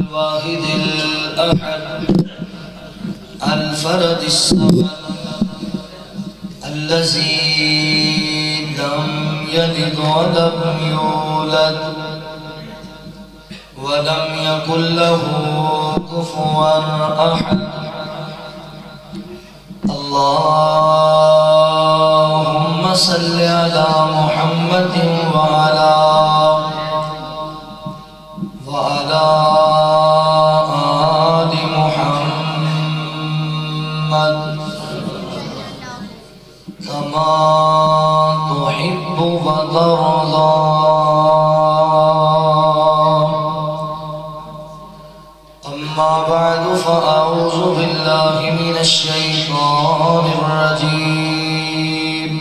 الواحد الأحد الفرد الصمد الذي لم يلد ولم يولد ولم يكن له كفوا أحد اللهم صل على محمد وعلى آل محمد كما تحب وترضى. أما بعد فأعوذ بالله من الشيطان الرجيم.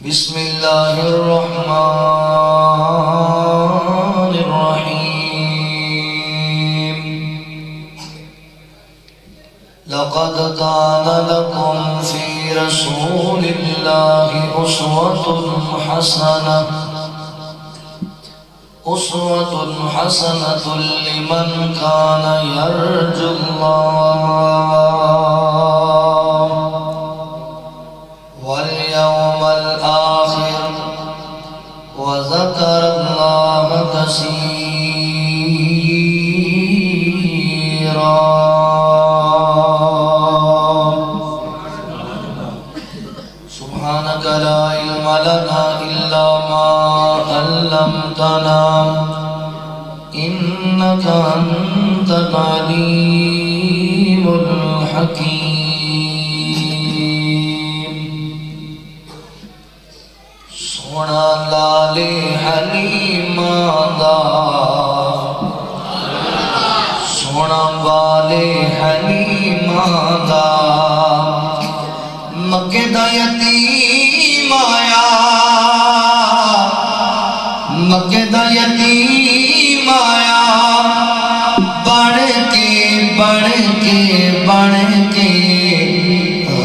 بسم الله الرحمن الرحيم. لقد كان لكم في رسول الله أسوة حسنة لمن كان يرجو الله واليوم الآخر وذكر الله كثيرا. سبحانك لا علم لنا إلا ما علمتنا إنك أنت العليم الحكيم. سونا لال حلیمہ دا سونا بال حلیمہ دا مکے دا یتیم آیا مکے دا یتیم آیا بڑھ کے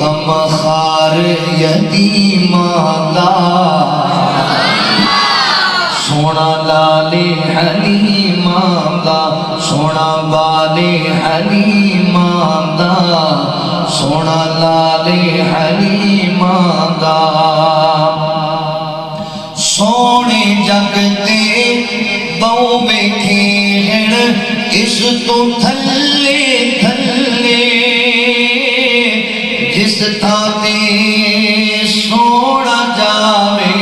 غم خار یتیم آلا. سونا لال حلیم آلا سونا بال حلیم آلا سونا لال حلیم آلا. سونے جگ تے بہو بیٹھے ہیں اس تو تھلے تھلے جس تھاتے سونا جاوے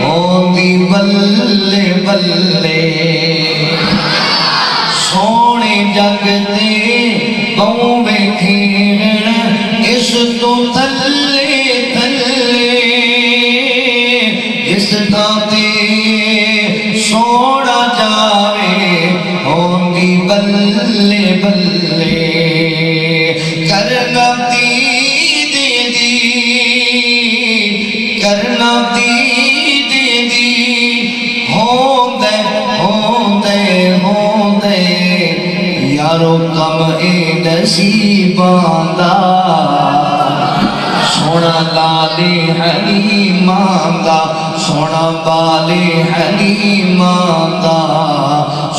ہوندی بلے بلے. سونے جگ تے بہو بیٹھے ہیں اس تو تھلے تھلے جس تھاتے سونا جاوے ہوندی بلے بلے. کرنا دید دی کرنا دید دی ہوندے ہوندے ہوندے یارو کم اے نصیباں دا. سونا لال حلیم دا سونا بال حلیم دا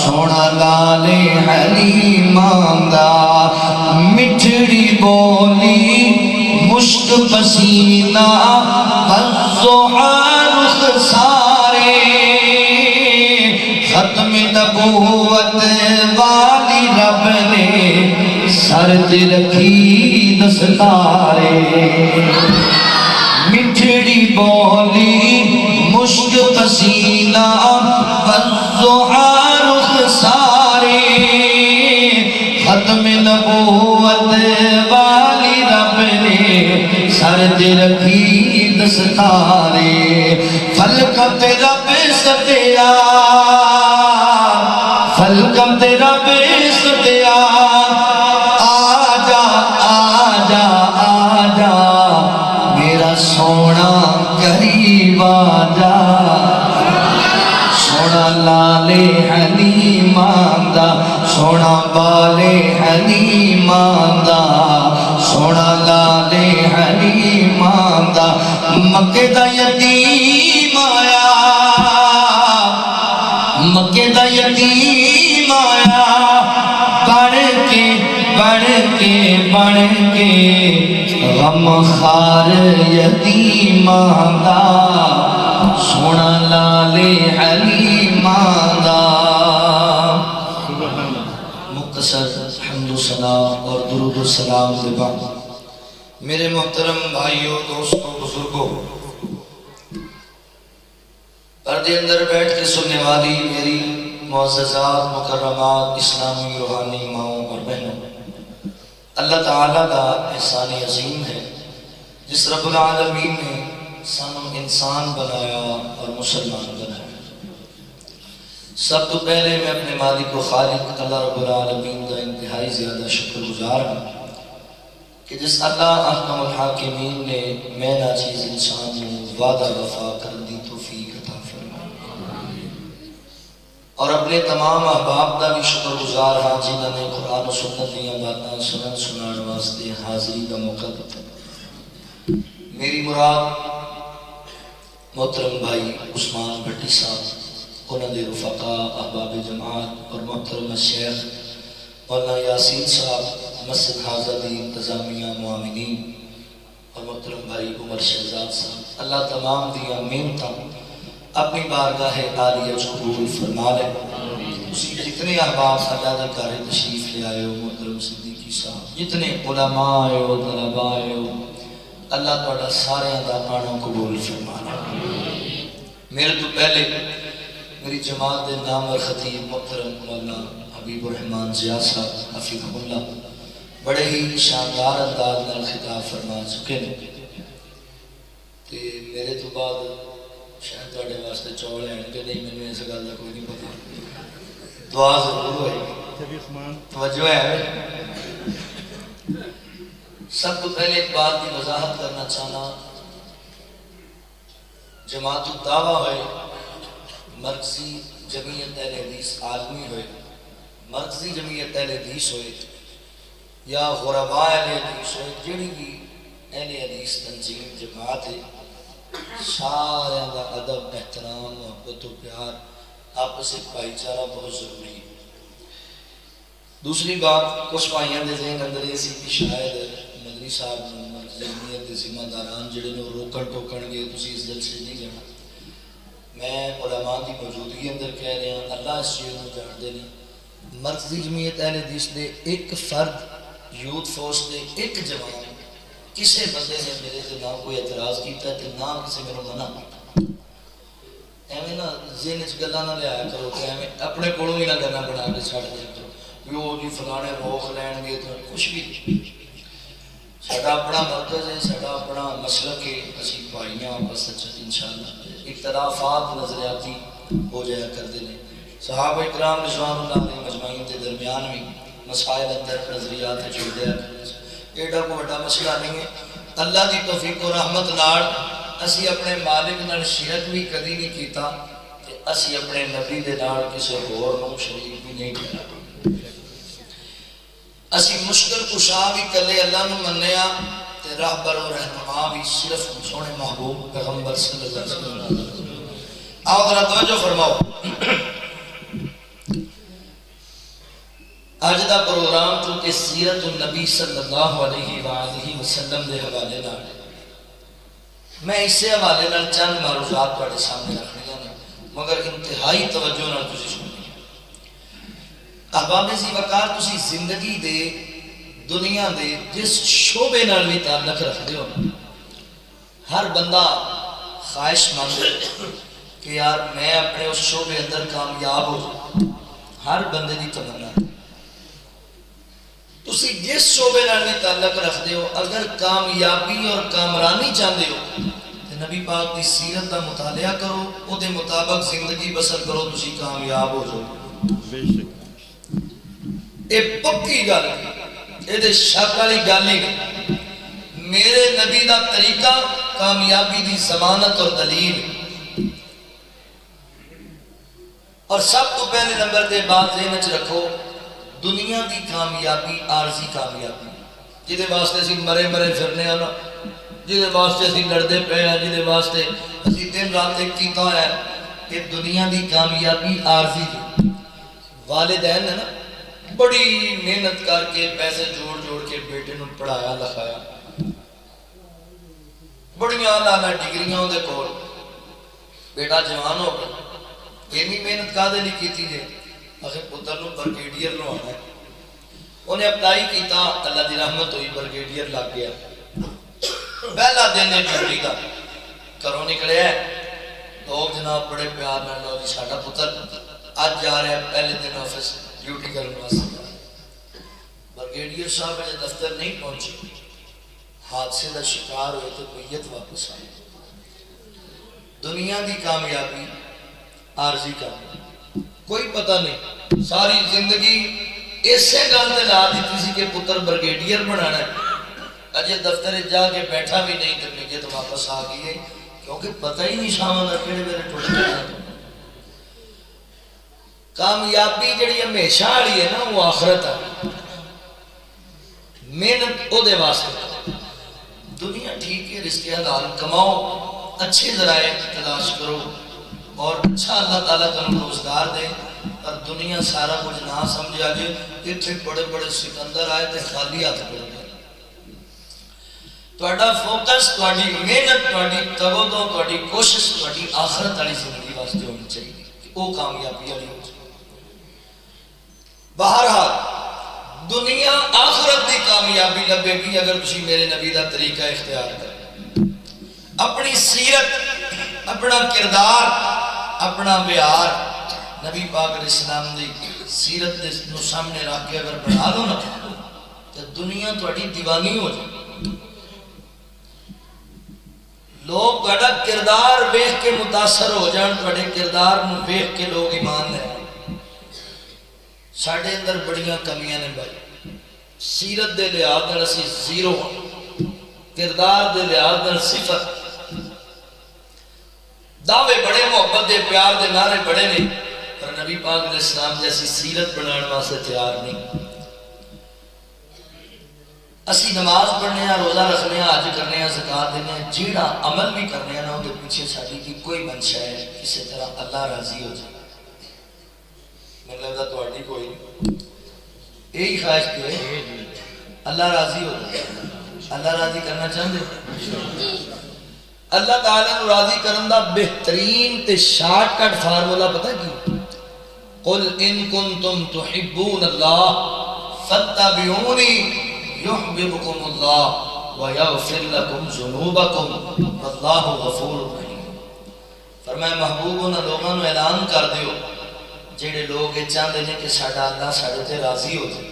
سونا لال حلیم دا. مٹھڑی بولی مشک پسینہ رخ سارے ختم نبوت والی رب نے سر تے رکھی دستارے. مٹھڑی بولی مشک پسینہ رخ سارے ختم نبوت والی رب نے سر تے رکھی دستارے. فلکم تے رب ستیا فلکم تے رب ستیا آجا آجا آجا میرا سونا قریب آجا. سونا لال حلیم دا سونا بال حلیم دا سونا لال حلیم دا. مکے دا یتیم آیا مکے دا یتیم آیا بڑھ کے غم خار یتیماں دا سونا لالے حلیماں دا۔ مختصر حمد و ثنا اور درود و سلام دے بعد میرے محترم بھائیوں، دوستوں، بزرگوں، پردے اندر بیٹھ کے سننے والی میری معززات، مکرمات، اسلامی روحانی ماؤں اور بہنوں، اللہ تعالیٰ کا احسان عظیم ہے جس رب العالمین نے سانو انسان بنایا اور مسلمان بنایا۔ سب تو پہلے میں اپنے مالک و خالق اللہ رب العالمین کا انتہائی زیادہ شکر گزار ہوں کہ جس اللہ احکم الحاکمین نے میں ناچیز انسان کو وعدہ وفا کر دی توفیق عطا فرمائی، اور اپنے تمام احباب کا بھی شکر گزار ہاں جنہوں نے قرآن و سنت دیاں باتاں سنان واسطے حاضری کا موقع دیتا۔ میری مراد محترم بھائی عثمان بھٹی صاحب، انہوں نے رفقا، احباب جماعت اور محترم شیخ مولانا یاسین صاحب، مسجد حاضر دی انتظامیہ معاونین، اور محترم بھائی عمر شہزاد صاحب، اللہ تمام دیاں محنتاں اپنی بارگاہ عالیہ قبول فرما لے۔ اسی جتنے احباب اللہ دے گھر تشریف لے آئے ہو، محترم صدیقی صاحب، جتنے علماء آئے ہو، طلباء آئے ہو، اللہ تعالیٰ سارے دا آنا قبول فرما لے۔ میرے تو پہلے میری جماعت دے نام اور خطیب محترم مولانا حبیب الرحمن ضیاء صاحب حفظہ اللہ بڑے ہی شاندار انداز نال خطاب فرما چکے ہیں، تے میرے تو بعد شاید تواڈے واسطے چول ہیں کہ نہیں، مینوں اس گل دا کوئی نہیں پتا، دعا ضرور ہوئے گی، توجہ ہے۔ سب تو پہلے ایک بات کی وضاحت کرنا چاہنا، جماعت الدعوہ ہوئے، مرکزی جمعیت اہل حدیث عالمی ہوئے، مرکزی جمعیت اہل حدیث ہوئے یا غرباء اہل حدیث ہوئے، جڑی بھی اہل حدیث تنظیم جماعت ہے، سارے دا ادب، احترام، محبت و پیار، آپس ایک بھائی چارہ بہت ضروری ہے۔ دوسری بات، کچھ بھائیاں دے ذہن اندر یہ سی کہ شاید مدنی صاحب مرکزی جمعیت کے ذمہ داران جڑے نے روکن ٹوکن گے تسی اس دل سے نہیں جانا۔ میں علماء کی موجودگی اندر کہہ رہا ہوں، اللہ اس چیز کو جانتے نہیں، مرکزی جمعیت اہل حدیث دے ایک فرد، یوتھ فورس دے ایک جوان، کسے بندے نے میرے سے نہ کوئی اعتراض کیتا ہے نہ کسی میرے منع کیتا۔ ایویں نہ ذہن وچ گلاں نہ لیا کرو کہ ایویں اپنے کولوں ہی نہ گلاں بنا کے چھڈ دیا کرو یو جی فلانے روک لین گے تو کچھ بھی نہیں۔ ساڈا اپنا مرکز ہے، ساڈا اپنا مسلک ہے، اسی بھائیاں آپس وچ انشاءاللہ اختلافات نظریاتی ہو جایا کرتے ہیں۔ صحابہ اکرام رضوان اللہ علیہ مجمعین کے درمیان بھی مسائل اندر نظریات چھوڑ دیا کرتے، ایڈا کو بڑا مسئلہ نہیں ہے۔ اللہ دی توفیق و رحمت نال اسی اپنے مالک نال شرک بھی کدی نہیں کیتا، تے اسی اپنے نبی دے نال کسی ہور نوں شریک بھی نہیں کیتا۔ اسی مشکل کشا بھی کلے اللہ نو منیا، تے راہبر و رہنما بھی صرف سونے محبوب پیغمبر صلی اللہ علیہ وسلم۔ آؤ ذرا توجہ فرماؤ، آج دا پروگرام چونکہ سیرت النبی صلی اللہ علیہ وآلہ وسلم دے حوالے نال میں اسے حوالے نال چند معروضات تواڈے سامنے رکھنیاں نے، مگر انتہائی توجہ نال تسی سننی۔ احباب ذی وقار، تسی زندگی دے دنیا دے جس شعبے نال بھی تعلق رکھتے ہو، ہر بندہ خواہش مند کہ یار میں اپنے اس شعبے اندر کامیاب ہو جاؤں، ہر بندے دی تمنا ہے۔ تسی جس شعبے نال بھی تعلق رکھتے ہو، اگر کامیابی اور کامرانی چاہتے ہو تو نبی پاک کی سیرت کا مطالعہ کرو، او دے مطابق زندگی بسر کرو، تسی کامیاب ہو جاؤ۔ اے پکی گل ہے، اے شک والی گل نہیں۔ میرے نبی دا طریقہ کامیابی دی ضمانت اور دلیل، اور سب تو پہلے نمبر دے بات ذہن وچ رکھو، دنیا دی کامیابی عارضی کامیابی، جہدے واسطے اسی مرے پھرنے ہیں، جہدے واسطے اسی لڑتے پے ہیں، جہدے واسطے اسی دن رات ایک کیتا ہے، کہ دنیا دی کامیابی عارضی دی۔ والدین نے نا بڑی محنت کر کے پیسے جوڑ جوڑ کے بیٹے نو پڑھایا لکھایا، بڑیاں لالا ڈگریاں دے کول، بیٹا جوان ہو گیا، اینی محنت کا دے نہیں کی جے آخر پتر نو برگیڈیئر نو آنا ہے، انہیں اپلائی کیتا، اللہ دی رحمت ہوئی، برگیڈیئر لگ گیا۔ پہلا دن ہے ڈیوٹی کا، گھروں نکلے ہے، لوگ جناب بڑے پیار نہ لو جی ساڈا پتر آج جا رہا ہے، پہلے دن آفس ڈیوٹی کرنے واسطے جا رہا ہے۔ برگیڈیئر صاحب نے دفتر نہیں پہنچے، حادثے کا شکار ہوئے تو میت واپس آئی۔ دنیا دی کامیابی عارضی کامیابی کوئی پتہ نہیں، ساری زندگی اسے گل تے لا دیتی سی کہ پتر برگیڈیئر بنانا ہے، اجے دفتر جا کے بیٹھا بھی نہیں تو میت واپس آ گئی ہے، کیونکہ پتہ ہی نہیں شام نہ کہڑے ویلے ٹوٹ گیا۔ کامیابی جڑی ہمیشہ والی ہے نا وہ آخرت ہے، محنت او دے واسطے۔ دنیا ٹھیک ہے، رزق حلال کماؤ، اچھے ذرائع تلاش کرو اور اچھا اللہ تعالیٰ کا روزگار دے، اور دنیا سارا کچھ نہ سمجھا جائے، اتنے بڑے بڑے سکندر آئے تھے خالی ہاتھ پڑ گئے۔ تہاڈا فوکس، تہاڈی محنت، تہاڈی توجہ، تہاڈی کوشش تہاڈی آخرت والی زندگی واسطے ہونی چاہیے کہ وہ کامیابی والی ہو جائے۔ بہرحال دنیا آخرت دی کامیابی لبے گی اگر تسی میرے نبی دا طریقہ اختیار کریں، اپنی سیرت، اپنا کردار، اپنا بیار نبی پاک علیہ السلام دی سیرت نو سامنے رکھ کے اگر بنا دو نا تو دنیا تہاڈی دیوانی ہو جائے۔ لوگ تہاڈا کردار ویکھ کے متاثر ہو جان، تہاڈے کردار نو ویکھ کے لوگ ایمان لے۔ ساڈے اندر بڑیاں کمیاں نے بھائی، سیرت دے لحاظ نال اسی زیرو ہاں، کردار دے لحاظ نال صفر، دعوے بڑے، محبت دے پیار دے نعرے بڑے نہیں، پر نبی پاک علیہ السلام جیسی سیرت بنانے واسطے تیار نہیں۔ اسی نماز پڑھنے ہیں، روزہ رکھنے ہیں، حج کرنے ہیں، زکات دینے ہیں، جیڑا عمل بھی کرنے ہیں نا وہ پیچھے ساڈی کی کوئی منشا ہے کسی طرح اللہ راضی ہو جائے۔ مجھے لگتا تہاڈی کوئی نہیں، یہی خواہش تو ہے اللہ راضی ہو جائے۔ اللہ راضی کرنا چاہتے؟ اللہ تعالیٰ کو راضی کرن دا بہترین تے شارٹ کٹ فارمولا پتہ کی؟ قل ان کنتم تحبون اللہ فاتبعونی یحببکم اللہ ویغفر لکم ذنوبکم واللہ غفور رحیم۔ فرمایا محبوب انہاں لوگاں نو اعلان کر دیو جڑے لوگ یہ چاہتے ہیں کہ ساڈا اللہ ساڈے تے راضی ہو جائے،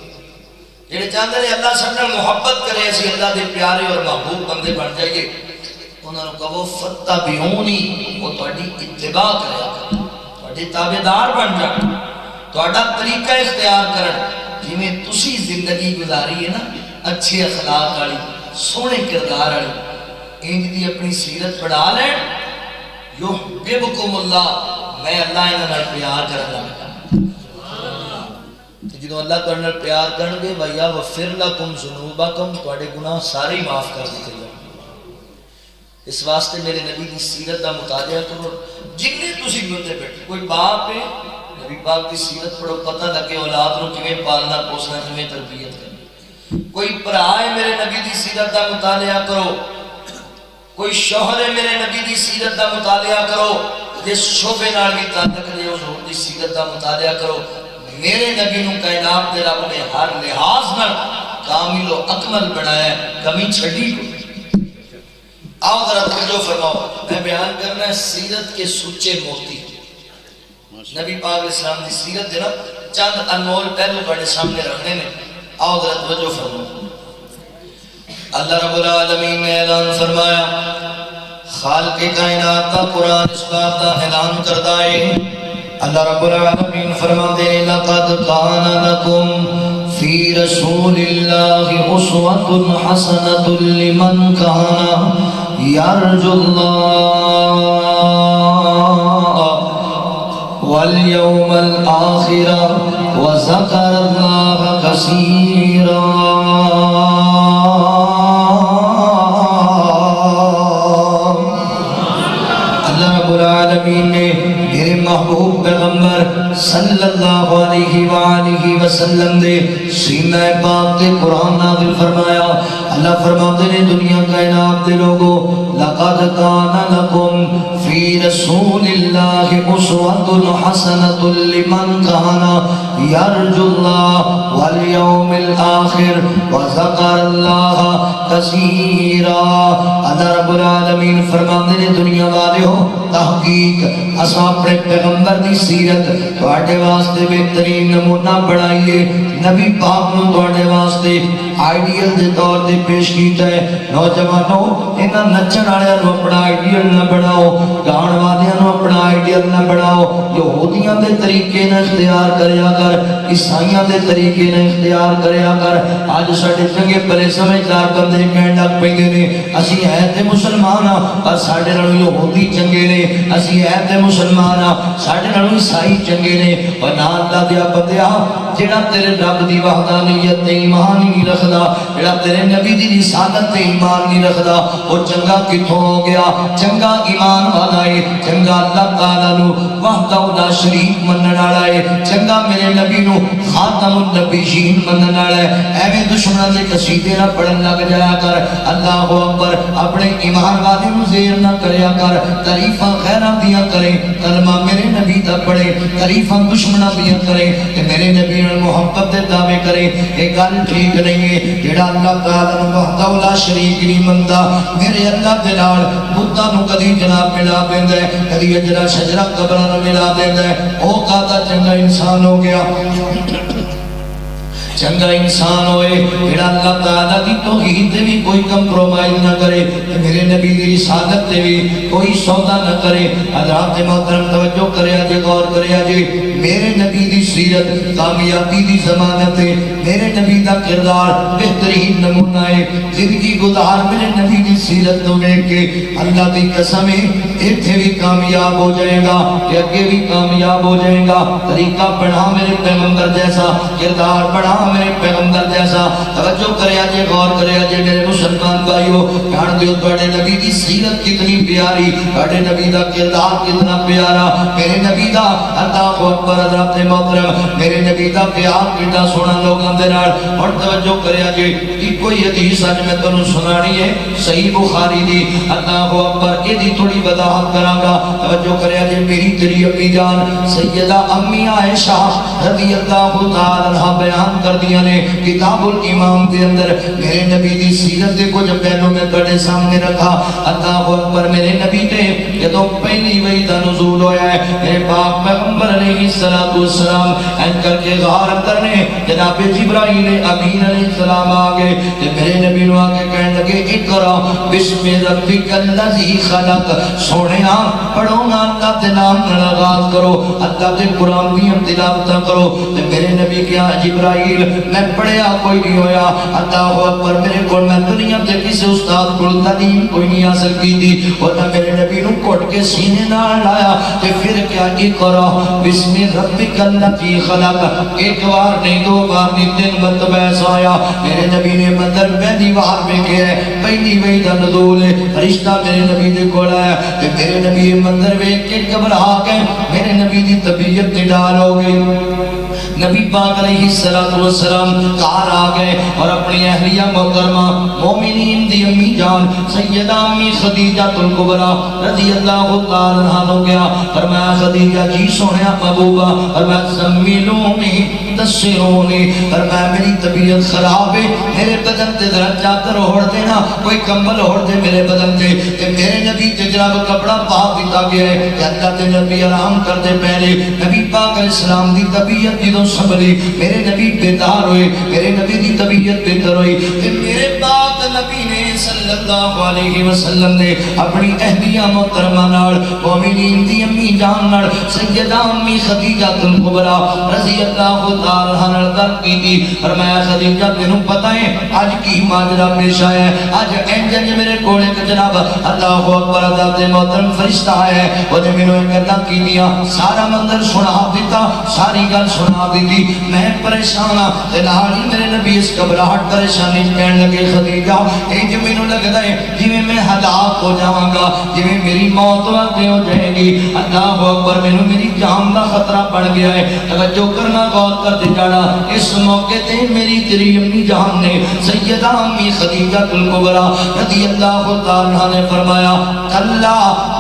جڑے چاہتے ہیں اللہ سب نال محبت کرے، اسی اللہ دے پیارے اور محبوب بندے بن جائیے، انہوں نے کہو فتبعونی، وہ تہاڈی اتباع کرے، تہاڈے تابعدار بن جان، تہاڈا طریقہ اختیار کرن، جویں تسی زندگی گزاری ہے نا اچھے اخلاق والی، سونے کردار والی، انج دی اپنی سیرت بڑھا لیں، یحببکم اللہ، میں اللہ انہاں نال پیار کرن لگ جاں۔ جدوں اللہ تہاڈے نال پیار کرن گے وَيَغْفِرْ لَكُمْ ذُنُوبَكُمْ، تہاڈے گناہ سارے ہی معاف کر دیتے جائیں۔ اس واسطے میرے نبی کی سیرت کا مطالعہ کرو، جنہیں تسی ملتے بیٹھے، کوئی باپ ہے نبی پاک کی سیرت پڑھو، پتہ لگے اولاد نو کیویں پالنا پوسنا، کیویں تربیت کرنی۔ کوئی بھرا ہے میرے نبی کی سیرت کا مطالعہ کرو، کوئی شوہر ہے میرے نبی کی سیرت کا مطالعہ کرو، جس شعبے نال بھی تعلق ہے اس حضور کی سیرت کا مطالعہ کرو۔ میرے نبی نو کائنات دے رب نے ہر لحاظ نال کامل و اکمل بنایا ہے، کمی چھڈی کو۔ آؤ ذرا توجہ فرماؤ، میں بیان کرنا ہے سیرت کے سچے موتی، نبی پاک علیہ السلام کی سیرت دے نا چند انمول پہلو بڑے سامنے رکھنے میں۔ آؤ ذرا توجہ فرماؤ۔ اللہ رب العالمین نے اعلان فرمایا، خالق کائنات کا قرآن اس بات کا اعلان کرتا ہے، اللہ رب العالمین فرماتے ہیں لَقَدْ كَانَ لَكُمْ فِي رَسُولِ اللَّهِ أُسْوَةٌ حَسَنَةٌ لِمَنْ كَانَ يَرْجُو اللَّهَ وَالْيَوْمَ الْآخِرَ وَذَكَرَ اللَّهَ كَثِيرًا۔ اللہ رب العالمین نے میرے محبوب پیغمبر صلی اللہ علیہ وآلہ وسلم دے سینہ پاک تے قرآن نازل فرمایا. اللہ فرماتے ہیں دنیا کائنات دے لوگو لقد کان لکم فی رسول اللہ اسوۃ حسنۃ لمن کان یرجو اللہ والیوم الآخر وذکر اللہ کثیرا. اللہ رب العالمین فرماتے ہیں دنیا والے ہو تحقیق اساں اپنے پیغمبر دی سیرت تواڈے واسطے بہترین نمونہ بنائیے. نبی پاک نو تواڈے واسطے آئیڈیل دے طور تے پیش کیتا ہے. نوجوانوں انہاں نچن والےاں نو اپنا آئیڈیل نہ بناؤ, گاؤن والیاں نو اپنا آئیڈیل نہ بناؤ. یہودیاں دے طریقے نہ اختیار کریا کر, عیسائیاں دے طریقے نہ اختیار کریا کر. اج ساڈے چنگے بھلے سمجھدار بندے کہن لگ پیندے نے اسی ہے تے مسلمان ہاں پر ساڈے نالوں یہودی چنگے نے, اسی ہے تے مسلمان ہاں ساڈے نالوں عیسائی چنگے نے. اور نہ اللہ دیا بندیا جڑا تیرے رب دی وحدانیت تے ایمان نہیں رکھدا, جڑا تیرے نبی دی رسالت تے ایمان نہیں رکھدا, وہ چنگا کتھوں ہو گیا؟ چنگا ایمان والا ہے, چنگا اللہ تعالیٰ نو وحدہ لا شریک منن والا ہے, چنگا میرے نبی نو خاتم النبیین منن والا ہے. ایویں دشمناں دے قصیدے نہ پڑھن لگ جایا کر. اللہ اکبر, اپنے ایمان والے نو زیر نہ کریا کر. تعریفاں غیراں دیاں کرے, کلمہ میرے نبی دا پڑھے, تعریفاں دشمناں دیاں کرے تے میرے نبی نال محبت دے دعوے کرے. یہ گل ٹھیک نہیں ہے. جڑا اللہ تعالیٰ نو وحدہ لا شریک نہیں مندا, میرے اللہ دے نال بتاں نو کدی جناب ملا دیندا ہے, کدی اجرا شجرا قبراں نو ملا دیندا ہے. او کادا چنگا انسان ہو گیا, چنگا انسان ہوئے جڑا اللہ تعالیٰ دی توحید تے بھی کوئی کمپرومائز نہ کرے, میرے نبی دی رسالت تے بھی کوئی سودا نہ کرے. حضرات محترم توجہ کریا جے, غور کریا جے. میرے نبی دی سیرت کامیابی دی ضمانت ہے, میرے نبی دا کردار بہترین نمونہ ہے. زندگی گزار میرے نبی دی سیرت تو دیکھ کے اللہ دی قسم ہے ایتھے بھی کامیاب ہو جائے گا, اگے بھی کامیاب ہو جائے گا. طریقہ بڑھا میرے پیغمبر جیسا, کردار بڑھا میرے پیغمبر جیسا. توجہ کریا جے, غور کریا جے میرے مسلمان بھائیو. جان دیو تواڈے نبی دی سیرت کتنی پیاری, تواڈے نبی دا کردار کتنا پیارا. میرے نبی دا اللہ اکبر حضرات محترم, میرے نبی دا پیار کتنا سونا لوگاں دے نال. اور توجہ کریا جے کوئی حدیث اج میں تانوں سنانی ہے صحیح بخاری دی. اللہ اکبر, ایدی تھوڑی وضاحت کراں گا. توجہ کریا جے, میری تیری امی جان سیدہ امی عائشہ رضی اللہ تعالی عنہا بیان کر دیا نے کتاب الامام دے اندر. میرے نبی دی سیرت دے کچھ پہلو میں تواڈے سامنے رکھا. اللہ اکبر, میرے نبی تے جدوں پہلی وحی دا نزول ہویا ہے, میرے پاک پیغمبر علیہ الصلوۃ والسلام این کر کے غار اندر نے جناب جبرائیل امین علیہ السلام آ گئے تے میرے نبی نو آ کے کہنے لگے اقرا بسم ربک الذی خلق. سونیا پڑھو نا اللہ دے نام نال آغاز کرو, اللہ دے قرآن دی تلاوت کرو. تے میرے نبی کیا جبرائیل میں پڑھیا کوئی نہیں ہویا. اللہ اکبر, میرے کو میں دنیا تے کسی استاد کو تعلیم کوئی نہیں حاصل کی تھی, اور نہ میرے نبی نو کوٹ کے سینے نال لایا تے پھر کیا اقرا بسم ربک الذی خلق. ایک بار نہیں, دو بار نہیں, 3 مرتبہ ایسا آیا. میرے نبی نے مندر پہلی بار میں کیا ہے پہلی وحی دا نزول ہے, فرشتہ میرے نبی دے کول آیا تے میرے نبی مندر ویکھ کے گھبرا گئے. میرے نبی دی طبیعت نڈال ہو گئی. نبی پاک علیہ السلام کار آ گئے اور اپنی اہلیہ محترمہ مومنین دی امی جان سیدہ امی خدیجہ الکبریٰ رضی اللہ تعالی عنہا نو گیا. فرمایا خدیجہ جی سونیا محبوبہ, فرمایا زمیلونی تسرونی, فرمایا میری طبیعت خراب ہے, میرے بدن تے ذرا چادر اوڑھ دینا, کوئی کمبل اوڑھ دے میرے بدن تے. تے میرے نبی تے جناب کپڑا پا دیتا گیا ہے کہ اللہ تے نبی آرام کر دے. پہلے نبی پاک علیہ السلام دی طبیعت جدوں سنبھلی, میرے نبی بیدار ہوئے, میرے نبی دی طبیعت بہتر ہوئی. تے میرے پاک نبی نے صلی اللہ علیہ وسلم نے اپنی اہلیہ محترمہ نال مومنین دی امی جان نال سیدہ امی خدیجہ الکبریٰ رضی اللہ تعالی عنہ گل کی فرمایا خدیجہ تینوں پتہ ہے اج کی ماجرا پیش آیا ہے؟ اج انج میرے کول ایک جناب اللہ اکبر ذات محترم فرشتہ آیا ہے، اونے مینوں ایک گلاں کیتیاں سارا منظر سنا دیتا، ساری گل سنا دیتی، میں پریشان ہاں تے نال ہی میرے نبی اس گھبراہٹ پریشانی کہن لگے خدیجہ انج مینوں لگدا ہے جویں میں ہلاک ہو جاواں گا، جویں میری موت واقع ہو جائے گی۔ اللہ اکبر مینوں میری جان دا خطرہ بڑھ گیا ہے۔ توجہ کرنا غور کر دے جانا، اس موقع تے میری تیری امی جان نے سیدہ امی خدیجہ الکبریٰ رضی اللہ تعالی عنہ نے فرمایا کلا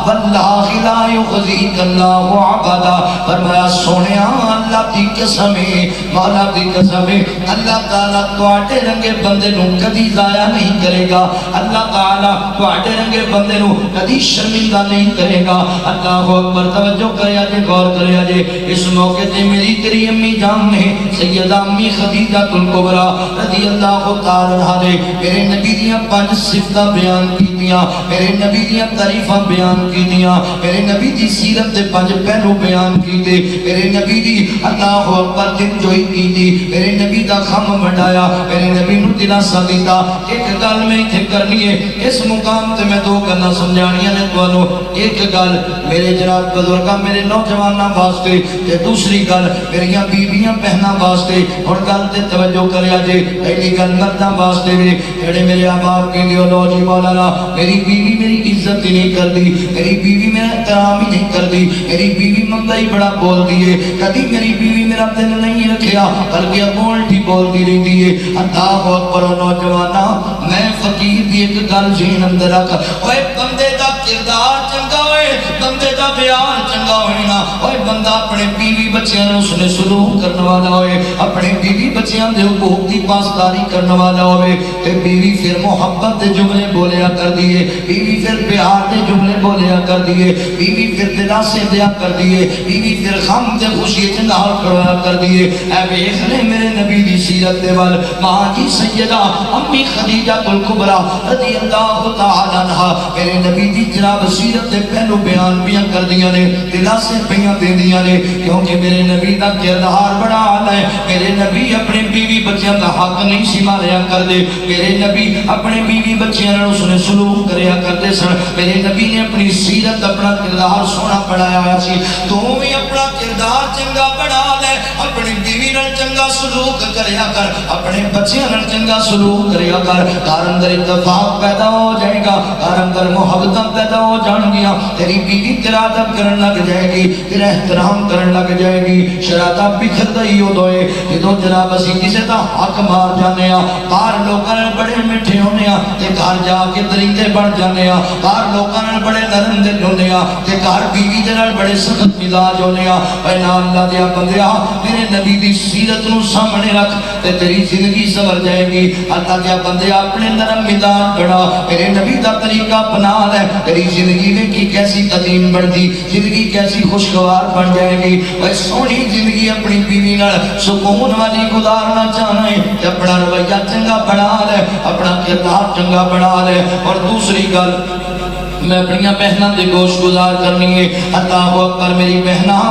واللہ لا یخزیک اللہ عبدا، فرمایا سونیا اللہ دی قسم ہے، مولا دی قسم ہے، اللہ تعالیٰ تواڈے رنگے بندے نو کدی ضائع نہیں کرے گا، اللہ تعالیٰ تواڈے رنگے بندے نو کدی شرمندہ نہیں کرے گا۔ اللہ اکبر توجہ کریا جے غور کریا جے، اس موقع تے میری تیری امی جان نے سیدہ امی خدیجہ الکبریٰ رضی اللہ تعالی عنہ نے میرے نبی دیاں 5 صفتاں بیان کیتیاں، میرے نبی دیاں تعریفاں بیان کیتیاں، میرے نبی دی سیرت دے 5 پہلو بیان کیتے، میرے نبی دی اللہ اکبر دل جوئی کیتی، میرے نبی دا غم بڑھایا، میرے نبی نو دلاسا دیتا۔ ایک گل میں اتنے کرنی ہے، اس مقام تے میں 2 گلاں سمجھانیاں نے تانوں۔ ایک گل میرے جناب بزرگاں میرے نوجواناں واسطے تے دوسری گل میریاں بیویاں بہناں واسطے، اور گل تے توجہ کریا جے پہلی گل مرداں واسطے بھی جڑے میرے احباب کہندے ہو لو جی مولانا میری بیوی میری عزت ہی نہیں کردی، میری بیوی میرا احترام ہی نہیں کردی، میری بیوی مندا ہی بڑا بولدی ہے، کدی میری بیوی میرا دل نہیں رکھیا بلکہ اگونٹی بولدی رہندی ہے۔ اللہ اکبر نوجوانا میں فقیر دی ایک گل ذہن اندر رکھ، اوے بندے دا کردار چنگا ہوئے، بندے دا بیان چنگا ہوئے نا، اوے بندہ اپنے بیوی بچیاں نوں اس نے سلوک کرنے والا ہوئے، اپنے بیوی بچیاں دے حقوق دی پاسداری کرنے والا ہوئے، تے بیوی پھر محبت دے جملے بولیا کر دیئے، بیوی پھر پیار دے جملے بولیا کر دیئے، بیوی پھر دلاسے دیا کر دیئے، بیوی پھر غم تے خوشی تے نال کھڑویا کر دیئے۔ اے ویکھ لے میرے نبی دی سیرت دے ول ماں جی سیدہ امی خدیجہ الکبریٰ رضی اللہ تعالی عنہا میرے نبی دی جناب سیرت دے پہلو بیان پیاں کر دیاں نے، دلاسے پیاں دے دیاں نے، کیونکہ میرے نبی دا کردار بڑا اعلیٰ ہے۔ میرے نبی اپنے بیوی بچیاں دا حق نہیں سی ماریا کر دے، میرے نبی اپنے بیوی بچیاں نال اس نے سلوک کریا کرتے سن، میرے نبی نے اپنی سیرت اپنا کردار سونا بنایا ہوا سی۔ تو بھی اپنا کردار چنگا بنا لے، اپنی بیوی نال چنگا سلوک کریا کر، اپنے بچیاں نال چنگا سلوک کریا کر، گھر اندر اتفاق پیدا ہو جائے گا، گھر اندر محبت پیدا ہو جان گیا، تیری بیوی تیرا ادب کرن لگ جائے گی، تیرا احترام کرن لگ جائے گی۔ شرادہ بکھردا ہی ادو ہے جدوں جناب اسی کسی دا حق مار جانے ہاں، باہر لوکاں نال بڑے میٹھے ہونے ہاں تے گھر جا کے درندے بن جانے ہاں، باہر لوکاں نال بڑے نرم دل ہونے ہاں تے گھر بیوی دے نال بڑے سخت مزاج ہونے ہاں۔ اے اللہ دیا بندیا میرے نبی دی سیرت نو سامنے رکھ تے تیری زندگی سنور جائے گی۔ اللہ دیا بندیا اپنے نرم مزاج بڑھا، میرے نبی دا طریقہ اپنا لے، تیری زندگی میں کی کیسی عظیم بڑھتی، زندگی کیسی خوشگوار بن جائے گی۔ اے سونی زندگی اپنی بیوی نال سکون والی گزارنا چاہنا ہے تے اپنا رویہ چنگا بنا لے، اپنا کردار چنگا بنا لے۔ اور دوسری گل میں اپنی بہنوں دے گوش گزار کرنی ہے۔ اللہ اکبر میری بہناں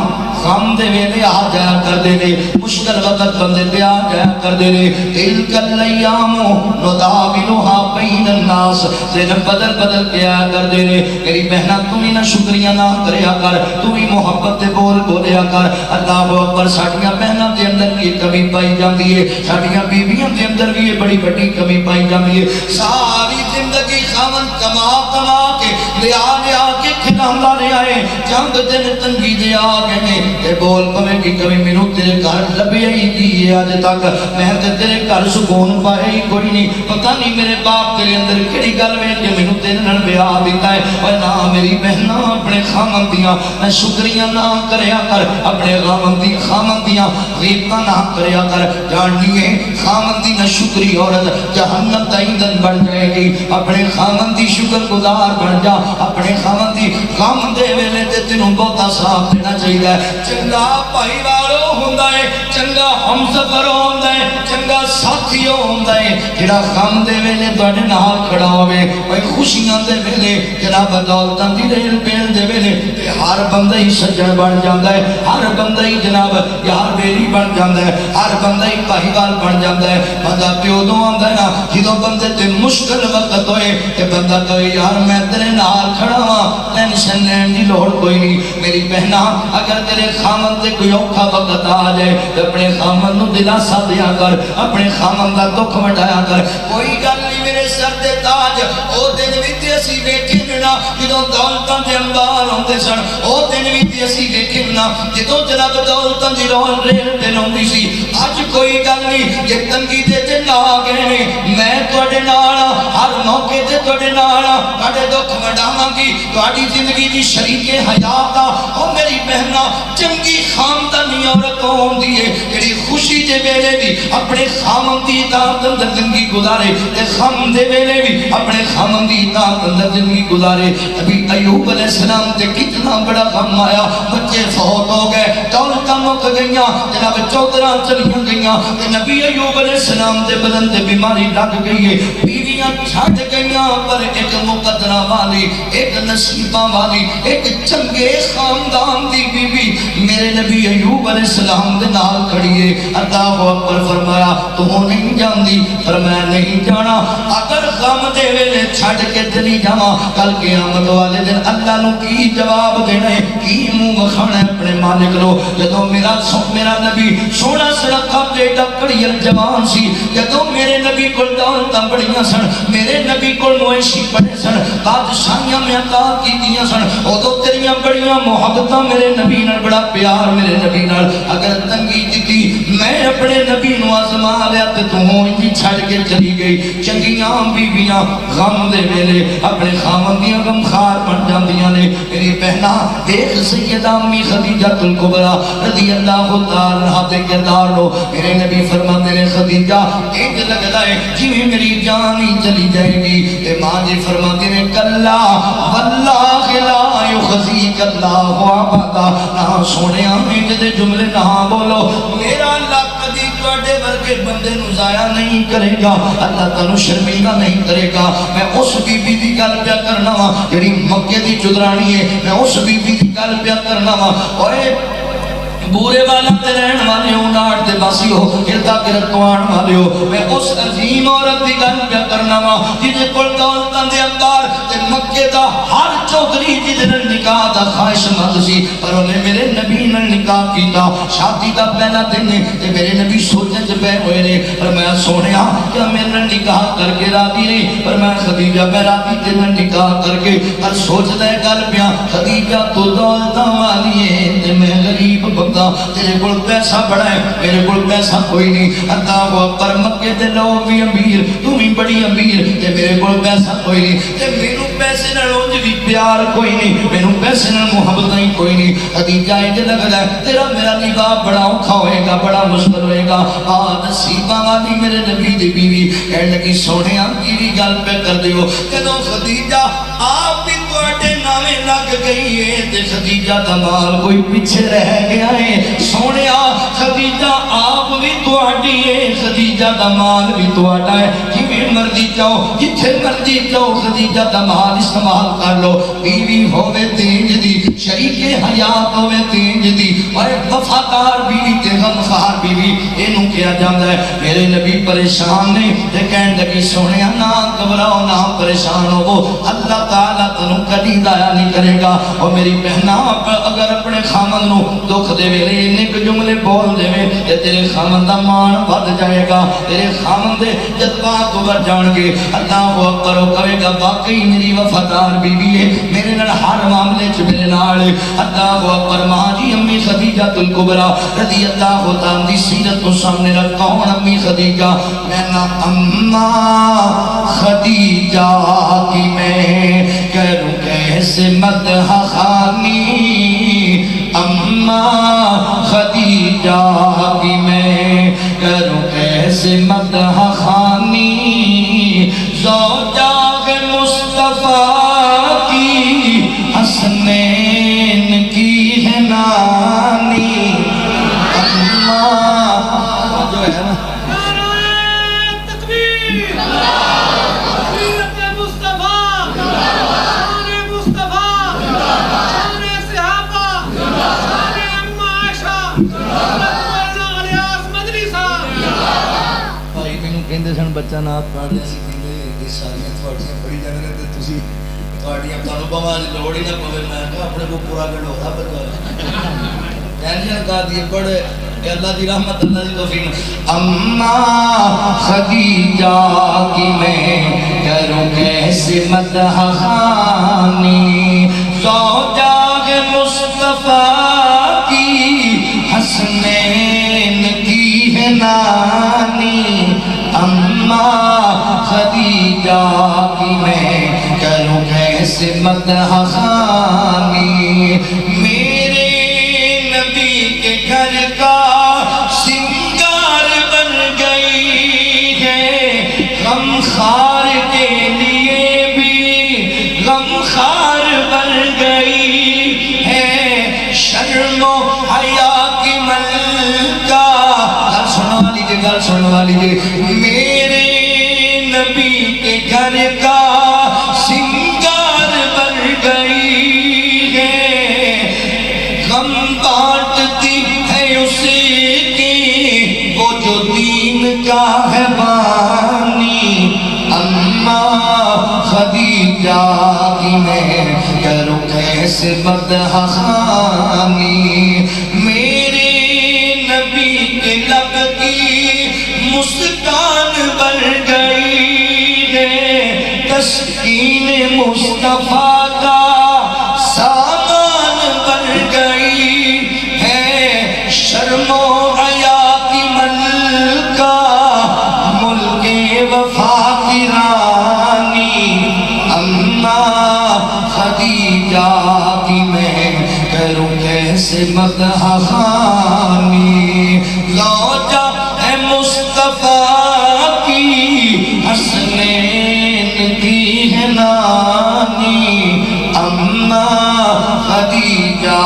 غم دے ویلے آ جایا کر دے نے، مشکل وقت بندے تے آ جایا کر دے نے۔ تلک الايام نداولها بین الناس، دن بدل بدل کے آیا کر دے نے۔ میری بہناں تو بھی نہ شکریہ نہ کریا کر، تو بھی محبت دے بول بولیا کر۔ اللہ اکبر ساڈیاں بہناں دے اندر یہ کمی پائی جاندی ہے، ساڈیاں بیویاں دے اندر بھی یہ بڑی بڑی کمی پائی جاندی ہے۔ ساری زندگی خاوند کما کما کے لیا لیا کے کھلاوندا رہیا ہے، جنگ دن تنگی دے آ گئے تے بول پوے کی کمی مینوں تیرے گھر لبیا ہی کی ہے اج تک، میں تے تیرے گھر سکون پایا ہی کوئی نہیں، پتہ نہیں میرے باپ تیرے اندر کیڑی گل وے کہ مینوں تیرے نال بیاہ دیتا ہے۔ اوے نہ میری بہناں اپنے خاوند دیاں نہ شکریہ نہ کریا کر، اپنے خاوند دیاں غیبتاں نہ کریا کر، جاننی ہے خاوند دی نہ شکری عورت جہنم دا ایندھن بن جائے گی۔ اپنے خاوند دی شکر گزار بن جا، اپنے خاوند دی غم دے ویلے تے تینوں بہتا ساتھ دینا چاہیے۔ چنگا بھائی والو ہوندا ہے چنگا ہمسفر ہوندا ہے چنگا ساتھی ہوندا ہے جڑا غم دے ویلے تواڈے نال کھڑا ہوے اوے خوشیاں دے ویلے جناب دولتاں دی ریل پین دے ویلے تے ہر بندہ ہی سجن بن جاندا ہے ہر بندہ ہی جناب یار بیلی بن جاندا ہے ہر بندہ ہی پاہیوال بن جاندا ہے بندہ پیو دو آندا ہے نا جدوں بندے تے مشکل وقت ہوئے تے بندہ کہے یار میں تیرے نال کھڑا ہاں ٹینشن لین دی لوڑ کوئی نہیں میری بہنا اگر تیرے خامن تے کوئی اوکھا وقت آ جائے تے اپنے خامن نو دلاسا دیا کر اپنے خامن دا دکھ وڈایا کر کوئی گل نہیں میرے سر دے تاج او دن وی تے اسی ویکھے نا جدوں دولتاں دے انبار ہوندے سن او دن وی تے اسی ویکھے نا جدوں جناب دولتاں دی رول ریل تے ہوندی سی اج کوئی گل نہیں جے تنگی دے تے نہ گئے نے میں تواڈے نال ہر موقع تے تواڈے نال تواڈے دکھ وڈاواں گی تواڈی زندگی دی شریک حیات او میری بہنا چنگی خاندانی عورت ہوندی ہے جڑی خوشی دے ویلے بھی اپنے خامن دی اطاعت اندر زندگی گزارے تے غم دے ویلے بھی اپنے خامن دی اطاعت اندر زندگی گزارے ابھی ایوب علیہ السلام تے کتنا بڑا غم آیا بچے فوت ہو گئے دولتاں مک گئیاں جناب چودراں چلیاں گئیاں تے نبی ایوب علیہ السلام دے بدن تے بیماری لگ گئی ہے بیویاں چھڈ گئیاں پر ایک مقدرہ والی ایک نصیباں والی ایک چنگے خاندان دی بی بی میرے نبی ایوب علیہ السلام دے نال کھڑی ہے اللہ اکبر فرمایا تو نہیں جاندی فرمایا نہیں جانا اگر غم دے ویلے چھڈ کے چلی جاواں کل قیامت والے دن اللہ نو کی جواب دینا ہے کی منہ وکھانا ہے اپنے مالک نو جدوں میرا نبی سونا سڑکا بیٹا کڑیل جوان سی جدوں میرے نبی کول دولتاں بڑیاں سن میرے نبی کول مویشی بڑے سن بادشاہیاں میں عطا کیتیاں سن اودوں تیریاں بڑیاں محبتاں میرے نبی نال بڑا پیار میرے نبی نال اگر تنگی دتی میں اپنے نبی نو آزما لیا تے تو انجی چھڑ کے چلی گئی چنگیاں بیویاں غم دے ویلے اپنے خامن دیاں غمخار بن جاندیاں نے میری بہنا دیکھ سیدہ امی خدیجہ الکبریٰ رضی اللہ تعالی عنہا دے کردار لو میرے نبی فرماتے نے خدیجہ ایک لگتا ہے جویں میری جان ہی چلی جائے گی تے ماں جی فرماتے نے کلا واللہ لا یخزیک اللہ ابدا نہ سونیا دے جملے نہ بولو میرا اللہ کبھی تواڈے ورگے بندے نو ضائع نہیں کرے گا اللہ تعالی شرمندہ نہیں کرے گا میں اس بی بی دی گل پیا کرنا وا جڑی مکے دی چودرانی ہے میں اس بی بی دی گل پیا کرنا وا اوئے بورے والا تے رہن والے ہو ناڑ تے باسی ہو اردا گرد تو آن والے ہو میں اس عظیم عورت دی گل پیا کرنا وا جدے کول دولتاں دے انبار تے مکے دا ہر چوکری جدے نکاح دا خواہش مند سی پر انہیں میرے نبی نے نکاح کیتا شادی دا پہلا دن تے میرے نبی سوچن چ پے ہوئے نے پر میں سونیا کیا میرے نکاح کر کے راضی نہیں پر میں خدیجہ میں راضی تے نکاح کر کے پر سوچدا ہے گل پیا خدیجہ تو دولتاں والی ہے تے میں غریب بندہ تیرے کول پیسہ بڑا ہے میرے کول پیسہ کوئی نہیں اللہ اکبر مکے دے لوگ بھی امیر تو بھی بڑی امیر تے میرے کول پیسہ کوئی نہیں تے مینوں پیسے نال اونج بھی پیار کوئی نہیں مینوں پیسے نال محبت نہیں کوئی نہیں خدیجہ انج لگدا ہے تیرا میرا نکاح بڑا اوکھا ہوئے گا بڑا مشکل ہوئے گا نصیباں والی میرے نبی دی بیوی کہن لگی سونیا کی گل پہ کر دیو کدوں خدیجہ آپ بھی تواڈے نامے لگ گئی ہے تے خدیجہ دا مال کوئی پیچھے رہ گیا ہے سونیا خدیجہ آپ بھی تواڈی ہے خدیجہ دا مال بھی تواڈا ہے جویں مرضی چاہو جتھے مرضی چاہو خدیجہ دا مال استعمال کر لو بیوی ہوے تینج دی شریک حیات ہوے تینج دی اور وفادار بیوی تے غمخوار بیوی اینوں کیا جاندا ہے میرے نبی پریشان نے تے کہن لگی سونیا نہ گھبراؤ نہ پریشان ہو اللہ تعالیٰ تنوں کبھی ضائع نہیں کرے گا اور میری بہنا اگر اپنے خامن نو دکھ دے ویلے انہیں کو جملے بول دے وے تے تیرے خامن دا مان ود جائے گا تیرے خامن دے جذبات ابھر جان گے اللہ اکبر کہے گا واقعی میری وفادار بیوی ہے میرے نال ہر معاملے چ میرے نال اللہ اکبر ماں جی امی خدیجہ الکبریٰ رضی اللہ تعالی دی سیرت کو سامنے رکھ کون امی خدیجہ میں نہ اماں خدیجہ کی میں کروں کیسے مدح خوانی اماں خدیجہ کی میں کروں کیسے مدح خوانی زوجہ مصطفیٰ کی حسنین کی ہے نانی کہندے سن بچہ نات پڑھنے سی کہندے یہ ساریاں تھوڑیاں پڑھی جانے نے تے تسی تھوڑیاں تانوں بواں دی لوڑ ہی نہ پوے میں کہا اپنے کو پورا گھڑورا بجا ٹینشن کا دی پڑھ کہ اللہ دی رحمت اللہ دی توفیق اماں خدیجہ کی میں کروں کیسے مدح خوانی زوجہ مصطفیٰ کی حسنین کی ہے نانی اماں خدیجہ کی میں کروں کیسے مدح خوانی میرے نبی کے گھر کا سنگار بن گئی ہے غمخوار کے لیے بھی غمخوار بن گئی ہے شرم و حیا کی ملکہ گل سنوا لیجیے میرے نبی کے گھر کا سنگار بن گئی ہے غم بانٹتی ہے اسی کی وہ جو دین کا ہے بانی اماں خدیجہ کی میں کروں کیسے مدح خوانی میرے نبی کے لب کی مسکان بن گئی ہے تسکین مصطفیٰ کا سامان بن گئی ہے شرم و حیا کی ملکہ ملک وفا کی رانی اماں خدیجہ کی میں کروں کیسے مدح خوانی زوجہ ہے مصطفیٰ کی حسنین کی ہے نانی اماں خدیجہ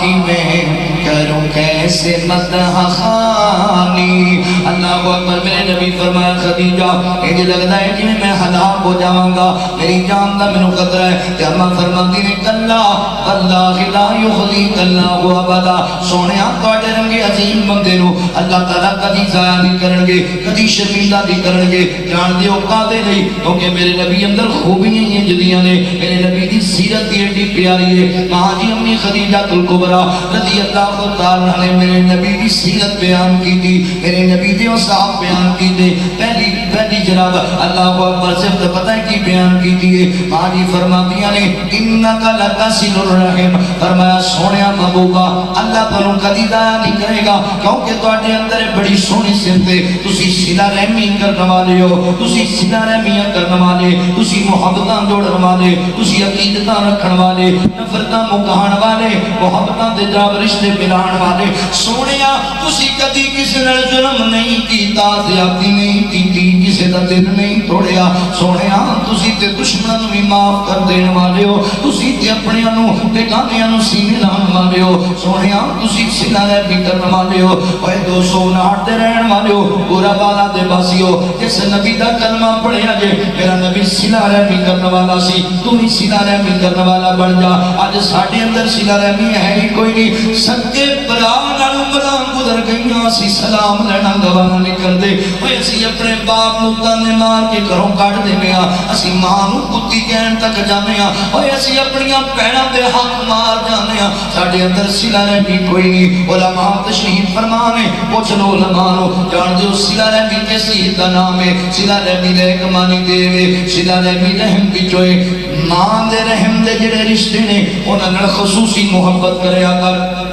کی میں کروں کیسے مدح خوانی اللہ اکبر میرے نبی فرمایا خدیجہ یہ لگتا ہے کہ میں ہلاک ہو جاؤں گا میری جان دا مینوں خطرہ ہے کہ اماں فرماتی نے کلا واللہ لا یخزیک اللہ ابدا سونیا تواڈے رنگے عظیم بندے نو اللہ تعالیٰ کدی ضائع نہیں کرن گے کدی شرمندہ نہیں کرن گے جان دے اوقاتے نہیں کیونکہ میرے نبی اندر خوبیاں ہی جدیاں نے میرے نبی دی سیرت دی ایڈی پیاری ہے ماں جی امی خدیجہ الکبریٰ رضی اللہ تعالیٰ نے میرے نبی دی سیرت بیان کی تھی میرے نبی دی وصاف بیان کی تھی پہلی جناب اللہ اکبر صرف پتہ ہے کی بیان کی تھی ماں جی فرماتیاں نے انکا لتصل الرحم فرمایا سونیا محبوبہ اللہ تانوں کدی ضائع نہیں کرے گا کیونکہ تواڈے اندر بڑی سونی صفت ہے تسی صلہ رحمی کرنے والے ہو تسی صلہ رحمیاں کرنے والے تسی محبتاں جوڑن والے تسی عقیدتاں رکھن والے نفرتاں مکہان والے محبتاں دے جاب رشتے ملان والے سونیا تسی کدی کسی نال ظلم نہیں کیتا زیادتی نہیں کیتی کسی دا دل نہیں توڑیا سونیا تسی تے دشمناں نوں بھی معاف کر دین والے ہو تسی تے اپنیاں نوں بیگانیاں نوں سینے لان والے ہو سونیا تسی صلہ رحمی کرن والے ہو اوے 259 دے رہن والے ہو پورا بالا دے باسی ہو جس نبی دا کلمہ پڑھیا جے میرا نبی صلہ رحمی کرنے والا سی تو ہی صلہ رحمی کرنے والا بن جا آج ساڈے اندر صلہ رحمی ہے ہی کوئی نہیں سکے برا نال عمراں گزر گئیاں سی سلام لینا گوانا نہیں کردے اوے اسی اپنے باپ نوں تانے مار کے گھروں کڈ دینے ہاں اسی ماں نوں کتی کہن تک جانے ہاں اوے اسی اپنیاں بہناں دے حق مار جانے ہاں ساڈے اندر صلہ رحمی کوئی نہیں علماء تشریف فرمانے پوچھ لو علماء نو جان دیو صلہ رحمی کیسی دا نام ہے صلہ رحمی دے ایک معنی دے صلہ رحمی رحم وچوں ماں دے رحم دے جڑے رشتے نے انہاں نال خصوصی محبت کریا کر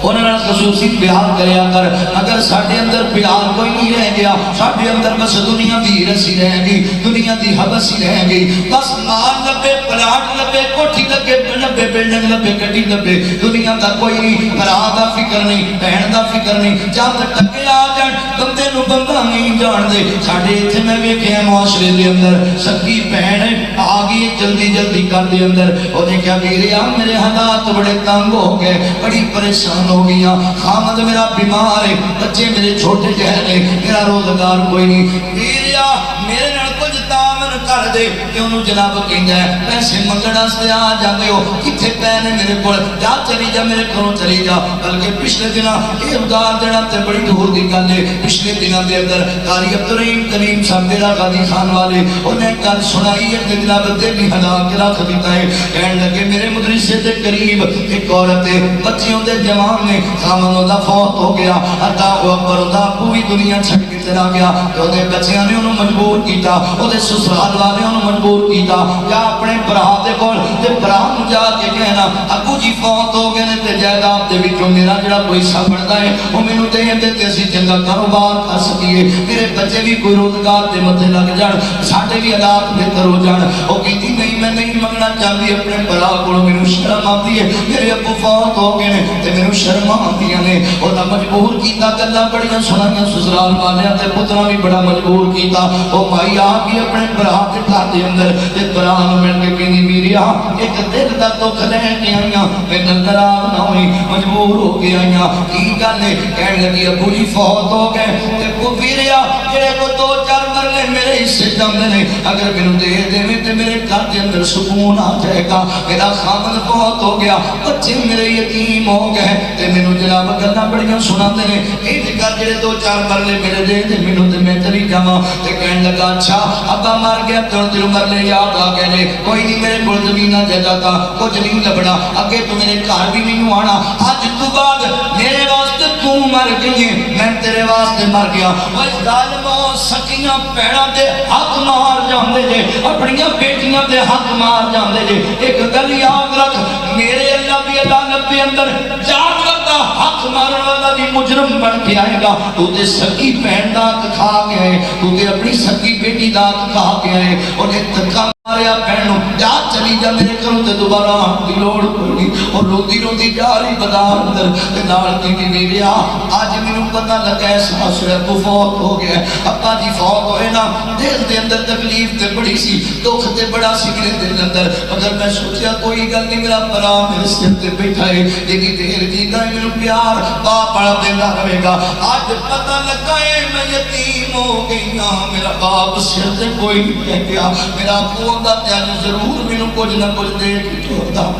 انہاں خصوصی پیار کریا کر اگر ساڈے اندر پیار کوئی نہیں رہ گیا ساڈے اندر بس دنیا دی رسی رہ گئی دنیا دی حوث ہی رہ گئی بس مال لبے پلاٹ لبے کوٹھی لگے لبے بلڈنگ لبے گڈی لبے دنیا دا کوئی نہیں بھرا دا فکر نہیں بہن دا فکر نہیں جب ٹکے آ جان بندے نو بندہ نہیں جان دے ساڈے ایتھے میں ویکھیا معاشرے دے اندر سکی بہن آ گئی جلدی جلدی کر دے اندر اونے کہا ویریا میرے حالات بڑے تنگ ہو گئے بڑی پریشان ہو گیا خامد میرا بیمار ہے بچے میرے چھوٹے جہرے میرا روزگار کوئی نہیں ویریا میرے نال کچھ تامن کر دے کہ انہوں جناب کہندا ہے پیسے منگن واسطے آ جاندے ہو کتھے پے نے میرے کول جا چلی جا میرے گھروں چلی جا بلکہ پچھلے دنوں یہ ادار دینا تے بڑی دور دی گل ہے پچھلے دنوں دے اندر قاری عبدالرحیم کریم صاحب میرا غازی خان والے انہیں گل سنائی ہے کہ جناب دل ہی ہلا کے رکھ دیتا ہے کہنے لگے میرے مدرسے دے قریب ایک عورت ہے بچیوں دے جوان نے خامن دا فوت ہو گیا اللہ اکبر دا ابو بھی دنیا چھڈ کے چلا گیا تے دے بچیاں نے انہوں مجبور کیتا او دے سسرال والے انہوں مجبور کیتا یا اپنے بھرا دے کول تے بھرا نوں جا کے کہنا ابو جی فوت ہو گئے نے تے جائیداد دے وچوں میرا جڑا کوئی حصہ بندا ہے او مینوں دے دے تے اسی چنگا کاروبار کر سکیے میرے بچے بھی کوئی روزگار دے متھے لگ جان ساڈے بھی حالات بہتر ہو جان او کہندی نہیں میں نہیں منگنا چاہندی اپنے بھرا کولوں مینوں شرم آندی ہے میرے ابو فوت ہو گئے نے تے مینوں شرم آندیاں نے او دا مجبور کیتا گلاں بڑیاں سنائیاں سسرال والیاں تے پتراں بھی بڑا مجبور کیتا او مائی آ گئی اپنے بھرا دے گھر دے اندر تے بھرا نوں مل کے کہندی میریا ایک دل دا دکھ لے کے آئیاں تے ناراض نہ ہوئی مجبور ہو کے آئیاں کی گل ہے کہنے لگی ابو جی فوت ہو گئے تے کو ویریا جڑے کو دو چار مرلے میرے حصے جاندے نے اگر مینوں دے دے تے میرے گھر دے اندر سکون آ جائے گا میرا خامن فوت ہو گیا بچے میرے یتیم ہو گئے تے مینوں جناب گلاں بڑیاں سناندے نے اے تے کر جڑے دو چار مرلے میرے دے تے مینوں تے میں چلی جاواں تے کہن لگا اچھا ابا مر گیا تے تیرے مرلے یاد آ گئے نے کوئی نہیں میرے کول زمیناں جائیداداں کچھ نہیں لبنا اگے تو میرے گھر بھی نہیں آنا اج تو بعد میرے واسطے تو مر گئی ہے میں تیرے واسطے مر گیا اوے ظالمو سکیاں پیڑاں دے حق مار جاندے جے اپنیاں بیٹیاں دے حق مار جاندے جے ایک گل یاد رکھ میرے اللہ دی عدالت دے اندر جانور دا حق مارن والا بھی مجرم بن کے آئے گا تو تے سکی بہن دا کھا کے آئے تو تے اپنی سکی بیٹی دا کھا کے آئے انہیں تکا ماریا بہنوں جا چلی جا میرے گھروں تے دوبارہ آن دی لوڑ پڑی اور روتی روتی جا رہی بازار اندر تے نال کی میریا آج مینوں پتہ لگا احساس ہوا ابو فوت ہو گیا ابا جی فوت ہوئے نا دل دے اندر تکلیف تے بڑی سی دکھ تے بڑا سی میرے دل اندر مگر میں سوچیا کوئی گل نہیں میرا بھرا میرے سر تے بیٹھا ہے لیکن دیر جیتا ہے میرے پیار باپ بڑا دینا رہے گا آج پتہ لگا ہے میں یتیم ہو گئی ہاں میرا باپ سر تے کوئی نہیں کہہ گیا میرا دا تیار ضرور مینوں کچھ نہ کچھ دے کے چھوڑدا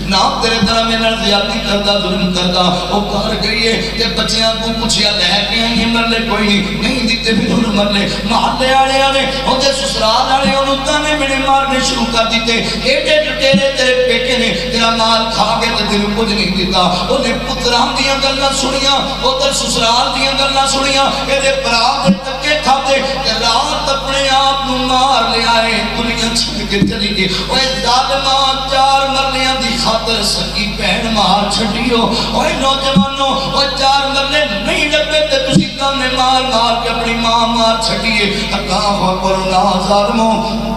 نہ تیرے طرح میرے زیادتی کردا ظلم کردا او کر گئی ہے تے بچیاں کو پوچھیا لے کے آئی مرلے کوئی نہیں دتے پھر انہوں مرلے محلے والے نے او تے سسرال والے انہوں تانے میرے مارنے شروع کر دیتے ایڈے ٹٹیرے تیرے بیٹے نے تیرا مال کھا کے تے تینوں کچھ نہیں دیتا انہیں پتراں دیاں گلاں سنیاں او تے سسرال دیاں گلاں سنیاں اے دے بھرا دے تکے کھاتے تے رات اپنے آپ نوں مار لے آئے دنیا چھڈ کے چلی گئی اوے ظالما چار مرلیاں دی خاطر سکی بہن مار چھڈیو اوے نوجوانوں او چار مرلے نہیں لبے تے تسی تانے مار مار کے اپنی ماں مار چھڈیے اللہ اکبر نا ظالمو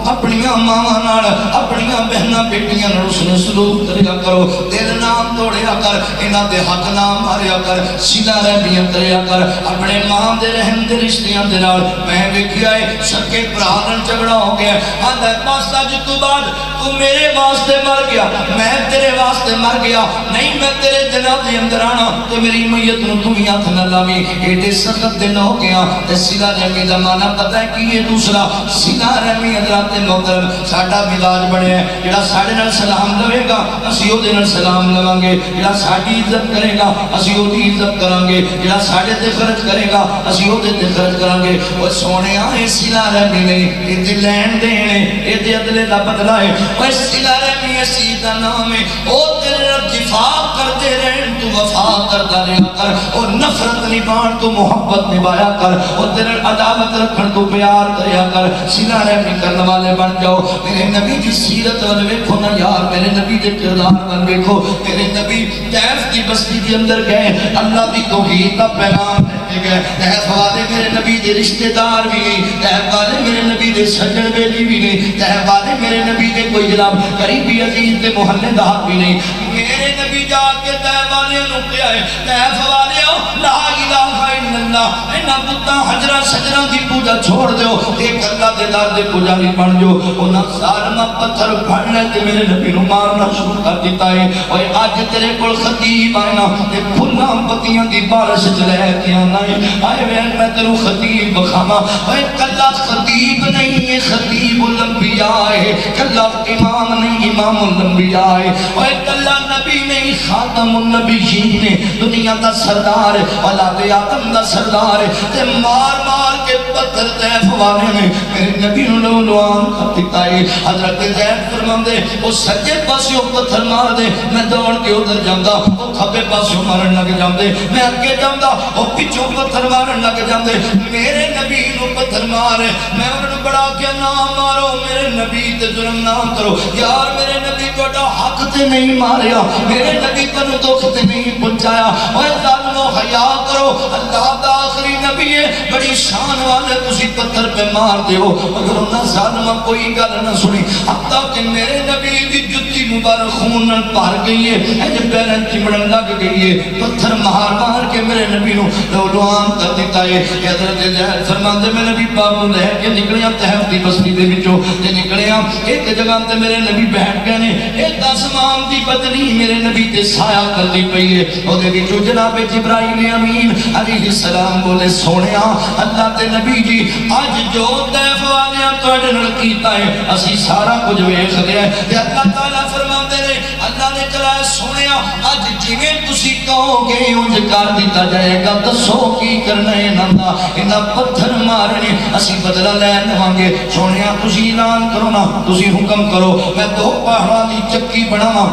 اپنی ماں نال اپنی بہناں بیٹیاں نال اس نے سلوک کریا کرو دل نہ توڑیا کر انہاں دے حق نہ ماریا کر صلہ رحمیاں کریا کر اپنے ماں دے رحم دے رشتیاں دے نال میں ویکھیا اے سکے بھرا نال جھگڑا ہو گیا آندا بس اج تو بعد تو میرے واسطے مر گیا میں تیرے واسطے مر گیا نہیں میں تیرے جنازے اندر آنا تو میری میت نوں تو ہی ہاتھ نہ لاویں ایڈے سخت دن ہو گیا تے صلہ رحمی دا معنی پتہ ہے کی ہے دوسرا صلہ رحمی حضرات محترم ساڈا مزاج بنیا ہے جڑا ساڈے نال سلام لوے گا اسی او دے نال سلام لواں گے جڑا ساڈی عزت کرے گا اسی او دی عزت کراں گے جڑا ساڈے تے خرچ کرے گا اسی او دے تے خرچ کراں گے او سونیا اے صلہ رحمی نہیں اے تے لین دین ہے اے تے عدل دا بدلہ ہے او صلہ رحمی اسی دا نام ہے او تیرے دفاع کرتے رہن تو وفا کرتا رہا کر اور نفرت نبھان تو محبت نبھایا کر اور تیرے عداوت رکھن تو پیار کریا کر صلہ رحمی کرنے والے بن جاؤ میرے نبی کی سیرت والے ویکھو نا یار میرے نبی کے کردار والے ویکھو میرے نبی طیف کی بستی کے اندر گئے اللہ کی توحید کا پیغام دے گئے طیف والے میرے نبی کے رشتہ دار بھی نہیں طیف والے میرے نبی کے سجن بیلی بھی نہیں طیف والے میرے نبی کے کوئی جناب قریبی عزیز کے محلے دار بھی نہیں میرے نبی جا کے طیف والے نو کہا ہے طیف والے لا الہ الا اللہ انہاں بتاں حجرہ شجرہ دی پوجا چھوڑ دیو ایک اللہ دے دار دے پجاری بن جو انہاں ظالمہ پتھر پھڑنے تے میرے نبی نو مارنا شروع کر دیتا ہے اوے اج تیرے کول خطیب آئے نا تے پھلاں پتیاں دی بارش چ لے کے آنا ہے آئے میں تینو خطیب بخاواں اوے کلا خطیب نہیں ہے خطیب خطیب الانبیاء ہے، کلا امام نہیں امام الانبیاء ہے، اور کلا نبی نہیں خاتم النبیین نے، دنیا دا سردار ہے، اولاد آدم دا سردار ہے، تے مار مار کے پتھر طیف والے نے میرے نبی نو لوان کر دیتا ہے۔ حضرت زید فرماندے وہ سجے پاسیوں پتھر مار دے، میں دوڑ کے ادھر جاندہ، وہ کھبے پاسیوں مارن لگ جاندے، میں اگے جاندہ، وہ پچھوں پتھر مارن لگ جاندے، میرے نبی نو پتھر مارے، میں انہوں بڑا کیا نہ مارو، میرے نبی تے ظلم نہ کرو، یار میرے نبی کو حق تے نہیں ماریا، میرے نبی کو دکھ تے نہیں پہنچایا، اوے ظالمو حیا کرو، اللہ دا آخری نبی ہے، بڑی شان والے تسی پتھر پہ مار دیو، اگر انہاں ظالمہ کوئی گل نہ سنی، حتیٰ کہ میرے نبی دی جتی مبارک خون پار گئی ہے، ایجے پیرن چمڑن لگ گئی ہے، پتھر مار مار کے میرے نبی نو لولوان کر دیتا ہے۔ حضرت زہر فرماندے میں نبی پاک نو لے کے نکلیاں طیف دی بستی دے وچوں تے نکلیاں ایک جگہ تے میرے نبی بیٹھ گئے نے، ایک آسمان دی بدلی میرے نبی تے سایہ کردی پئی ہے، او دے وچوں جناب جبرائیل امین علیہ السلام بولے سونیا اللہ تے نبی جی اج جو طیف والیاں تواڈے نال کیتا ہے اسی سارا کچھ ویکھ لیا ہے، تے اللہ تعالی فرماندے نے اللہ نے کہا سونیا اج جویں تسی کہو گے اونج کر دتا جائے گا، دسو کی کرنا ہے نندا انہاں پتھر مارنے اسی بدلہ لے لواں گے، سونیا تسی اعلان کرو نا، تسی حکم کرو میں دو پہاڑاں دی چکی بناواں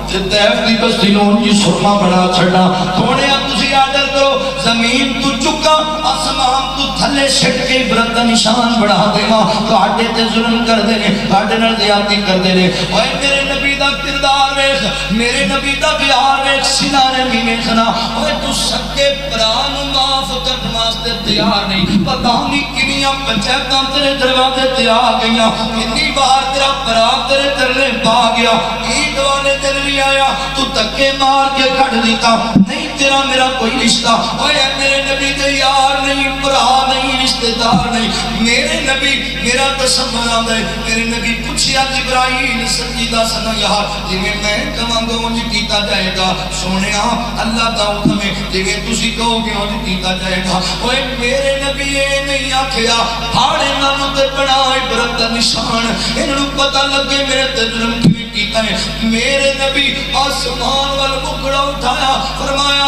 تے طیف دی بستی نو جی سرما بنا چھڑا، سونیا تسی آرڈر کرو زمین تو چکا آسمان تو تھلے چھٹ کے عبرت دا نشان بڑھا دیواں، تہاڈے تے ظلم کر دے نے، تہاڈے نال زیادتی کر دے نے، اوے میرے نبی دا کردار ویکھ، میرے نبی دا پیار ویکھ، سینارے بھی ویکھنا، اوے تو سکے پران معاف کرن واسطے تیار نہیں، پتہ نہیں کنیاں پنچایتاں تیرے دروازے تے آ گئیاں، کتنی بار تیرا پرا تیرے ترلے پا گیا، عید والے دن بھی آیا تو تکے مار کے کٹ دیتا، نہیں تیرا میرا کوئی رشتہ، اوے میرے نبی دے یار نہیں، برا نہیں، رشتہ دار نہیں، میرے نبی میرا تصور آندا ہے، میرے نبی پوچھیا جبرائیل سجدہ سنا یار جویں میں کہاں گا اونج کیتا جائے گا، سونیا اللہ دا حکم ہے جویں تسی کہو گے اونج کیتا جائے گا، اوے میرے نبی اے نہیں آکھیا پھاڑے نال تے بنا عبرت دا نشان، انہوں پتہ لگے میرے تے ظلم کیویں کیتا ہے، میرے نبی آسمان وال مکڑا اٹھایا فرمایا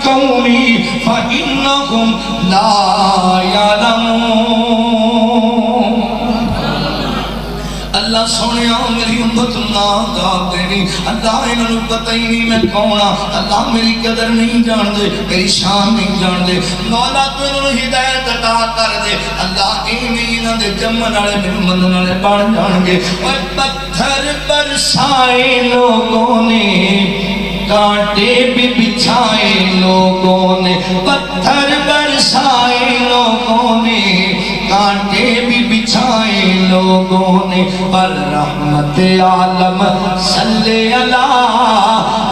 قومی فإنهم لا يعلمون، اللہ سونیا میری امت نا دا دینی، اللہ انہوں پتہ ہی نہیں میں کونا، اللہ میری قدر نہیں جان دے، میری شان نہیں جان دے، مولا تو انہوں ہدایت عطا کر دے، اللہ ایمی انہوں دے جمن والے میرے مندن والے بڑھ جان گے، اور پتھر برسائے لوگوں نے کانٹے بھی بچھائے لوگوں نے، پتھر برسائے لوگوں نے کانٹے بھی بچھائے لوگوں نے، پر رحمت عالم صلی اللہ،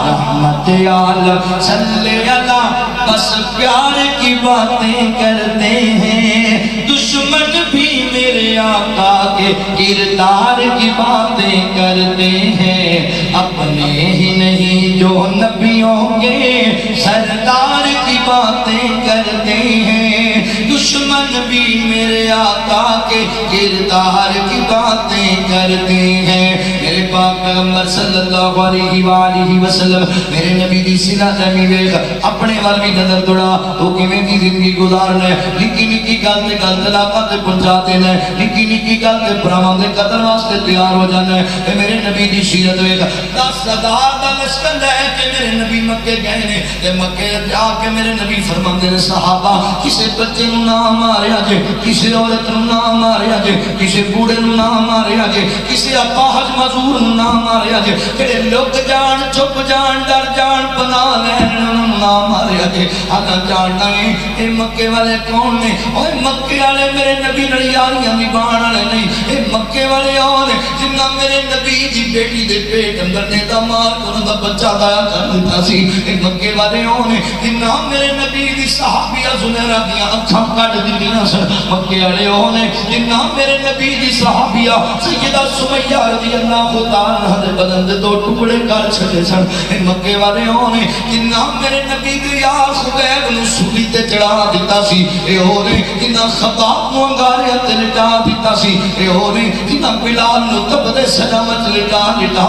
رحمت عالم صلی اللہ، بس پیار کی باتیں کرتے ہیں، دشمن بھی میرے آقا کے کردار کی باتیں کرتے ہیں، اپنے ہی نہیں جو نبیوں کے سردار کی باتیں کرتے ہیں، دشمن بھی میرے آقا کے کردار کی باتیں کرتے ہیں، میرے پاک پیغمبر صلی اللہ علیہ وآلہ وسلم میرے نبی دی صلہ رحمی ویکھ اپنے وال بھی نظر دوڑا، تو کیویں دی زندگی گزارنا ہے، نکی نکی گل تے گل طلاقاں تے پہنچا دینا ہے، نکی نکی گل تے بھراواں دے قتل واسطے تیار ہو جانا ہے، تے میرے نبی دی سیرت ویکھ 10,000 دا لشکر لے کے میرے نبی مکے گئے نے، تے مکے جا کے میرے نبی فرماندے نے صحابہ کسے بچے نو نہ ماریا جے، کسے عورت نو نہ ماریا جے، کسے بوڑھے نو نہ ماریا جے، کسے اپاہج معذور نو نہ ماریا جے، جڑے لک جان چھپ جان ڈر جان پناہ لین انہوں نہ ماریا جے، آگا جاننا ہے اے مکے والے کون نے، اوہ مکے والے میرے نبی نڑی یاریاں نبھان والے نہیں، اے مکے والے اور جنہ میرے نبی دی بیٹی دے پیٹ اندر نے دا مار کنہ دا بچہ دایا کر دیتا سی، اے مکے والے اور جنہ میرے نبی دی صحابیہ زنیرہ دیا اکھاں کٹ دینا سن، مکے والے اور جنہ میرے نبی دی صحابیہ سیدہ سمیہ رضی اللہ تعالیٰ دے بدن دے دو ٹکڑے کر چھڑے سن، اے مکے والے اور جنہ میرے نبی دے یار خبیب نو سولی تے چڑھا دیتا سی، اے ہو نے جنہاں خباب نو انگارے تے لٹا دیتا سی، اے ہو نے جنہاں بلال نو تبدے سلامت لٹا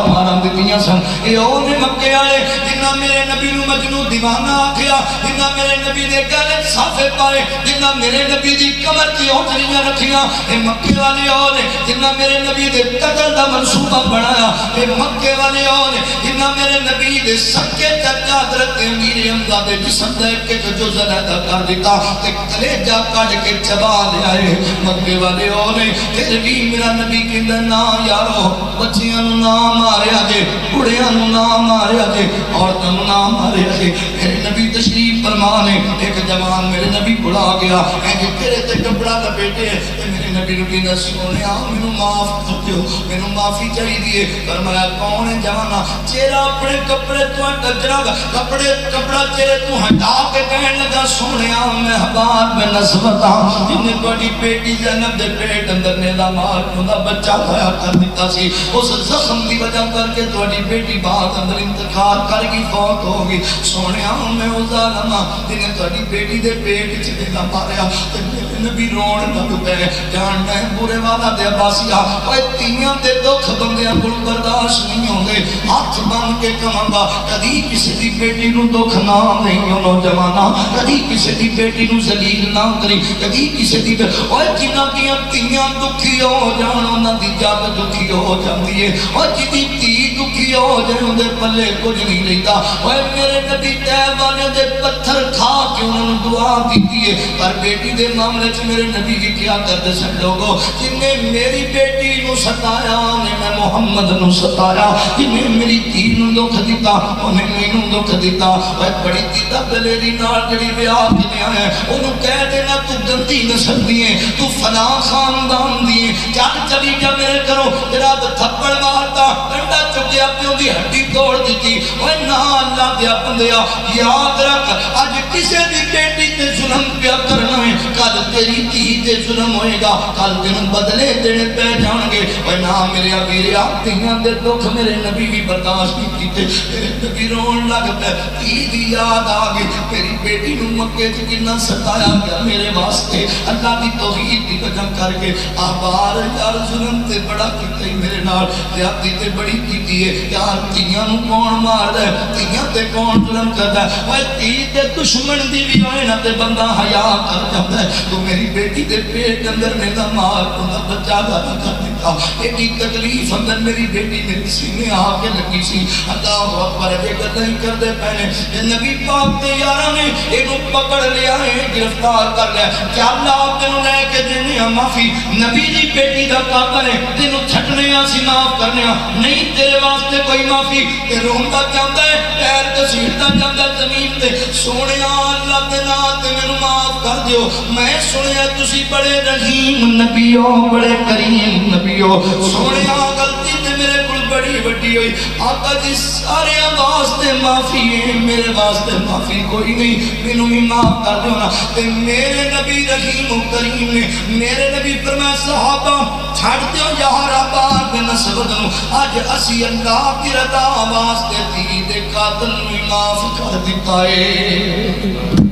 مارا دیتیاں سن، اے ہو نے مکے والے جنہاں میرے نبی نو مجنوں دیوانہ آکھیا، جنہاں میرے نبی دے گلے صافے پائے، جنہاں میرے نبی دی کمر تے ہونٹڑیاں رکھیاں، اے مکے والے ہو نے جنہاں میرے نبی دے قتل دا منصوبہ بنایا، اے مکے والے ہو نے جنہاں میرے نبی دے سکے چچا حضرت امیر حمزہ دے جسم دے ایک جزء علیحدہ کر دیتا تے کلیجہ کڈ کے چبا لے آئے، مکے والے ہو نے پھر بھی میرا نبی کہندا نا یارو بچیاں نو نہ ماریا جے، بڑیاں نو نہ ماریا جے، عورتاں نو نہ ماریا جے۔ میرے نبی تشریف فرما نے ایک جوان میرے نبی بلا گیا، اے جی تیرے تے کپڑا لپیٹے تے میرے نبی نو کہندا سونیا مینوں معاف کر دیو، مینوں معافی چاہیے۔ فرمایا کون ہے جوانا؟ چہرہ اپنے کپڑے تو کجرا کپڑا چہرے تو ہٹا کے کہنے لگا سونیا میں حباب میں نسبتا جن تہاڈی بیٹی زینب دے پیٹ اندر نیلا مار دا بچہ کھایا کر دیتا سی، اس زخم دی وجہ کر کے تہاڈی بیٹی بعد اندر انتقال کر گئی، فوت ہو گئی۔ سونیا میں او ظالم جن تہاڈی بیٹی دے پیٹ وچ نیلا ماریا تے میرے نبی رون لگ پے، جان میں برے والا دے عباسیہ اوے تیاں دے دکھ بندیاں کول برداشت نہیں ہوندے، ہاتھ بن کے کہاں گا کدی کسی دی بیٹی نو دکھ نہ نہیں ہو نوجوانہ، کدی کسی دی بیٹی نو ذلیل نہ کری، کدی کسی دی اوے جنہاں دیاں تیاں دکھی ہو جان انہاں دی جگ دکھی ہو جاندی ہے، اوے جدی تی دکھی ہو جائے اون دے پلے کچھ نہیں رہتا۔ اوے میرے نبی طیب والے دے پتھر کھا کے انہاں نوں دعا دیتی ہے، پر بیٹی دے معاملے وچ میرے نبی کی کیا کردے سن لوگو، جن نے میری بیٹی نو ستایا نے میں محمد نو ستایا، جن نے میری تی نو دکھ دیتا انہیں مینوں دکھ دیتا۔ اوے بڑی دیتا دلیری نال جڑی بیاہ کیتے ہے اونوں کہہ دینا تو گندی نسل دی ہے، تو فلاں خاندان دی ہے، چل چلی جا میرے کرو جناب تھپڑ مارتا ڈنڈا چکیا پیو دی ہڈی توڑ دیتی۔ اوے نا اللہ دیا بندیا یاد رکھ اج کسے دی بیٹی تے ظلم پیا کرنا ہے، کل تیری دھی تے ظلم ہوئے گا، کل تینوں بدلے دینے پہ جان گے۔ اوے نا میرے ویریا تیاں دے دکھ میرے نبی بھی برداشت نہیں کیتے، میرے نبی رون لگ پے، دھی دی یاد آ گئی میری بیٹی نوں مکے چ کتنا ستایا گیا میرے واسطے، اللہ دی توحید دی وجہ کر کے آبار یار ظلم تے بڑا کیتے میرے نال، زیادتی تے بڑی کیتی ہے یار، تیاں نوں کون ماردا ہے، تیاں تے کون ظلم کردا ہے، اوے تی تے دشمن دی بھی ہوئے نا تے بندہ حیا کر جاندا ہے، تو میری بیٹی دے پیٹ اندر نے دا مار دا بچہ دا کر دیتا، ایڈی تکلیف اندر میری بیٹی میرے سینے آ کے لگی سی۔ اللہ اکبر یہ گلاں کردے پے نبی پاک دے یاراں نے اینوں پکڑ لیا ہے، گرفتار کر لیا، کیا اللہ تینوں لے کے دینے معافی، نبی دی بیٹی دا قاتل ہے تینوں چھٹنے سی معاف کرنے نہیں، تیرے واسطے کوئی معافی، تے روندا جاندا ہے پیر گھسیٹدا جاندا زمین تے، سونیا اللہ دے نام تے مینوں معاف کر دیو، میں سنیا تسی بڑے رحیم نبیو بڑے کریم نبیو، سونیا غلطی تے میرے کول بڑی وڈی ہوئی، آقا جی سارے واسطے معافی ہے، میرے واسطے معافی کوئی نہیں، مینوں بھی معاف کر دیو نا۔ تے میرے نبی رحیم و کریم نے میرے نبی فرمایا صحابہ چھڑ دیو یار آبار دے نسبت نو، اج اسی اللہ کی رضا واسطے تی دے قاتل نو معاف کر دیتا ہے۔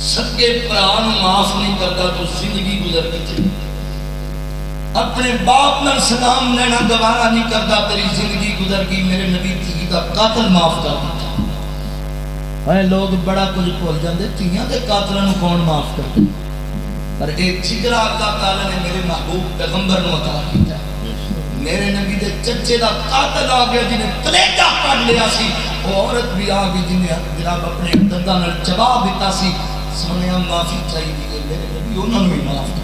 سکے پران معاف نہیں کرتا تو زندگی گزر گئی، اپنے باپ نال سلام لینا گوارا نہیں کرتا تیری زندگی گزر گئی، میرے نبی تھی دا قاتل معاف کر دیتا۔ اے لوگ بڑا کچھ بھول جاندے، تیاں دے قاتلاں نوں کون معاف کرتا، پر ایک جگرا اللہ تعالی نے میرے محبوب پیغمبر نو عطا کیتا، میرے نبی دے چچے دا قاتل آ گیا جنہیں کلیجہ کٹ لیا سی، وہ عورت بھی آ گئی جنہیں جناب اپنے دنداں نال چبا دیتا سی، سونیا معافی چاہیے میرے نبی انہوں نے بھی معاف کر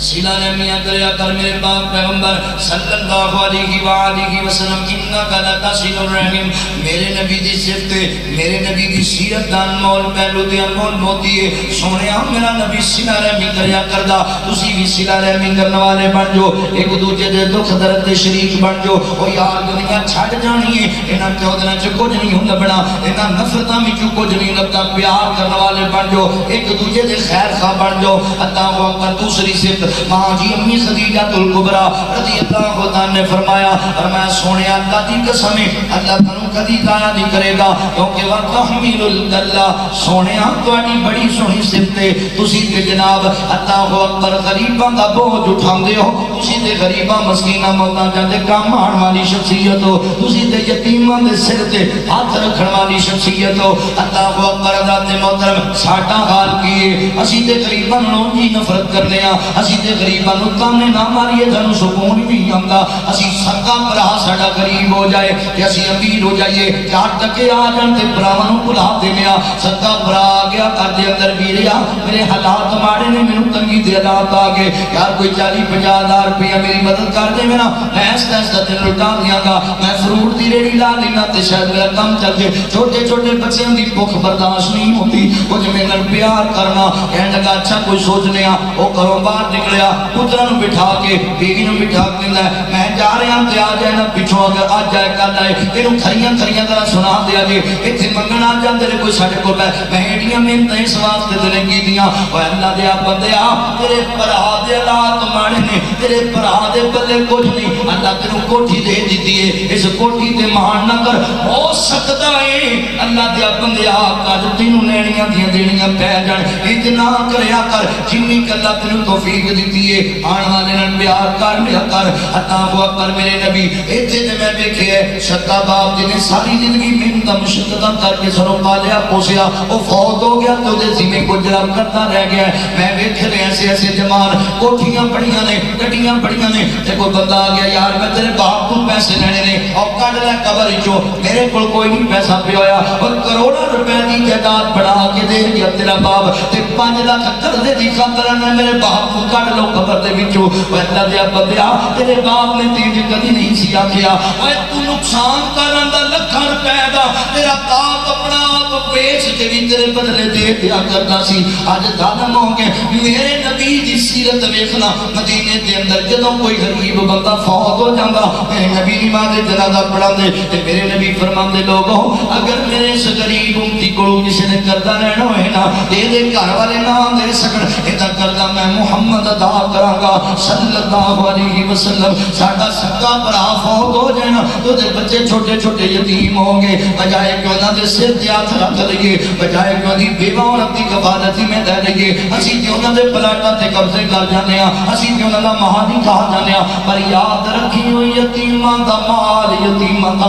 صلہ رحمیاں کریا کر میرے پاک پیغمبر صلی اللہ علیہ وآلہ وسلم، انکا لتصل الرحم، میرے نبی دی صفت میرے نبی دی سیرت دا انمول پہلو دے انمول موتی ہے، سونیا میرا نبی صلہ رحمی کریا کردہ، تسی بھی صلہ رحمی کرنے والے بن جو، ایک دوجہ دے دکھ درد شریک بن جو، او یار دنیا چھڑ جانی ہے، انہاں کیوں دینا چو کچھ نہیں ہوں لبنا، انہاں نفرتاں میں چو کچھ نہیں لبتا، پیار کرنے والے بن جو، ایک دوجہ دے خیر خواہ بن جو۔ اللہ اکبر دوسری صفت ماں جی امی خدیجہ الکبریٰ رضی اللہ عنہ نے فرمایا سونے اللہ دی قسم اللہ تنوں کدی ضائع نہیں کرے گا کیونکہ وَتَحْمِلُ الْأَلَّا سونے تواڈی بڑی سونی صفت ہے تسی تے جناب اللہ اکبر غریباں دا بوجھ اٹھاندے ہو تسی تے غریباں مسکیناں محتاجاں دے کام آن والی شخصیت ہو تسی تے یتیماں دے سر تے ہاتھ رکھن والی شخصیت ہو اللہ اکبر ذات محترم ساڈا حال کیے اسی تے غریباں نوں جی نفرت کرنے ہاں اسی تے غریباں نوں تانے نہ ماریے سانوں سکون نہیں آندا اسی سکا بھرا ساڈا غریب ہو جائے کہ اسی امیر ہو جائیے چار ٹکے آ جان تے بھراواں نوں بھلا دینے ہاں سکا بھرا آ گیا گھر دے اندر ویریا میرے حالات ماڑے نے مینوں تنگی دے حالات آ گئے یار کوئی 40-50 ہزار روپیہ میری مدد کر دے میرا میں اس دن لٹا دیاں گا میں فروٹ دی ریڑھی لا لینا تے شاید میرا کم چل جائے چھوٹے چھوٹے بچیاں دی بھوک برداشت نہیں ہوتی کچھ میرے نال پیار کرنا کہنے لگا اچھا کوئی سوچنے ہاں وہ گھروں باہر نکلیا پترا نوں بٹھا کے بیوی نوں بٹھا کے میں جا رہا تے آ جائے نا پچھوں اگر آ جائے کل آئے اینوں کھریاں طرح سنا دیا جی ایتھے منگن آ جاندے نے کوئی ساڈے کول میں ایڈیاں محنتاں اس واسطے تے نہیں کیتیاں اوے اللہ دے بندیا تیرے بھرا دے حالات ماڑے نے تیرے بھرا دے بلے کچھ نہیں اللہ تینوں کوٹھی دے دتی ہے اس کوٹھی تے مان نہ کر ہو سکدا ہے اللہ دے بندیا کج تینوں لینیاں دیاں دینیاں پے جان انج نہ کریا کر جنی اللہ تینوں توفیق دتی ہے آن والے نال پیار کر لیا کر اللہ اکبر میرے نبی ایتھے تے میں ویکھیا سکا باپ جی نے ساری زندگی محنت مشقتاں کر کے سنوں پالیا پوسیا وہ فوت ہو گیا تو دے ذمہ گزرا کرتا رہ گیا میں ویکھ رہے ایسے جمان کوٹھیاں بڑیاں نے گڈیاں بڑیاں نے تے کوئی بندہ آ گیا یار میں تیرے باپ کو پیسے لینے نے اور کڈ لے قبر وچوں میرے کول کوئی نہیں پیسہ پیا ہویا اور کروڑاں روپے دی جائیداد بنا کے دے دیا تیرا باپ تے 5 لاکھ قرضے دی خاطر نے میرے باپ کو کڈ لو قبر دے وچوں او اللہ دے بندیا تیرے باپ نے تینج کدی نہیں سی آکھیا اوے تو نقصان کرن دا لکھاں روپے دا تیرا باپ اپنا آپ بیچ کے بھی تیرے بدلے دے دیا کرتا سی آج ظالم ہو گئے میرے نبی دی سیرت ویکھنا مدینے دے اندر جدوں کوئی غریب بندہ فوت ہو جاندا میرے نبی دی ماں دے جنازہ پڑھاندے تے میرے نبی فرماندے لوگوں اگر میرے اس غریب امتی کولوں کسی نے قرضہ لینا ہوئے نا دے گھر والے نہ دے سکن ایدا قرضہ میں محمد ادا کراں گا صلی اللہ علیہ وسلم ساڈا سکا بھرا فوت ہو جائے تو دے بچے چھوٹے چھوٹے یتیم ہوں گے بجائے کہ انہاں دے سر تے ہاتھ رکھ لئیے بجائے کہ انہاں دی بیوہ عورت دی کفالت میں دے لئیے اسی تے انہاں دے پلاٹاں تے قبضے کر جانے ہاں اسی تے انہاں دا مہار نہیں کھا جانے ہاں پر یاد رکھی ہوئی یتیماں دا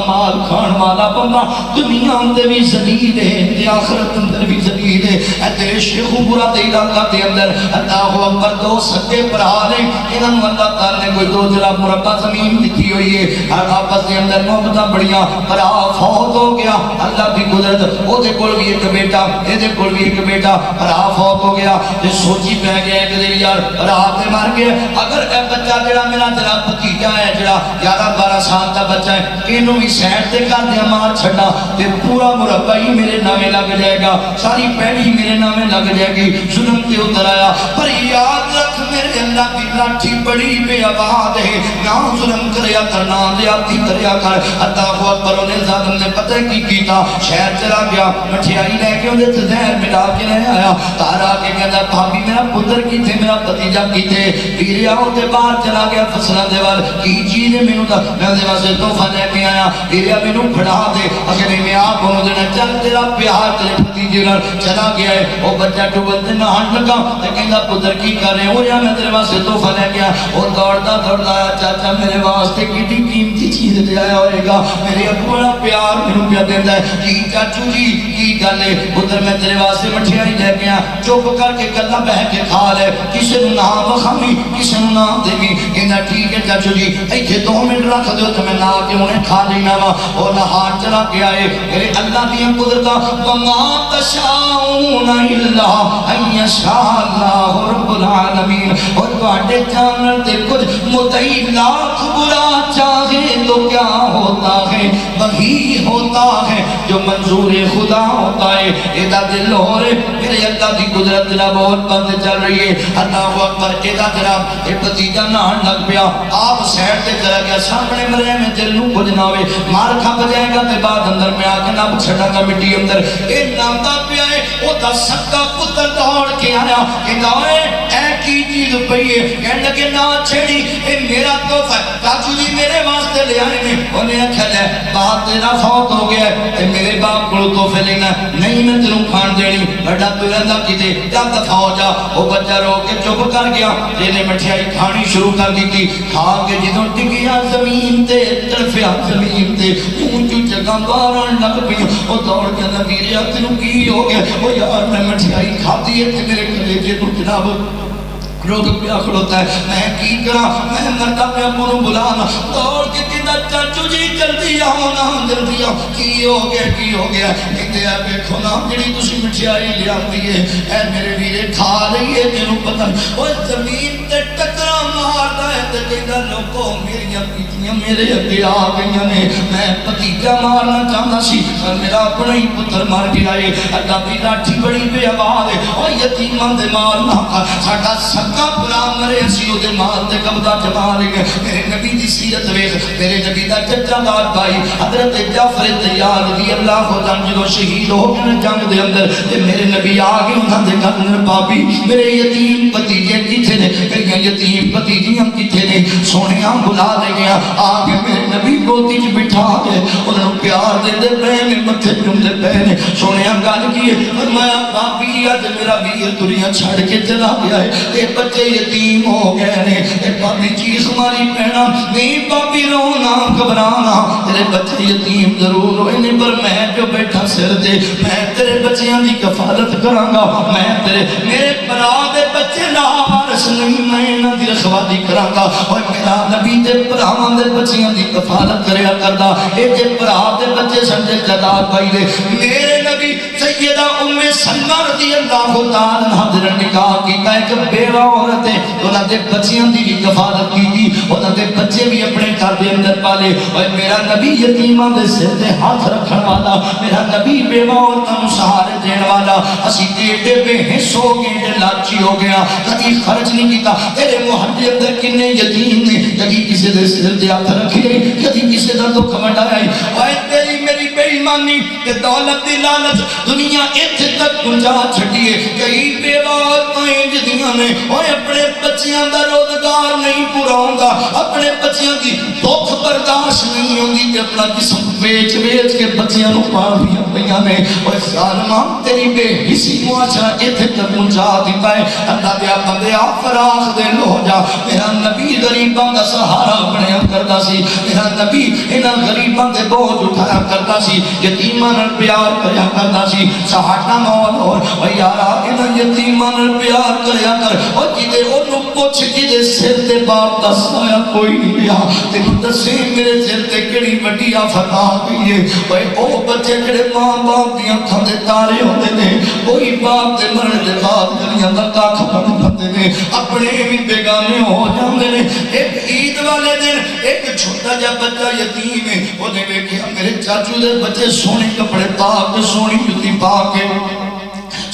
مال کھان والا بندہ دنیا اندر بھی ذلیل ہے تے آخرت اندر بھی ذلیل ہے اے تیرے شیخ برا تے علاقہ دے اندر اللہ اکبر دو سکے بھرا نے انہاں نوں اللہ تعالی نے کوئی 2 جرا مربع زمین دتی ہوئی ہے ہر آپس دے اندر محبتاں بڑیاں پر فوت ہو گیا اللہ دی قدرت او دے کول بھی ایک بیٹا اے دے کول بھی ایک بیٹا پر فوت ہو گیا تے سوچی پہ گیا کہ دل یار رات تے مر گیا اگر اے بچہ جڑا میرا جناب بھتیجا ہے جڑا 11-12 سال دا بچہ ہے اینوں بھی سائڈ تے کر دیا مار چھڈا تے پورا مربع ہی میرے نامے لگ جائے گا ساری پیڑھی میرے نامے لگ جائے گی ظلم تے اتر آیا پر یاد رکھ میرے اللہ دی لاٹھی بڑی بے آباد ہے نہ ظلم کریا کرنا زیادتی کریا کر اللہ اکبر نے ظالم نے پتہ کی کیتا شہر چلا گیا مٹھیائی لے کے اندر زہر ملا کے لے آیا تارا کے کہتا بھابی میرا پتر کیتے میرا بھتیجا کیتے ویریا ہوتے باہر چلا گیا فصلاں دے وال کی چیز ہے مینوں دا میں دے واسطے تحفہ لے کے آیا ویریا مینوں پھڑا دے اگر میں آپ ہوں دینا چل تیرا پیار تیرے بھتیجے نال چلا گیا ہے او بچہ ٹوبل تے نہان لگا تے کہندا پتر کی کر رہے ہو یا میں تیرے واسطے تحفہ لے کے آیا او دوڑدا آیا چاچا میرے واسطے کیڈی قیمتی چیز لے آیا ہوئے گا میرے ابو بڑا پیار مینوں پیا دیندا ہے کی چاچو جی کی گل ہے پتر میں تیرے واسطے مٹھیائی لے کے آیا چپ کر کے گلا بہ کے کھا لے کسے نوں نہ وکھاویں کسے نوں نہ دیویں کہندا ٹھیک ہے چاچو جی ایتھے 2 منٹ رکھ دیو تے میں نہ کے انہیں کھا لینا وا او نہار چلا گیا ہے میرے اللہ دی قدرتاں وما تشاءون الا ان یشاء اللہ رب العالمین اور تواڈے جانن تے کچھ مدعی لاکھ برا چاہے تو کیا ہوتا ہے وہی ہوتا ہے جو منظور خدا ہوتا ہے ایدہ دل ہو رہے میرے اللہ دی قدرت جناب بہت بند چل رہی ہے اللہ اکبر ایدہ جناب ایک بتیجہ نہان لگ پیا آپ سیڈ تے چلا گیا سامنے مرے میں دل نو کچھ نہ ہوئے مار کھپ جائے گا تے بعد اندر میں آ کے نہ چھڑا گا مٹی اندر اے نامتا پیا ہے او دا سکا پتر دوڑ کے آیا کہ گاوے اے کی چیز پئی ہے؟ کہنے لگے نا چھڑی اے میرا تحفہ ہے، چاچو جی میرے واسطے لے آئے نے۔ انہیں آکھیا لے باپ تیرا فوت ہو گیا ہے تے میرے باپ کو تحفے لینا نہیں، میں تینوں کھان دینی، بڑا تو رہندا کیتے جا دفع ہو جا۔ وہ بچہ رو کے چپ کر گیا، تینے مٹھائی کھانی شروع کر دی، کھا کے جدوں ڈگیا زمین تے تڑفیا زمین تے اونچ جگہ باہر لگ پئی، وہ دوڑ کے نبیریا تینوں کی ہو گیا؟ وہ یار میں مٹھائی کھاتی ہے تے میرے کلیجے تو جناب روک پیا کھڑوتا ہے، میں کی کرا؟ میں مردا پیا کو بلانا، دوڑ کے کہندا چاچو جی جلدی آؤ نا، جلدی آؤ۔ کی ہو گیا کی ہو گیا؟ کہتے ہیں دیکھو نا جڑی تسی مٹھائی لے آندی ہے اے میرے ویرے کھا رہی ہے، تینوں پتہ نہیں۔ وہ زمین تے ٹکرا ماردا ہے تے کہندا لوکو میریاں پیتیاں میرے اگے آ گئیاں نے، میں بھتیجا مارنا چاہتا سی پر میرا اپنا ہی پتر مر گیا ہے۔ اللہ دی لاٹھی بڑی بے آباد ہے، او یتیماں دے مال نہ کھا، ساڈا سکا بلا مرے اسی او دے مال تے قبضہ جما لے۔ میرے نبی دی سیرت ویکھ، میرے نبی دا چچا دار بھائی حضرت جعفر تیار رضی اللہ عنہ جدوں شہید ہو گئے جنگ دے اندر تے میرے نبی آ گئے انہاں دے گھر، بابی میرے یتیم بھتیجے کتھے نے؟ میری یتیم بھتیجیاں کتھے نے؟ سونیاں بلا لے گیا، آ کے میرے نبی گودی چ بٹھا کے انہاں پیار دے پے نے، متھے چومدے پے نے۔ سونیاں گل کی فرمایا بابی اج میرا ویر دنیا چھڑ کے چلا گیا ہے، اے بچے یتیم ہو گئے نے۔ اے بابی چیخ ماری پینا نہیں بابی رونا گھبرانا، تیرے بچے یتیم ضرور ہوئے نے پر میں جو بیٹھا سر تے میں تیرے بچیاں دی کفالت کراں گا، میں تیرے میرے برا دے بچے لا وارث نہیں، میں انہاں دی رکھوالی کراں گا۔ اور میرا نبی دے بھراواں دے بچیاں دی کفالت کریا کردا، اے دے بھرا دے بچے سمجھے جداد بھائی دے۔ میرے نبی سیدہ ام سلمہ رضی اللہ تعالی عنہا دے نکاح کیتا ایک بیوہ عورت ہے، انہاں دے بچیاں دی بھی کفالت کی، انہاں دے بچے بھی اپنے گھر دے اندر پالے۔ اور میرا نبی یتیماں دے سر تے ہاتھ رکھن والا، میرا نبی بیوہ عورتاں نوں سہارے دین والا۔ اسی ایڈے بے حس ہو گئے، ایڈے لاچی ہو گیا، کدی خرچ نہیں کیتا۔ تیرے محلے اندر کنے یتیم نے، کدی کسی دے سر تے ہاتھ رکھے، کدی کسی دا دکھ وڈایا۔ اوے تیری میری بے ایمانی تے دولت دی لالچ دنیا ایتھے تک پہنچا چھڈی ہے۔ کئی بیوہ عورتاں جدیاں نے اوے اپنے بچیاں دا روزگار نہیں پورا ہوندا، اپنے بچیاں دی دکھ برداشت نہیں ہوندی تے اپنا جسم ویچ ویچ کے بچیاں نوں پالدیاں پیاں نے۔ اوے ظالما تیری بے حسی معاشرہ ایتھے تک پہنچا دیتا ہے۔ اللہ دے بندیا فراخ دل ہو جا۔ میرا نبی غریباں دا سہارا بنیا کردا سی، میرا نبی انہاں غریباں دے بوجھ اٹھایا کردا سی، یتیماں نال پیار کریا کردا سی۔ ساڈا مول اور یارا انہاں یتیماں نال پیار کریا کر، اور جدے اونوں پوچھ جدے سر تے باپ دا سایہ کوئی نہیں لیا تینوں دسے میرے سر تے کیڑی وڈی آفت آ گئی ہے۔ اوے او بچے جڑے ماں باپ دی اکھاں دے تارے ہوندے نے، کوئی باپ دے مرن دے بعد گلیاں دا کاکھ بن جاندے نے، اپنے بھی بیگانے ہو جاندے نے۔ ایک عید والے دن ایک چھوٹا جا بچہ یتیم ہے، اونے ویکھیا میرے چاچو دے بچے سونے کپڑے پا کے سونی جُتی پا کے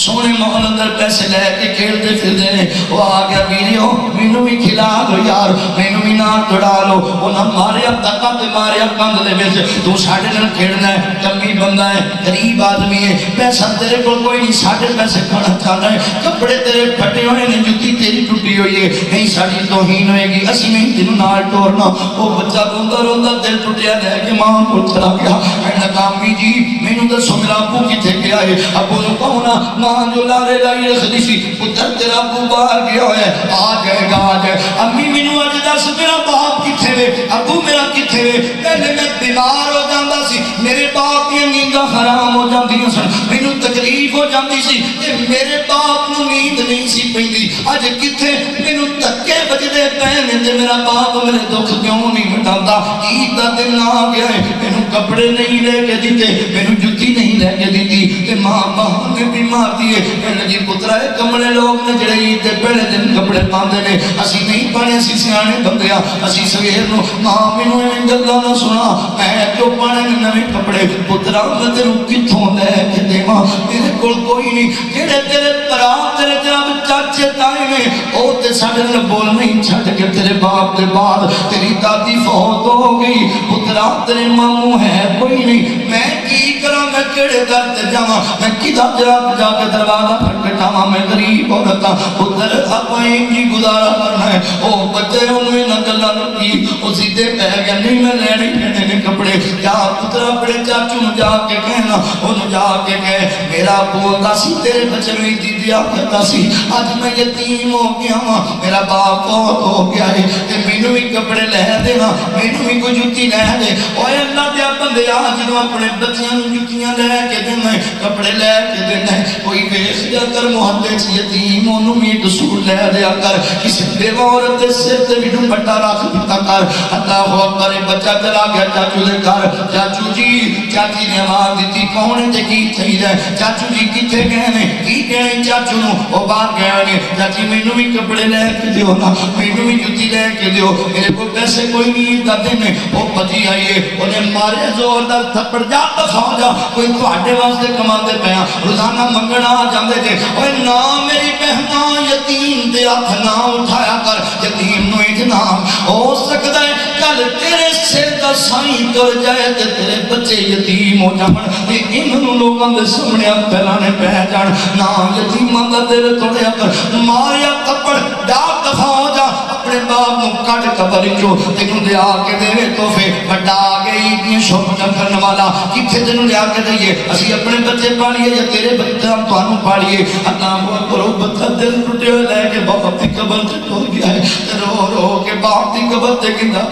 سونے محل اندر پیسے لے کے کھیلتے پھرتے ہیں۔ وہ آ گیا ویڈیو مینوں بھی کھلا دو یار، مینوں بھی نہ توڑا لو۔ انہاں ماریا دکا تے ماریا کندھ دے وچ، تو ساڈے نال کھیڈنا ہے، کمی بندہ ہے، غریب آدمی ہے، پیسہ تیرے کول کوئی نہیں، ساڈے پیسے کھانا چاہتا ہے، کپڑے تیرے پھٹے ہوئے نے، جُتی تیری ٹوٹی ہوئی ہے، نہیں ساڈی توہین ہوئے گی، اسی نہیں تینوں نال ٹورنا۔ وہ بچہ روندا روندا دل ٹوٹیا لے کے ماں کول چلا گیا۔ کہنے لگا امی جی مینوں دسو میرا ابو کتھے گیا ہے؟ ابو نوں کہنا ماں جو لارے لائی رکھدی سی پتر تیرا ابو باہر گیا ہے، آ جائے گا آ جائے۔ امی مینوں اج دس میرا باپ کتھے وے، ابو میرا کتھے وے؟ پہلے میں بیمار ہو جاندا سی، میرے باپ دی نینداں حرام ہو جاندیاں سن، مینوں تکلیف ہو جاندی سی تے میرے باپ نوں نیند نہیں سی پیندی۔ اج کتھے مینوں دھکے بجدے پے نے تے میرا باپ میرے دکھ کیوں نہیں مٹاندا؟ عید دا دن آ گیا ہے، مینوں کپڑے نہیں لے کے دتے، مینوں جُتی نہیں لے کے دتی تے ماں بہانے بھی مارتی ہے۔ کہنے جی پترا ہے کمڑے لوگ نے جڑے عید دے پہلے دن کپڑے پاندے نے، اسی نہیں پانے، اسی سیانے بندے ہاں، اسی سویر نو ماں مینوں ایویں گلاں نہ سنا، میں جو پانے نے نویں کپڑے، پترا میں تینوں کتھوں لے کے دیواں؟ میرے کول کوئی نہیں، جڑے تیرے بھرا تیرے جناب چاچے تائے نے او تے ساڈے نال بول نہیں چھڈ کے تیرے باپ دے بعد تیری دادی فوت ہو گئی، پترا تیرے ماموں ہے کوئی نہیں، میں کی کراں؟ میں کیڑے در تے جاواں میں کدھر جا کے دروازہ کھٹکھٹاواں میں غریب عورت ہاں پتر اپنے جی گزارا کرنا ہے او بچے انہوں نہ گلاں کی او سیدھے پہ گیا نہیں میں لینے لینے نے کپڑے جا پتر اپنے چاچو نو جا کے کہنا انہوں جا کے کہے میرا بولتا سی تیرے بچے میں دی دیا کرتا سی آج میں یتیم ہو گیا ہوں میرا باپ بہت ہو گیا ہے تے مینوں بھی کپڑے لے دینا مینوں بھی کوئی جُتی لے دے اوے اللہ دے بندے آ جدوں اپنے بچیاں نوں جُتیاں لے کے دینا کپڑے لے کے دینا کوئی ویکھ جا کر محلے چ یتیم اونوں بھی ایک سوٹ لے دیا کر کسی بیوہ عورت دے سر تے بھی دوپٹہ رکھ دیتا کر اللہ اکبر بچہ چلا گیا چاچو دے گھر چاچو جی چاچی نے آواز دیتی کون ہے تے کی چاہیے چاچو جی کتنے گئے نے کی گئے چاچو نو وہ باہر گئے نے چاچی مینوں بھی کپڑے لے کے دیو نا مینوں بھی جُتی لے کے دیو میرے کو پیسے کوئی نہیں دے نے وہ بچی آئیے انہیں مارے زوردار تھپڑ جا دفاع جا کوئی تواڈے واسطے کماندے پیا روزانہ منگنا آ جاندے جے اوے نا میری بہنا یتیم دے ہاتھ نہ اٹھایا کر یتیم نو اجنام ہو سکدا ہے کل تیرے سر دا سائیں تر جائے تے تیرے بچے یتیم ہو جان تے انہاں لوکاں دے سامنے پھیلانے پہ جان نا یتیماں دا دل توڑیا کر ماریا تھپڑ جا دفاع ہو جا اپنے باپ نو کٹ قبر چو تینوں دے آ کے دے تحفے بڑا آ گئی اتنی شوق کرنے والا کتنے تینوں لے آ کے دئیے اسی اپنے بچے پالیے یا تیرے بچے ہم تانوں پالیے اللہ کرو بچہ دل ٹوٹے ہوئے لے کے باپ کی قبر سے ٹوٹ گیا ہے رو رو کے باپ کی قبر سے کہندا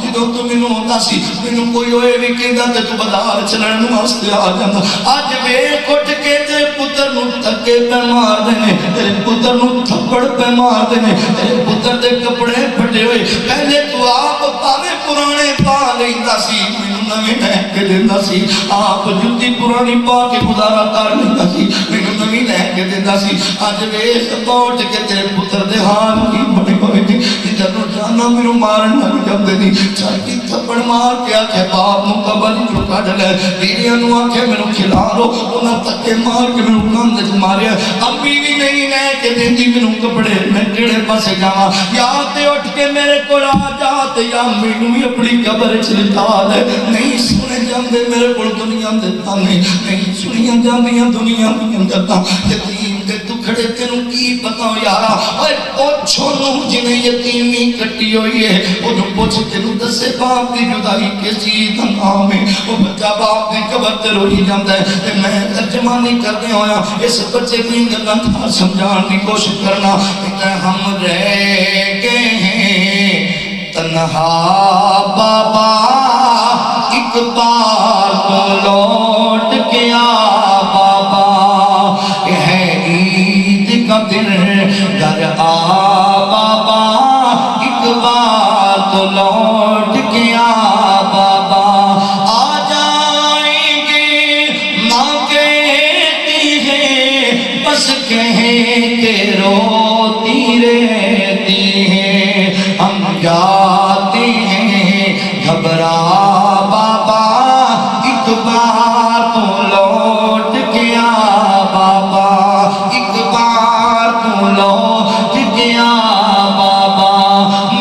جدوں تو مینوں ہوتا سی مینوں کوئی ہوئے بھی کہندا تے تو بازار چلن واسطے آ جاندا اج ویکھ اٹھ کے تے پتر نو تھکے پہ مار دینے تیرے پتر نو تھپڑ پہ مار دینے تیرے پتر دے کپڑے پھٹے ہوئے پہلے تو آپ پاوے پرانے پا لیندا سی مینوں نویں لے کے دیندا سی آپ جُتی پرانی پا کے گزارا کر لیندا سی مینوں نویں لے کے دیندا سی اج ویکھ پوٹ کے تیرے پتر دے حال کی بنے ہوئے نے جدوں جانا مینوں مارن لگ جاندے نی چھاتی تھپڑ مار کے آکھے باپ نو قبر چوں کڈ لے بیویاں نو آکھے مینوں کھلا لو انہاں تکے مار کے مینوں کندھ وچ ماریا امی بھی نہیں لے کے دیندی مینوں کپڑے میں کیڑے پاسے جاواں یا تے اٹھ کے میرے کول آ جا تے یا مینوں بھی اپنی قبر وچ لٹا دے نہیں سنے جاندے میرے کول دنیا دے تانے نہیں سنیاں جاندیاں دنیا دیاں گلاں یتیم دے دکھڑے تینوں کی پتہ یارا اوے پوچھو نو جنے یتیمی کٹی ہوئی ہے اونوں پوچھ تینوں دسے باپ دی جدائی کس چیز دا نام ہے او بچہ باپ دی قبر تے روئی جاندا ہے تے میں ترجمانی کردے ہویا اس بچے کی گلاں تھا سمجھان دی کوشش کرنا تے ہم رہ گئے ہیں تنہا بابا ایک بار تو لوٹ کے آ بابا یہ ہے عید کا دن گھر آ بابا ایک بار تو لوٹ کے آ بابا آ جائیں گے ماں کہتی ہے بس کہیں کہ روتی رہتی ہے ہم جاتے ہیں گھبرا بابا ایک بار تو لوٹ کے آ بابا ایک بار تو لوٹ کے آ بابا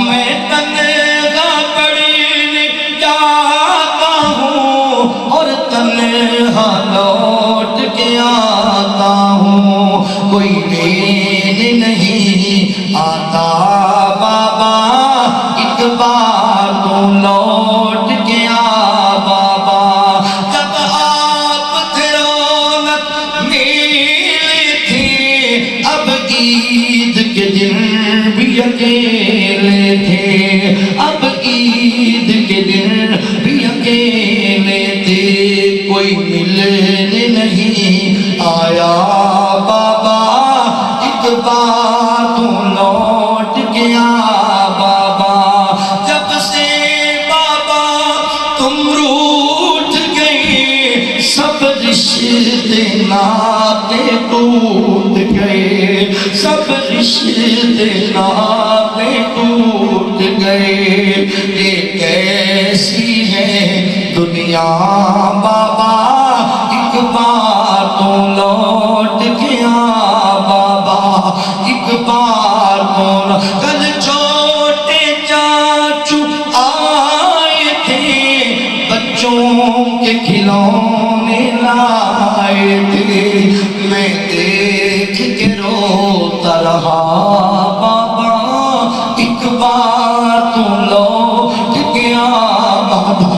میں تنہا پڑنے جاتا ہوں اور تنہا لوٹ کے آتا ہوں کوئی لینے نہیں آتا بابا ایک بار تو لوٹ کے آ بابا جب آپ تھے رونق میلے تھے اب عید کے دن بھی اکیلے تھے اب عید کے دن بھی اکیلے تھے کوئی ملنے نہیں آیا بابا ایک بار تو لوٹ کے آ بابا جب سے بابا تم روٹھ گئے سب رشتے ناتے ٹوٹ گئے سب رشتے ناتے ٹوٹ گئے یہ کیسی ہے دنیا بابا ایک بار تو لوٹ کے آ بابا ایک بار تو کل چھوٹے چاچو آئے تھے بچوں کے کھلونے لائے تھے، میں دیکھ کے روتا رہا بابا، ایک بار تو لوٹ گیا بابا۔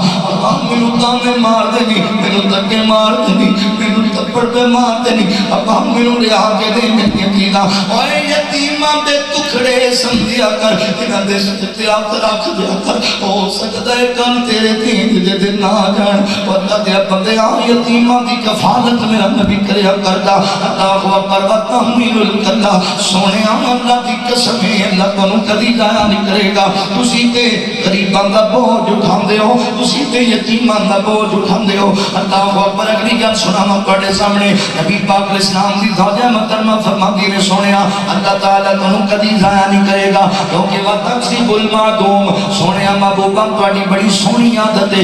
مینوں تانے مار دینی، مینوں دھکے مار دینی، مینوں تھپڑ پہ مار دینی، ابا مینوں لیا کے دے میری یتیما، اوے یتیماں دے ٹکڑے سمجھیا کر، انہاں دے سجدے ہاتھ رکھ دیا کر، ہو سکتا ہے کل تیرے دین دے دن نہ آ جان۔ اللہ دے بندیاں یتیماں دی کفالت میرا نبی کریا کردا، اللہ اکبر وتحمل الکلا، سونیا اللہ دی قسم ہے اللہ تانوں کبھی ضائع نہیں کرے گا۔ تسی تے غریباں دا بوجھ اٹھاندے ہو، تسی تے یتیماں دا بوجھ اٹھاندے ہو۔ اللہ اکبر، اگلی گل سناواں تواڈے سامنے، نبی پاک علیہ السلام دی زوجہ محترمہ فرماندی نے سونیا اللہ تعالیٰ تانوں کبھی ضائع نہیں کرے گا، کیونکہ وتکسب المعدوم، سونیا محبوبہ تواڈی بڑی سونی عادت ہے،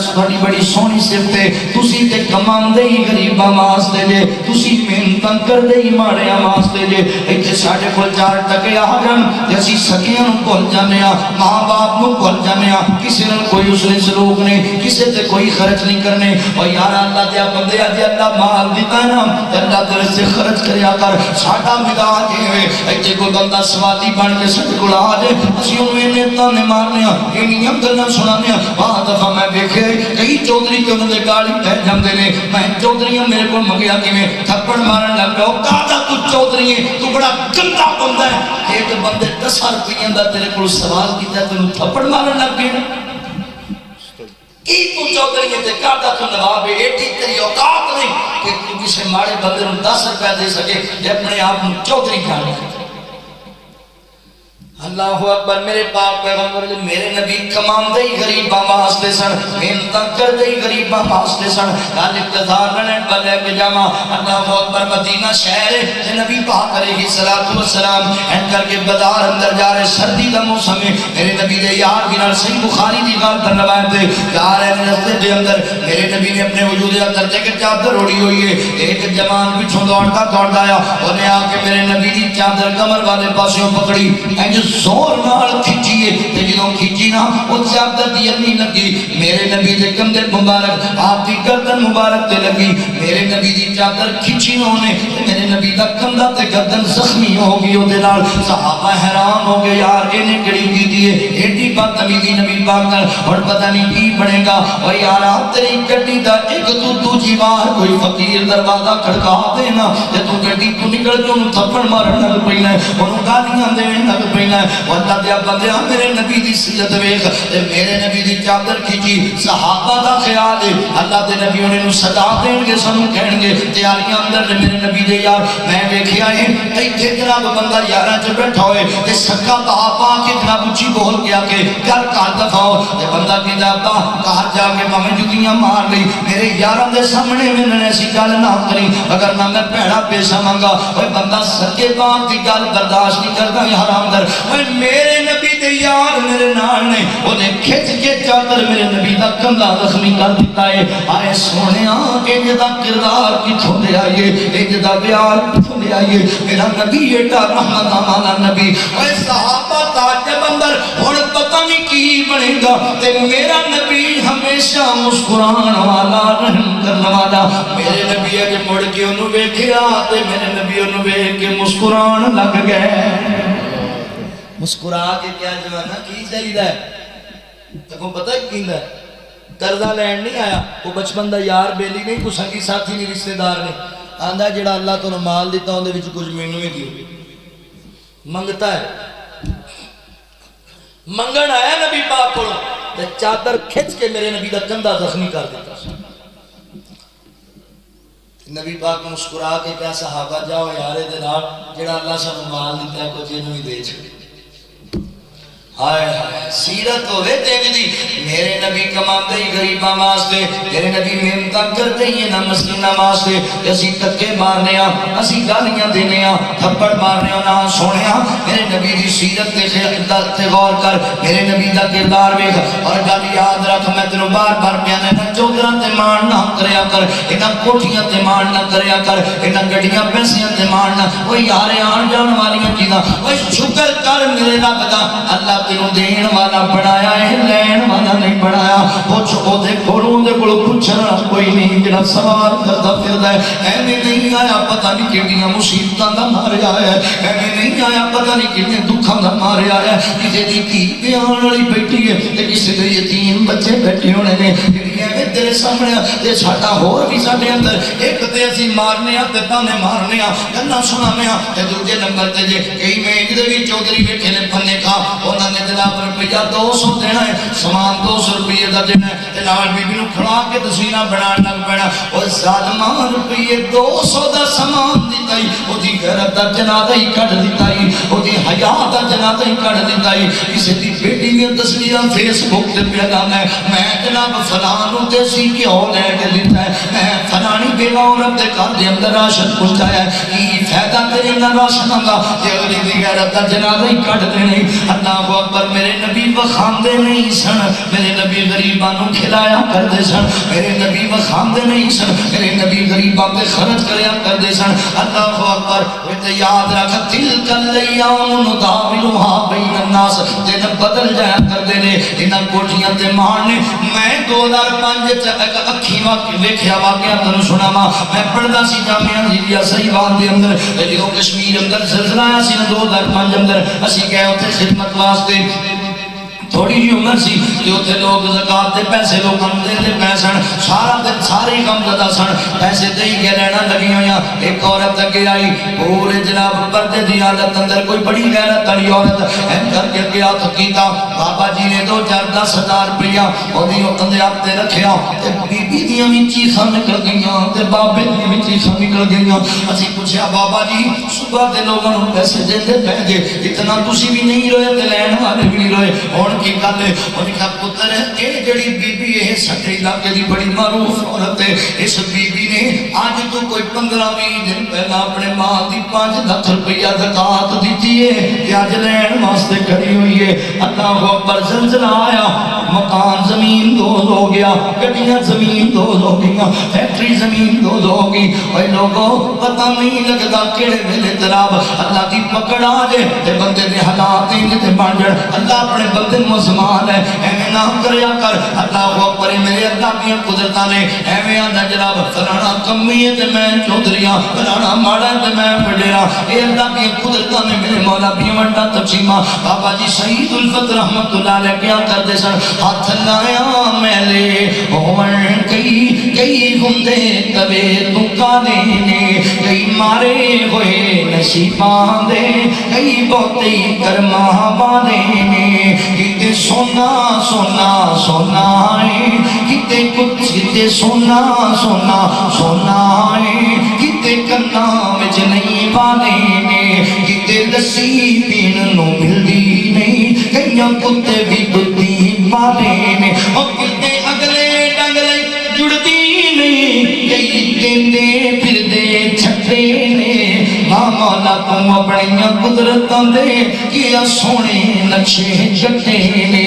تواڈی بڑی سونی صفت ہے، تسی تے کماندے ہی غریباں واسطے جے، تسی محنت کردے ہی ماڑیاں واسطے جے۔ ایتھے ساڈے کول 4 ٹکے آ جان تے اسی سکیاں نوں بھول جانے ہاں، ماں باپ نوں بھول جانے ہاں، کسے نال کوئی اس نے سلوک نہیں، کسے تے کوئی خرچ نہیں کرنے۔ او یار اللہ دے بندے اج اللہ مال دیتا ہے نا، اللہ دے سے خرچ کریا کر۔ ساڈا مزاج اے ہوئے ایتھے کوئی بندہ سوالی بن کے ساڈے کول آ جائے، اسی اونوں اینے تانے مارنے ہاں، اینیاں گلاں سنانے ہاں۔ بعد دفعہ میں ویکھے کئی چودھری تے انہاں دے گالی پہ جاندے نے، میں چودھریاں میرے کول منگیا کیویں، تھپڑ مارن لگ پیا، او کادا تو چودھری ہے، تو بڑا گندا بندہ ہے، ایک بندے 10 روپیاں دا تیرے کول سوال کیتا تینوں تھپڑ مارن لگ گیا کی؟ تو چودھری ہے تے کادا تو نواب ہے، ایڈی تیری اوقات نہیں کہ تو کسی ماڑے بندے نوں 10 روپے دے سکے تے اپنے آپ نوں چودھری کہانی۔ اللہ اکبر، میرے پاک پیغمبر میرے نبی کماندے ہی غریباں واسطے سن، محنت کردے ہی غریباں واسطے سن۔ گل اقتدار نہ بلے کے جاواں، اللہ اکبر، مدینہ شہر ہے تے نبی پاک علیہ الصلوۃ والسلام این کر کے بازار اندر جا رہے، سردی دا موسم ہے، میرے نبی دے یار دی نال صحیح بخاری دی گل پر روایت ہے، جا رہے رستے دے اندر میرے نبی نے اپنے وجود اندر تے کہ چادر اوڑی ہوئی ہے، ایک جوان پیچھوں دوڑتا آیا، اونے آ کے میرے نبی دی چادر کمر والے پاسوں پکڑی، زور نال کھچیے تے جدوں کھچی نا او چادر دی نہیں لگی، میرے نبی دے کندھے مبارک، آپ دی گردن مبارک تے لگی، میرے نبی دی چادر کھچی انہوں تے میرے نبی دا کندھا تے گردن زخمی ہو گئی، او دے نال صحابہ حیران ہو گئے، یار اینے کڑی کیتی ہے، ایڈی بدتمیزی نبی پاک نال، ہن پتہ نہیں کی بنے گا۔ او یار تیری گڈی دا ایک تو دوجی بار کوئی فقیر دروازہ کھڑکا دے نا تے تو گڈی تو نکل کے اونوں تھپڑ مارن لگ پینا ہے، اونوں گالیاں دین لگ پینا ہے۔ اللہ دے بندے میرے نبی دی سیرت ویکھ تے میرے نبی دی چادر کھچی، صحابہ دا خیال ہے اللہ دے نبی انہاں نوں سزا دین گے، سانوں کہن گے تیاریاں اندر میرے نبی دے یار، میں ویکھیا ہے ایتھے جناب بندہ یاراں چ بیٹھا ہوئے تے سکا باپ آ کے جناب اچھی بول کے آ کے گھر گھر دفاؤ تے بندہ کہندا ابا گھر جا کے میں جُتیاں مار لئی، میرے یاراں دے سامنے میں ایسی گل نہ کری، اگر نہ میں بھڑا پیش آواں گا۔ اوے بندہ سکے باپ دی گل برداشت نہیں کردا یار اندر، میرے نبی دے یار میرے نال نے انہیں کھچ کے چادر میرے نبی دا کندھا زخمی کر دیتا ہے۔ آئے سونیا انج دا کردار کتھوں دے آئیے، انج دا پیار کتھوں دے آئیے، میرا نبی ایڈا رحمت والا نبی۔ اے صحابہ تعجب اندر ہن پتہ نہیں کی بنے گا تے میرا نبی ہمیشہ مسکران والا، رحم کرنے والا، میرے نبی اج مڑ کے انہوں ویکھیا تے میرے نبی انہوں ویکھ کے مسکران لگ گئے۔ مسکرا کے کیا جوانا کی چاہیے ہے، تکوں پتہ کی ہے، قرضہ لین نہیں آیا، وہ بچپن دا یار بیلی نہیں، کوئی سنگی ساتھی نہیں، رشتہ دار نہیں، آندا جڑا اللہ تو مال دیتا ہوں دے وچ کچھ مینوں ہی دیو، منگتا ہے، منگن آیا نبی پاک کو تے چادر کھچ کے میرے نبی دا کندھا زخمی کر دیتا۔ نبی پاک مسکرا کے کیا صحابہ جاؤ یارے دے نال جڑا اللہ سانوں مال دیتا ہے کچھ اینوں ہی دے چھڑے۔ ہائے ہائے سیرت ہوئے تیری دی، میرے نبی کماندے ہی غریباں واسطے، میرے نبی محنت کرتے ہی نہ مسکیناں واسطے، اسی تکے مارنے ہاں، اسی گالیاں دینے ہاں، تھپڑ مارنے ہاں، نہ سونے ہاں۔ میرے نبی دی سیرت تے غور کر، میرے نبی دا کردار ویکھ، اور گل یاد رکھ، میں تینوں بار بار پیانے نہ چودراں تے مان نہ کریا کر انہاں کوٹھیاں تے مان نہ کریا کر انہاں گڈیاں پیسیاں تے مان نہ او یار آن جان والیاں چیزاں او شکر کر میرے رب دا اللہ تینوں دین والا بنایا ہے لین والا نہیں بنایا پوچھ او دے کولوں دے کول پوچھنا کوئی نہیں جڑا سوال کردا پھردا ہے ایویں نہیں آیا پتہ نہیں کیڑیاں مصیبتاں دا ماریا ہے ایویں نہیں آیا پتہ نہیں کیڑے دکھاں دا ماریا ہے کسے دی دھی بیان والی بیٹھی ہے تے کسے دے یتیم بچے بیٹھے ہونے نے ایویں تیرے سامنے تے ساڈا ہور بھی ساڈے اندر ایک تے اسی مارنے آ تے تانے مارنے آ گلاں سنانے آ تے دوجے نمبر تے جے کئی میج دے وچ چودھری بیٹھے نے پنے کا انہاں نے جناب روپیہ 200 دینا ہے سامان 200 روپے دا دینا ہے تے نال بی بی نوں کھڑا کے تصویراں بنان لگ پینا او ظالمان روپیے 200 دا سامان دتا ہی او دی غیرت دا جنازہ ہی کڈ دتا ہی او دی حیا دا جنازہ ہی کڈ دتا ہی کسے دی بیٹی دی تصویراں فیس بک تے پہ لانا ہے میں جناب فلاں نوں تے سی کیوں لے کے دتا ہے میں فلانی بیوہ عورت دے گھر دے اندر راشن پہنچایا ہے کی فائدہ تیرے نہ راشن دا تے اگلی دی غیرت دا جنازہ ہی کڈ دینے اللہ اکبر میرے نبی وکھاندے نہیں سن میرے نبی غریباں نوں کھلایا کردے سن میرے نبی وکھاندے نہیں سن میرے نبی غریباں تے خرچ کریا کردے سن اللہ اکبر تے یاد رکھ تلک الیام نداولھا بین الناس دن بدل جایا کردے نے انہاں کوٹھیاں تے مارنے میں 2005 وچ ایک اکھی ویکھیا واقعہ تانوں سناواں میں پڑھدا سی جامعہ ہزیرہ صحیحوان دے اندر جدوں کشمیر اندر زلزلہ آیا سی 2005 اندر اسی گئے اوتھے خدمت واسطے تھوڑی جی عمر سی کہ اتنے لوگ زکاة دے پیسے لوگ ہم دے پیسن سارا دن سارے کم زدہ سن پیسے دے کے لینا لگی ہویا ایک عورت لگے آئی پورے جناب پردے دی حالت اندر کوئی بڑی غیرت والی عورت ایم کر کے گیا تو کیتا بابا جی نے 2-4-10,000 روپیہ اودی اندے آپ تے رکھیا تے بی بی دیاں وی چیخاں نکل گئیاں تے بابے دیاں وی چیخاں نکل گئیاں اسی پوچھیا بابا جی صبح دے لوگاں نوں پیسے دیندے پے جے اتنا تسی بھی نہیں روئے تے لین والے بھی نہیں روئے ہن کی گل ہے انہوں نے پتر اے جڑی بی بی ہے ساڈے علاقے دی بڑی معروف عورت ہے اس بی بی نے اج تو کوئی 15-20 دن پہلا اپنے ماں دی 5 لاکھ روپیہ زکات دتی ہے کہ اج لین واسطے کھڑی ہوئی ہے اللہ اکبر زلزلہ آیا مکان زمین دوز ہو گیا گڈیاں زمین دوز ہو گیا فیکٹری زمین دوز ہو گئی اے لوگوں پتہ نہیں لگدا کیڑے ویلے جناب اللہ دی پکڑ آ جائے تے بندے دے حالات تے بن جان اللہ اپنے بندے مسلمان ہے ایویں نہ کریا کر اللہ اکبر میرے اللہ کی قدرتاں نے ایویں آندا جناب فلانا کمی ہے تے میں چودھریاں فلانا ماڑا تے میں وڈیرا اے اللہ کی قدرتاں نے میرے مولا بھی ونڈا تقسیمہ بابا جی شہید الفت رحمت اللہ علیہ کیا کردے سن ہاتھ لایا میلے ہون کئی ہوندے کبے تو کانے نے کئی مارے ہوئے نصیباں دے کئی بہتے کرماں بانے نے کتے سونا سونا سونا ہے کتے کچھ کتے سونا سونا سونا ہے کتے کنا وچ نہیں بانے نے کتے لسی پین نو ملدی نہیں کئیاں کتے بھی دودھی بانے نے اور کتے اگلے ڈنگلے جڑدی نہیں کئی دیندے پھر دے چھٹے نے مولا تم اپنی قدرتاں دے کیا سونے نقشے جٹے نے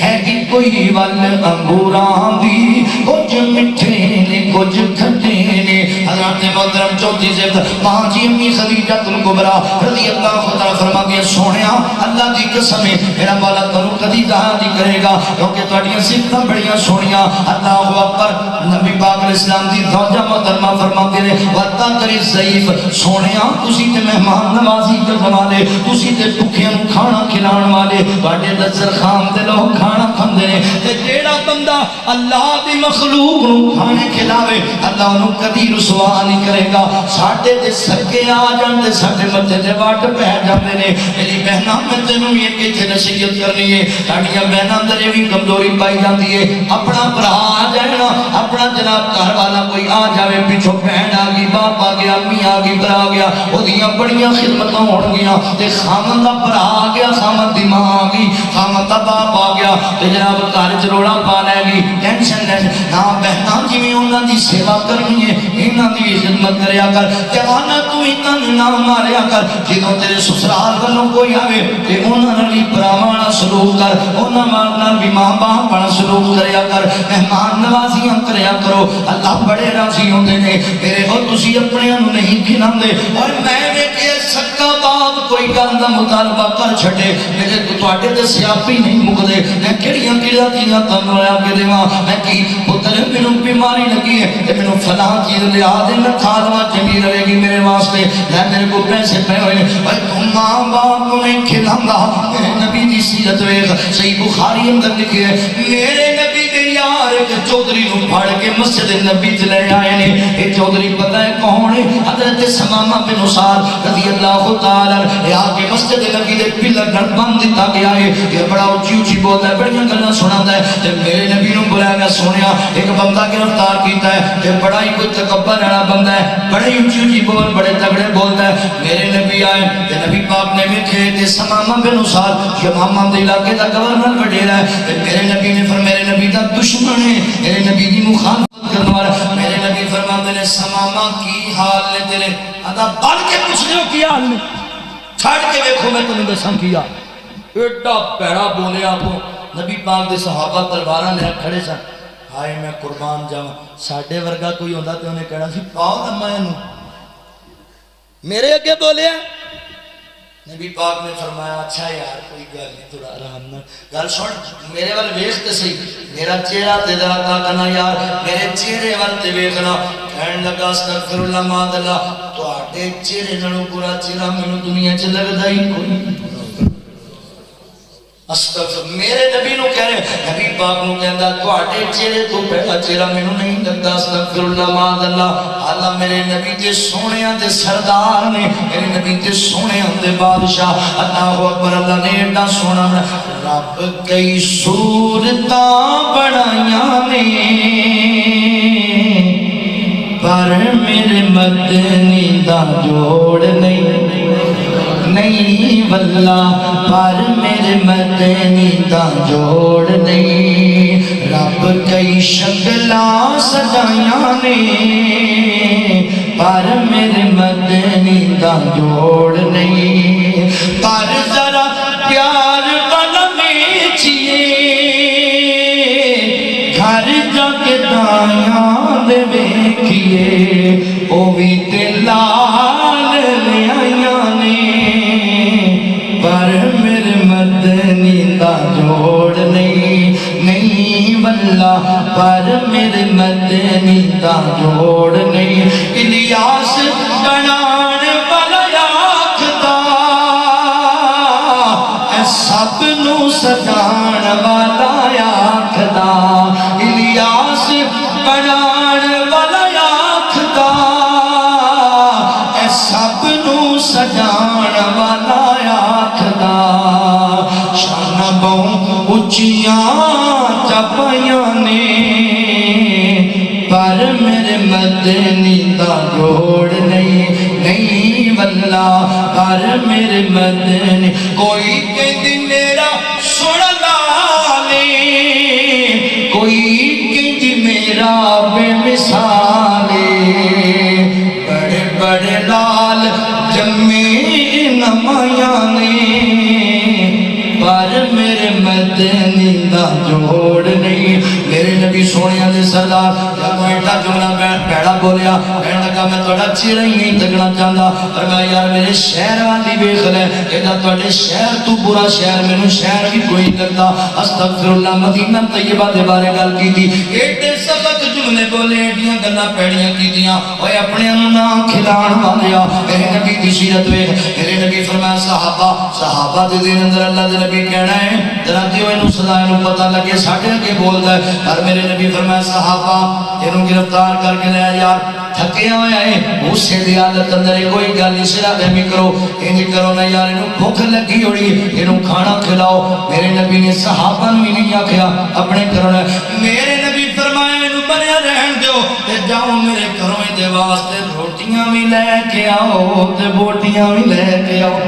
ہے کہ کوئی ول انگوراں دی کچھ مٹھے نے کچھ کھٹے نے حضرت محترم چوتھی زفت ماں جی امی خدیجہ الکبریٰ رضی اللہ تعالیٰ فرما دیا سونیا اللہ دی قسم ہے میرا مولا تنوں کدی دہا نہیں کرے گا کیونکہ تہاڈیاں صفتاں بڑیاں سونیاں اللہ اکبر نبی پاک علیہ السلام دی زوجہ محترمہ فرماتے نے وَتَّا کری ضعیف سونیا تسی تے مہمان نوازی کرن والے تسی تے بھکھیاں نوں کھانا کھلاون والے تہاڈے دسترخوان تے لوگ کھانا کھاندے نے تے جیڑا بندہ اللہ دی مخلوق نوں کھانے کھلاوے اللہ انہوں کدی رسوا نہیں کرے گا ساڈے تے سرکے آ جان تے ساڈے متھے تے وٹ پہ جاندے نے میری بہناں میں تینوں یہ کہ نصیحت کرنی ہے ساڈیاں بہناں اندر یہ بھی کمزوری پائی جاتی ہے اپنا بھرا آ جائے نا اپنا جناب گھر والا کوئی آ جاوے پیچھے بہن آ گئی باپ آ گیا امی آ گئی برا آ گیا وہدیاں بڑیاں خدمتاں ہون گیاں تے خامن دا بھرا آ گیا خامن دی ماں آ گئی خامن دا باپ آ گیا تے جناب گھر چ روڑا پا لے گی ٹینشن نہ بہناں جویں انہاں دی سیوا کرنی ہے انہاں دی خدمت کریا کر جوانا تو ہی تن نہ ماریا کر جدوں تیرے سسرال والوں کوئی آوے تے انہاں نال پراوانا سلوک کر انہاں نال بھی ماں باپ والا سلوک کریا کر مہمان نوازیاں کریا کرو اللہ بڑے راضی ہوندے نے میرے ہو تسی اپنے نوں نہیں کھلاندے اور میں ویکھیا سکا باپ کوئی گل دا مطالبہ کر چھڈے میرے تو تواڈے تے سیاپی نہیں مکدے میں کیڑیاں کیڑیاں چیزاں تانوں لیا کے دیواں میں کی پتر مینوں بیماری لگی ہے تے مینوں فلاں چیز لیا دے میں کھا لواں چنگی رہے گی میرے واسطے میں میرے کو پیسے پے ہوئے اوے تو ماں باپ کو نہیں کھلاندا میرے نبی دی سیرت ویکھ صحیح بخاری اندر لکھی ہے میرے نبی دے یار ایک چودھری نوں پھڑ کے مسجد نبی چ لے آئے نے اے چودھری پتہ ہے کون ہے حضرت سمامہ بن اسال رضی اللہ تعالی یہ آ کے مسجد نبی دے پلر نال بند دتا گیا ہے یہ بڑا اونچی اونچی بولتا ہے بڑیاں گلاں سناتا ہے تے میرے نبی نوں بلایا گیا سونیا ایک بندہ گرفتار کیتا ہے تے بڑا ہی کوئی تکبر والا بندہ ہے بڑے اونچی اونچی بول بڑے تگڑے بولتا ہے میرے نبی آئے تے نبی پاک نے ویکھے تے سمامہ بن اسال یمامہ دے علاقے دا گورنر وڈیرا ہے تے میرے نبی نے فرمایا میرے نبی دا دشمن ہے میرے نبی دی مخالفت کرنے والا میرے نبی فرماتے نے سمامہ کی حال نے تیرے آدھا بڑھ کے پوچھ لو کی حال نے چھڑ کے دیکھو میں تمہیں دساں کیا ایڈا پیڑا بولے آپ نبی پاک دے صحابہ تلواراں لے کھڑے سن ہائے میں قربان جاواں ساڈے ورگا کوئی ہوندا تے انہیں کہنا سی پاؤ لما اینوں میرے اگے بولیا نبی پاک نے فرمایا اچھا یار کوئی گل نہیں تھوڑا آرام نہ گل سن میرے ول ویکھ تے صحیح میرا چہرہ تے ذرا تاکنا یار میرے چہرے ول تے ویکھنا کہن لگا استغفر اللہ ماد اللہ تواڈے چہرے نالوں برا چہرہ مینوں دنیا چ لگدا ہی کوئی استغفر میرے نبی نو کہہ رہے نبی پاک نو کہندا تواڈے چہرے تو پہلا چہرہ مینوں نہیں لگدا استغفر اللہ ماد اللہ اللہ میرے نبی تے سونیاں دے سردار نے میرے نبی تے سونیاں دے بادشاہ اللہ اکبر اللہ نے ایڈا سونا رب کئی صورتاں بنائیاں نے پر میرے مدنی دا جوڑ نہیں واللہ پر میرے مدنی دا جوڑ نہیں رب کئی شکلاں سجائیاں نے پر میرے مدنی دا جوڑ نہیں پر ذرا پیار والا میچیے گھر جا کے دایاں دے ویکھیے او بھی تے لال لے آئیاں نے پر میرے مدنی دا جوڑ نہیں واللہ پر میرے مدنی دا جوڑ نہیں الیاس بنان والا آکھدا اے سب نو سجان والا آکھدا الیاس بنان والا آکھدا اے سب نو سجان والا آکھدا شان بہوں اچیاں چپیاں نے پر میرے مدنی دا جوڑ نہیں واللہ پر میرے مدنی کوئی کہندی میرا سن لالے کوئی کہندی میرا بے مثالے بڑے بڑے لال جمے نمایاں نے پر میرے مدنی دا جوڑ نہیں میرے نبی سونیاں دے سردار جب ایڈا جملہ پیڑا بولیا کہنے لگا میں تھوڑا چہرہ ہی نہیں تکنا چاہتا اور میں یار میرے شہر والی ویکھ لے کہتا تھوڑے شہر تو برا شہر مینوں شہر بھی کوئی لگتا استغفر اللہ مدینہ طیبہ دے بارے گل کیتی ایڈے سبق جملے بولے ایڈیاں گلاں پیڑیاں کیتیاں اوے اپنے نوں نہ کھلاڑ والیا میرے نبی دی سیرت ویکھ میرے نبی فرمایا صحابہ دے دین اندر اللہ دے نبی کہنا ہے ذرا دیو اینوں سدا اینوں پتہ لگے ساڈے اگے بولدا ہے پر میرے نبی فرمایا صحابہ اینوں گرفتار کر کے لے یار تھکیا ہویا ہے غصے دی حالت اندر کوئی گل نہیں سرا دے کرو انج کرو نا یار اینوں بھوک لگی ہوئی اینوں کھانا کھلاؤ میرے نبی نے صحابہ نوں نہیں آکھیا اپنے گھروں میرے نبی فرمایا اینوں بنیا رہن دیو تے جاؤ میرے گھروں دے واسطے روٹیاں بھی لے کے آؤ تے بوٹیاں بھی لے کے آؤ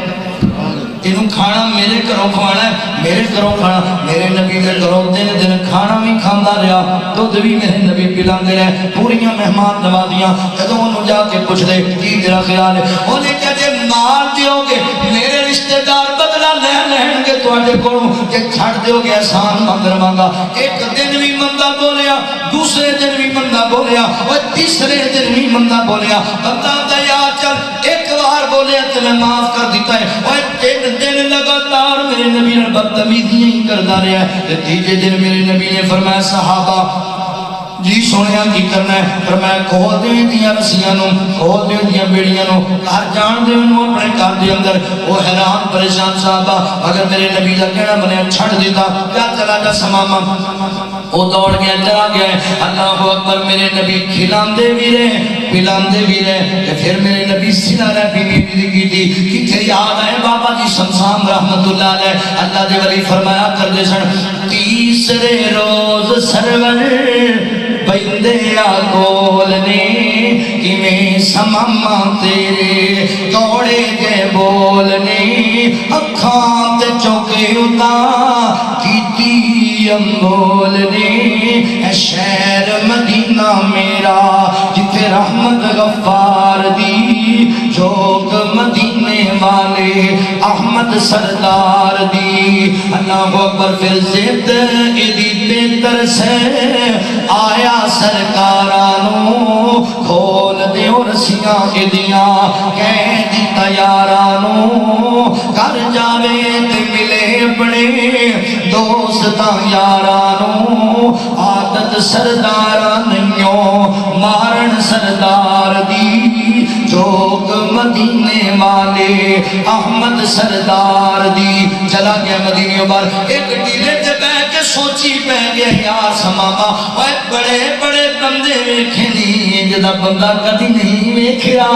تینوں کھانا میرے گھروں کھوانا ہے، میرے گھروں کھانا۔ میرے نبی دے گھروں دن دن کھانا بھی کھاندا رہا، دودھ بھی میرے نبی پلاندے رہے، پوریاں مہمان نوازیاں۔ جدوں انہوں جا کے پوچھ دے کی تیرا خیال ہے، انہیں کہتے مار دیو گے میرے رشتہ دار بدلہ لین گے تواڈے کولوں، جے چھڑ دیو گے احسان مند رہواں۔ ایک دن بھی بندہ بولیا، دوسرے دن بھی بندہ بولیا، اور تیسرے دن بھی بندہ بولیا، بندہ دیا چل ایک بار بولیا تو میں معاف کر دیتا ہے، اور 3 دن لگاتار میرے نبی نے بدتمیزیاں ہی کرتا رہا ہے۔ تیجے دن میرے نبی نے فرمایا صحابہ جی سونیا کی کرنا ہے، فرمایا کھول دیو دیاں رسیاں نو، کھول دیو دیاں بیڑیاں نو، گھر جان دیو نو اپنے گھر دے اندر۔ وہ حیران پریشان صحابہ اگر میرے نبی کا کہنا بنیا چھڑ دیتا کیا چلا جا سماما، وہ دوڑ گیا چلا گیا ہے۔ اللہ اکبر، میرے نبی کھلاندے بھی رہے پلاندے بھی رہے، پھر میرے نبی سلا رہ بی بی کی تھی کتھے یاد آئے بابا جی شمسام رحمت اللہ علیہ اللہ دے ولی فرمایا کر دے سن تیسرے روز سرور بندے آگولنے کہ میں سماما تیرے توڑے جے بولنے اکھاں تے چوکے اتا کیتی امبولنے اے شہر مدینہ میرا جتے رحمت غفار دی جوگ مدینے والے احمد سردار دی۔ اللہ اکبر، پھر زد ایدی تیتر سے آیا سرکارانو کھول دیو رسیاں ایدیاں کہہ دی تیارانو کر جاوے تے ملے بڑے دوستاں یارانو عادت سرداران نہیوں مارن سردار دی جوگ مدینے والے احمد سردار دی۔ چلا گیا مدینے بار ایک ڈیلے تے بہ کے سوچی پہ گیا یار سماما وہ بڑے بڑے بندے ویکھے نہیں جدا بندہ کدی نہیں ویکھیا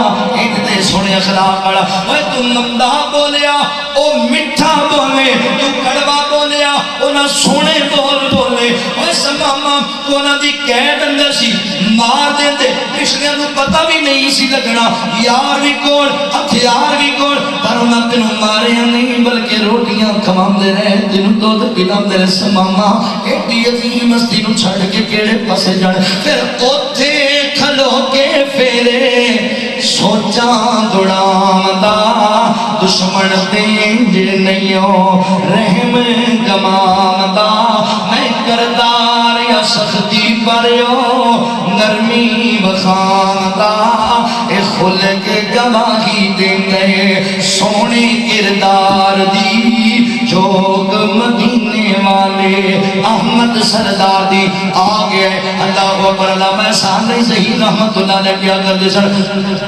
تے سونے اخلاق والا۔ وہ تو نمدہ بولیا او مٹھا بولے، تو کڑوا بولیا او نہ سونے بولے۔ وہ سماما تو نہ دی قید اندر سی مار دے دے پچھلیاں نو پتہ بھی نہیں سی لگنا، یار بھی کول ہتھیار بھی کول، پر انہاں تینوں ماریا نہیں بلکہ روٹیاں کھواندے رہے تینوں دودھ پلاندے رہے۔ سماما ایڈی عظیم ہستی نو چھڑ کے کیڑے پاسے جان، پھر اوتھے کھلو کے پھیرے سوچاں دوڑاوندا دشمن تینج نہیوں رحم گماوندا میں کردار یا سختی پریو نرمی بخاندہ اے خلق گواہی دیندے سونے کردار دی جوگ مدینے والے احمد سردار دی۔ آگئے اللہ اکبر، اللہ میں سامنے صحیح رحمت اللہ نے کیا کر دے سر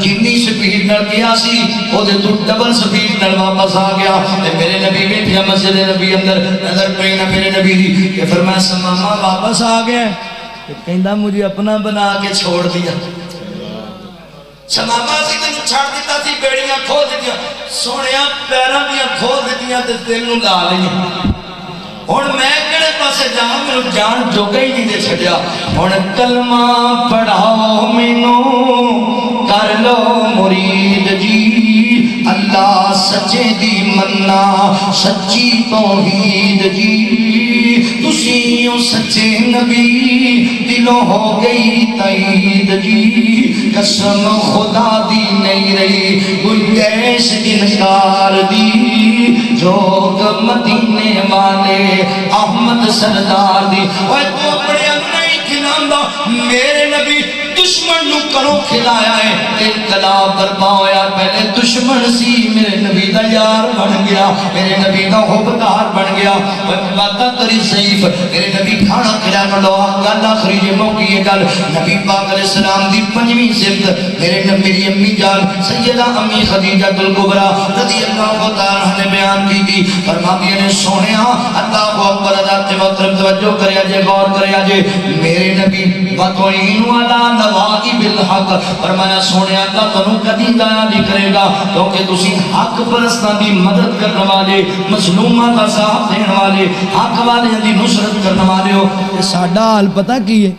جنی سپیڈ نر کیا سی وہ دے تو ڈبل سپیڈ نر واپس آ گیا۔ میرے نبی بیٹھیا مسجد نبی اندر نظر پہنا میرے نبی دی کہ فرمایا سماما واپس آ گئے، کہندہ مجھے اپنا بنا کے چھوڑ دیا۔ سماما سی تنو چھاڑ دیتا تھی بیڑیاں کھول دیتیاں، سونیاں پیران دیاں کھول دیتیاں تے تینوں لا لئیاں۔ اور میں کڑے پاسے جہاں میں جان جو گئی نہیں دے چھڑیا۔ اور کلمہ پڑھاؤ مینو کر لو مرید جی، اللہ سچے دی مننا سچی توحید جی، تسیوں سچے نبی دلوں ہو گئی تائید جی، قسم خدا دی نہیں رہی گنجائش انکار دی، جوگ مدینے والے احمد سردار دی۔ اور تو اپنے نہیں کھلاندہ میرے نبی دشمن نو کرو کھلایا ہے، انقلاب برپا ہویا، پہلے دشمن سی میرے نبی دا یار بن گیا، میرے نبی دا حبدار بن گیا۔ باتاں کری ضعیف میرے نبی کھانا کھلایا لو گل آخری یہ موقع یہ گل نبی پاک علیہ السلام دی 5ویں صفت میرے میری امی جان سیدہ امی خدیجہ الکبریٰ رضی اللہ تعالیٰ نے بیان کی تھی، فرماتی نے سونیا اللہ اکبر ذات محترم توجہ کریا جے غور کریا جے میرے نبی وَتُعِينُ عَلَىٰ نَوَائِبِ الْحَقِّ فرمایا سونیا اللہ تنوں کدی ضائع نہیں کرے گا کیونکہ تسی حق پرستاں دی مدد کرنے والے، مظلوماں دا ساتھ دینے والے، حق والے دی نصرت کرنے والے ہو۔ ساڈا حال پتہ کی ہے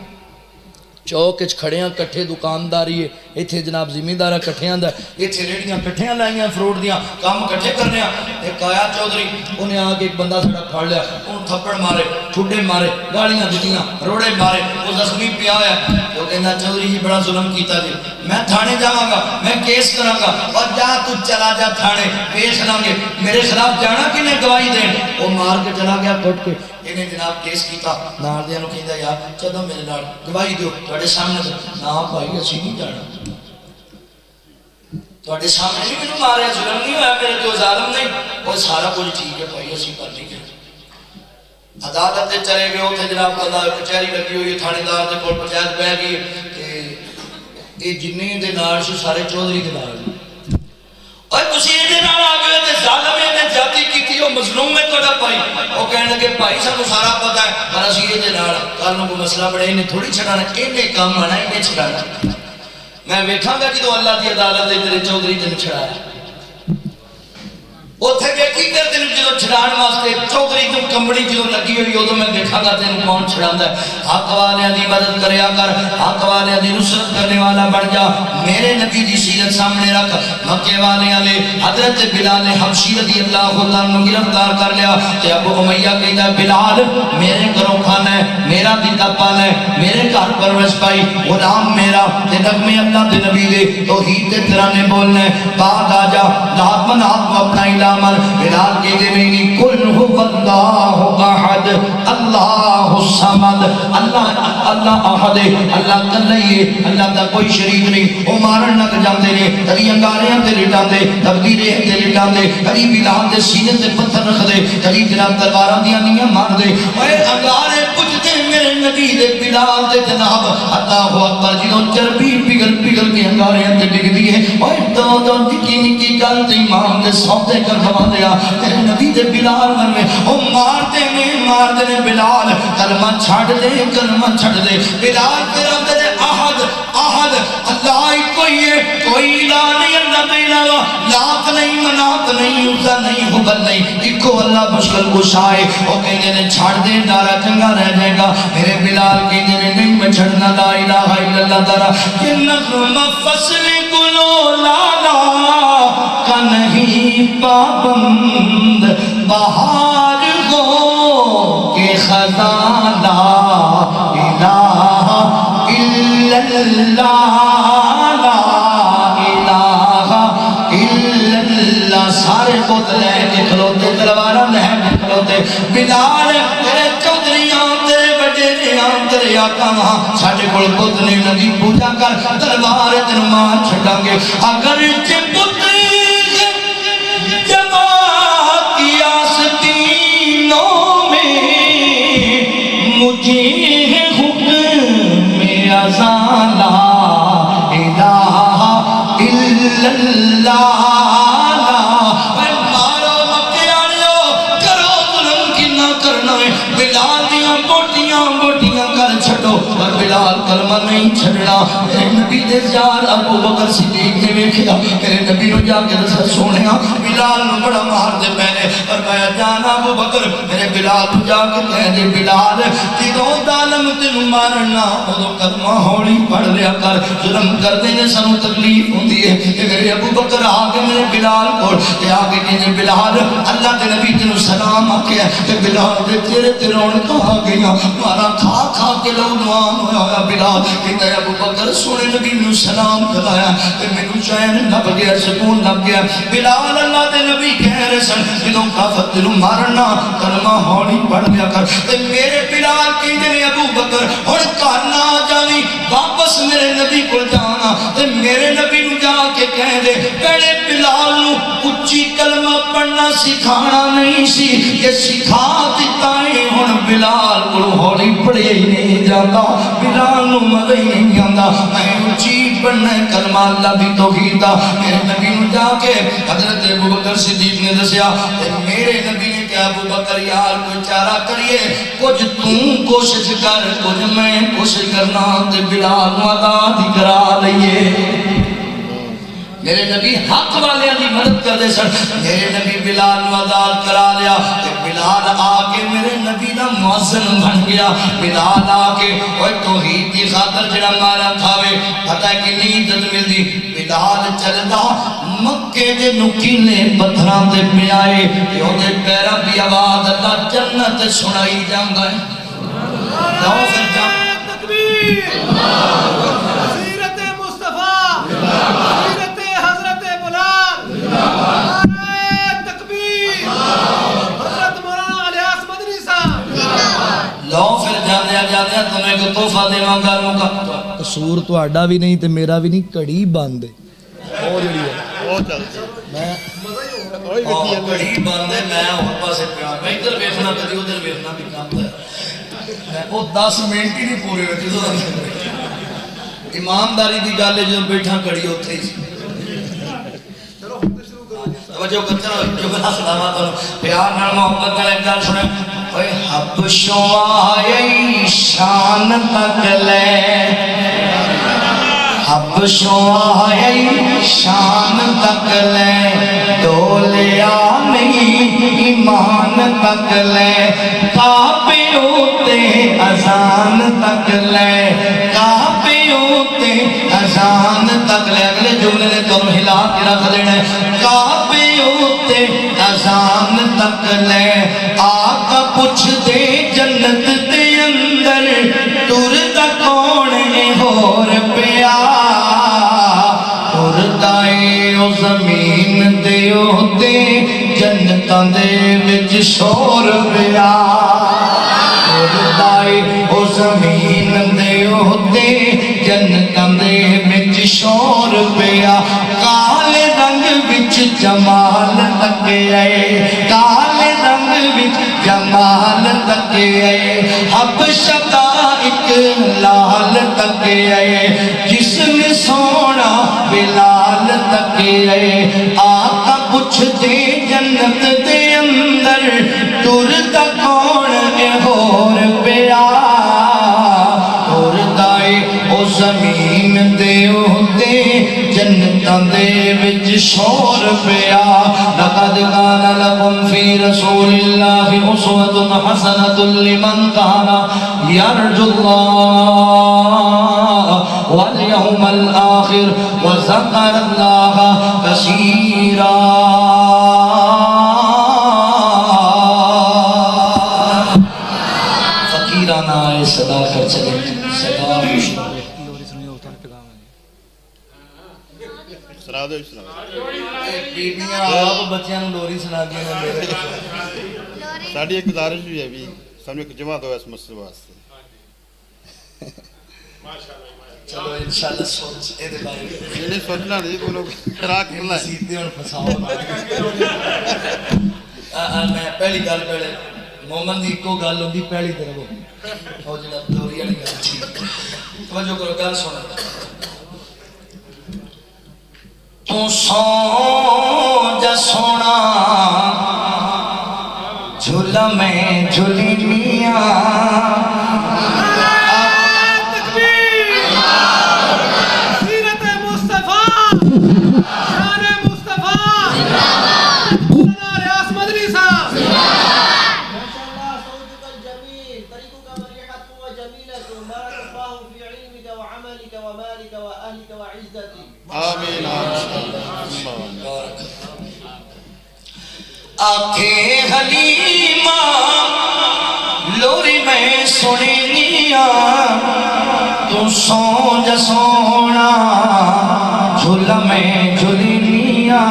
چوک کھڑے ہیں کٹھے دکانداری ہے اتنے جناب زمیندار کٹھے آندا اتنے ریڑیاں کٹھیاں لائیاں فروٹ دیاں کام کٹھے کرنے ایک آیا چودھری انہیں آ کے ایک بندہ سڑا پھڑ لیا انہوں تھپڑ مارے ٹھڈے مارے گالیاں دتیاں روڑے مارے وہ زخمی پیا ہے وہ کہنا چودھری جی بڑا ظلم کیتا جی میں تھانے جاواں گا میں کیس کراں گا اور جا تو چلا جا تھانے پیش لیں گے میرے خلاف جانا کہ نہیں گواہی دین وہ مار کے چلا گیا کٹ کے انہیں جناب کیس کیتا نال دیاں نوں کہندا یار چلو میرے نال گواہی دیو تواڈے سامنے نہ بھائی اسی نہیں جانا تواڈے سامنے نہیں مینوں ماریا ظلم نہیں ہویا میرے تو ظالم نہیں وہ سارا کچھ ٹھیک ہے بھائی اسی پر نہیں گئے عدالت تے چلے گئے اوتھے جناب بندہ کچہری لگی ہوئی تھانے دار دے کول پنچایت بہ گئی کہ اے جننے دے نال سی سارے چودھری دے نال اور تسی اے نال آ گئے تے ظالم نے جاتی کیتی او مظلوم میں تہاڈا بھائی او کہن لگے بھائی سانوں سارا پتہ ہے پر اسی اے دے نال کل نوں کوئی مسئلہ بڑے انہیں تھوڑی چھڑانا اینے کام آنا اینے چھڑانا میں ویکھاں گا جدوں اللہ دی عدالت دے تیرے چودھری تینوں چھڑایا اوتھے ویکھی کر تینوں جدوں چھڑان واسطے چودھری تو کمبڑی جدوں لگی ہوئی ادوں میں دیکھاں گا تینوں کون چھڑاندا ہے حق والیاں دی مدد کریا کر حق والیاں دی نصرت کرنے والا بن جا میرے نبی دی سیرت سامنے رکھ مکے والیاں نے حضرت بلال حبشی رضی اللہ عنہ نو گرفتار کر لیا تے ابو امیہ کہندا بلال میرے گھروں کھانا ہے میرا دیتا پانا ہے میرے گھر پرورش پائی غلام میرا تے نغمے اللہ دے نبی دے توحید تے ترانے بولنا ہے بعد آ جا لات من ہاتھ کو اپنا الہ من بلال کے دے میں کل هو اللہ احد اللہ الصمد اللہ احد اللہ کلئی ہے اللہ دا کوئی شریک نہیں او مارن نہ جاندے نے کبھی انگاریاں تے لٹاندے تقدیریں تے لٹاندے کبھی بلال دے سینے تے پتھر رکھ دے کبھی جناب تلواراں دیاں نیاں مار دے اوے انگارے پجتے میرے نبی دے بلال دے جناب اللہ اکبر جدوں چربی پگھل پگھل کے انگاریاں تے ڈگدی ہے اوے تو نکی نکی گل تے امام دے سودے کر دوا دیا میرے نبی دے بلال میں او مارتے نے بلال کلمہ چھڑ دے بلال تیرا دے احد اللہ کوئی ہے کوئی الہ نہیں اللہ کے علاوہ لات نہیں منات نہیں عزا نہیں حبل نہیں ایکو اللہ مشکل کشا ہے او کہنے نے چھڑ دے دارا چنگا رہ جائے گا میرے بلال کہنے نے نہیں میں چھڑنا لا الہ الا اللہ دارا کہ نظم فصل گلو لالا کا نہیں پابند بہار ہو کہ خزاں لا الہ الا اللہ لا الہ الا اللہ سارے بت لے کے کھلوتے تلواراں لے کے کھلوتے بلال تیرے چودھریاں تیرے وڈیریاں تیرے آقا وہاں ساڈے کول بت نہیں لگی پوجا کر تلوار تینوں مار چھڈاں گے اگر جے بت مجھے حکم ازاں لا الہ الا اللہ مارو مکے آلیو کرو ظلم کنا کرنا ہے بلال دیاں بوٹیاں کر چھڑو اور بلال کلمہ نہیں چھڑنا میرے نبی دے یار ابو بکر صدیق نے ویکھیا میرے نبی نو جا کے دسا سونیا بلال نو بڑا مار دے پہنے فرمایا جان ابو بکر میرے بلال نو جا کے کہہ دے بلال جدوں ظالم تینو مارنا اودوں کلمہ ہولی پڑھ لیا کر ظلم کردے نے سانو تکلیف ہوندی ہے کہ میرے ابو بکر آ کے میرے بلال کول تے آ کے کہنے بلال اللہ دے نبی تینو سلام آکھیا کہ بلال دے تیرے تے رونقاں آ گئیاں مارا کھا کے لو نوام ہویا بلال کہتا ہے ابو بکر سونے نبی نو سلام کرایا تے مینوں چین لب گیا سکون لب گیا بلال اللہ دے نبی کہہ رہے سن جدوں کافر تینوں مارنا کلمہ ہولی پڑھ لیا کر تے میرے بلال کہندے نے ابو بکر ہن گھر نہ جاویں واپس میرے نبی کول جانا تے میرے نبی نو جا کے کہہ دے پہلے بلال نو اچھی کلمہ پڑھنا سکھانا نہیں سی کہ سکھا دتا ہے ہن بلال کو ہولی پڑھے ہی نہیں جاتا بلال نو مزہ ہی نہیں آندا میں اچھی پڑھنا کلمہ اللہ دی توحید دا میرے نبی نو جا کے حضرت ابو بکر صدیق نے دسیا تے میرے نبی نے کہا ابو بکر یار کوئی چارہ کریے کچھ توں کوشش کر کچھ میں کوشش کرنا تے بلال نو آزاد کرا لئیے میرے نبی حق والے دی مدد کر دے سن میرے نبی بلال نو آزاد کرا لیا تے بلال آ کے میرے نبی دا مؤذن بن گیا بلال آ کے اوے توحید دی خاطر جڑا مارا کھاوے پتہ ہے کہ عزت ملدی بلال چلدا مکے دے نکیلے پتھراں تے پیائے او دے پیراں دی آواز اللہ جنت سنائی جاندا ہے لو پھر جا تکبیر سیرت مصطفیٰ سیرت حضرت بلال نعرہ تکبیر حضرت مولانا الیاس مدنی صاحب لو پھر جاندیا تمہیں کو تحفہ دیواں گا موقع قصور تہاڈا بھی نہیں تے میرا بھی نہیں کڑی بند ہے او جڑی ہے او چل میں کڑی بند ہے میں اور پاسے پیا میں ادھر ویکھنا کدی ادھر ویکھنا بھی کام ہے وہ 10 منٹ ہی نہیں پورے ہوئے جدو ایمانداری دی گل ہے جو بیٹھا کڑی اوتھے ہی توجہ کرتے رہو جو بنا سلاما تو پیار نال محبت نال ایک گل سنے اوے حبشوں آئی شان تک لے حبشوں آئی شان تک لے ڈولیا نہیں ایمان تک لے کعبیوں تے اذان تک لے کعبیوں تے اذان تک لے اگلے جملے نے تم ہلا کے رکھ دینا ہے کعبیوں تے اذان تک لے آقا پوچھ دے جنت دے اندر ٹردا کون ہے ہور پیا ٹردا اے او زمین دے اوتے جنتاں دے وچ شور پیا ٹردا اے او زمین دے اوتے جنتاں دے وچ شور پیا کالے رنگ وچ جمال لگے کالے رنگ وچ جمال لگے حبشہ دا ایک لال لگے جسم سونا بلال لگے آقا پوچھ دے جنت دے اندر ٹردا کون ہے ہور پیا ٹردا اے او زمین دے اوتے جنتاں دے وچ شور پیا لقد کان لکم فی رسول اللہ اسوۃ حسنۃ لمن کان یرجو اللہ والیوم الآخر وذکر اللہ کثیرا فقیرانہ آئے صدا کر چلے صدا سنا دو سنا بیبیاں آپ بچیاں نوں لوری سنا کے ساڈی ایک گزارش بھی ہے بھی سانوں ایک جماعت ہویا اس مسئلے واسطے چلو انشاءاللہ سوچ اے دے بارے یہ نہیں سوچنا نہیں تو لوگ راہ کرنا ہے سیدھے اور پھساؤ میں پہلی گل پہلے مومن دی کو گل ہوندی پہلی طرف او جڑا لوری والی گل ٹھیک توجہ کرو گل سن تو سو جا سونا جھولا میں جھولی میاں تکبیر سیرت مصطفیٰ شان مصطفیٰ مولانا الیاس مدنی صاحب ماشاءاللہ صوتك الجميل طريقك مريحة وجميلة بارك الله في علمك وعملك ومالك وأهلك وعزتك آمین آنکھیں حلیمہ لوری میں سنینیا تو سو جا سونا جھولا میں جھولینیا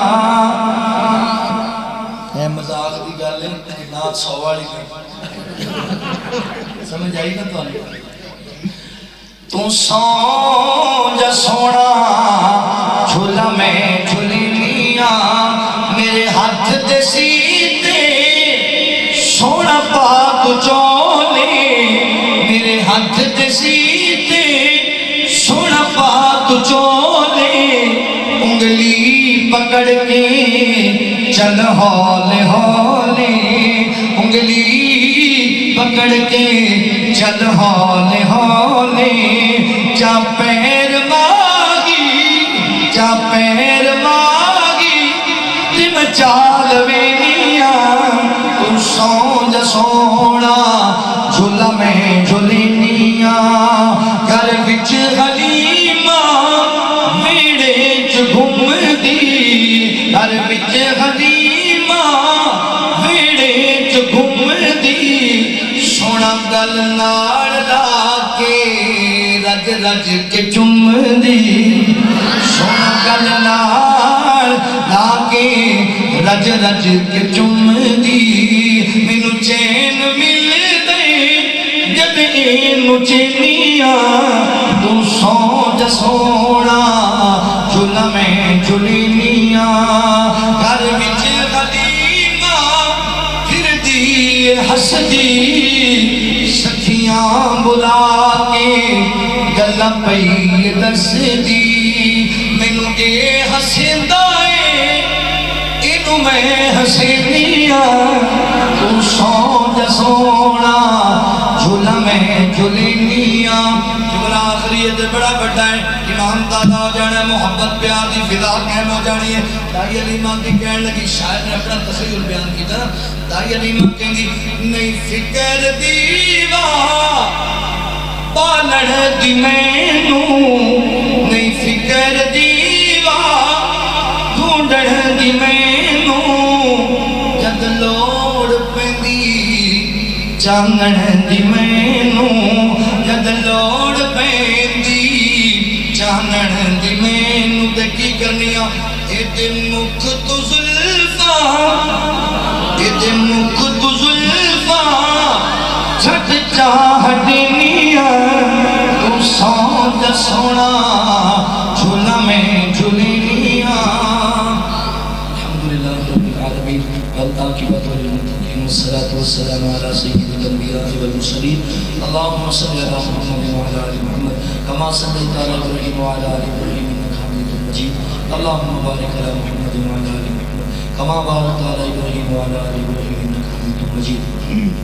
اے مذاق دی گل ہے نات 100 والی سمجھ آئی نا تمہیں تو سو جا سونا جھولا میں جھولینیا میرے ہاتھ دے سیتے سونا پاک چولے میرے ہاتھ دے سیتے سونا پاک چولے انگلی پکڑ کے چل ہولے ہولے انگلی پکڑ کے چل ہولے ہولے جا پیر ماگی جا پیر ماگی دن چال وینیاں تو سو جا سونا جھولا میں جھولینیاں گھر رج رج کے چم دی سن گل نال لا کے رج رج کے چم دی مینوں چین مل دے جد اینو چینیاں تو سو جا سونا جھلا میں جھلینیاں گھر وچ غلیمہ پھر دی ہس دی سکھیاں بلا کے گلاں پئی دس دی مینوں اے ہسیندا اے اینو میں ہسینیاں تو سو جا سونا جھولا میں جھولینیاں جملہ آخری ہے بڑا بڑا ہے امام دادا ہو جانا ہے محبت پیار دی فضا قائم ہو جانی ہے دائی علیمہ کی کہنے لگی شاعر نے اپنا تخیل بیان کی تھا دائی علیمہ کہیں گی نہیں فکر دیوا پالن دی مینوں نہیں فکر دیوا ڈھونڈن دی مینوں جد لوڑ پیندی چانن دی مینوں جد لوڑ پیندی چانن دی مینوں تے کی کرنیاں اے تے مکھ تو زلفاں اے تے مکھ تو زلفاں چھٹ چاہ دینیاں تو سو جا سونا جھولا میں جھولینیاں الحمدللہ رب العالمین والعاقبۃ للمتقین والصلاة والسلام علی سید الانبیاء والمرسلین اللهم صل علی محمد وعلی آل محمد کما صلیت علی ابراہیم وعلی آل ابراہیم انک حمید مجید اللهم بارک علی محمد وعلی آل محمد کما بارکت علی ابراہیم وعلی آل ابراہیم انک حمید مجید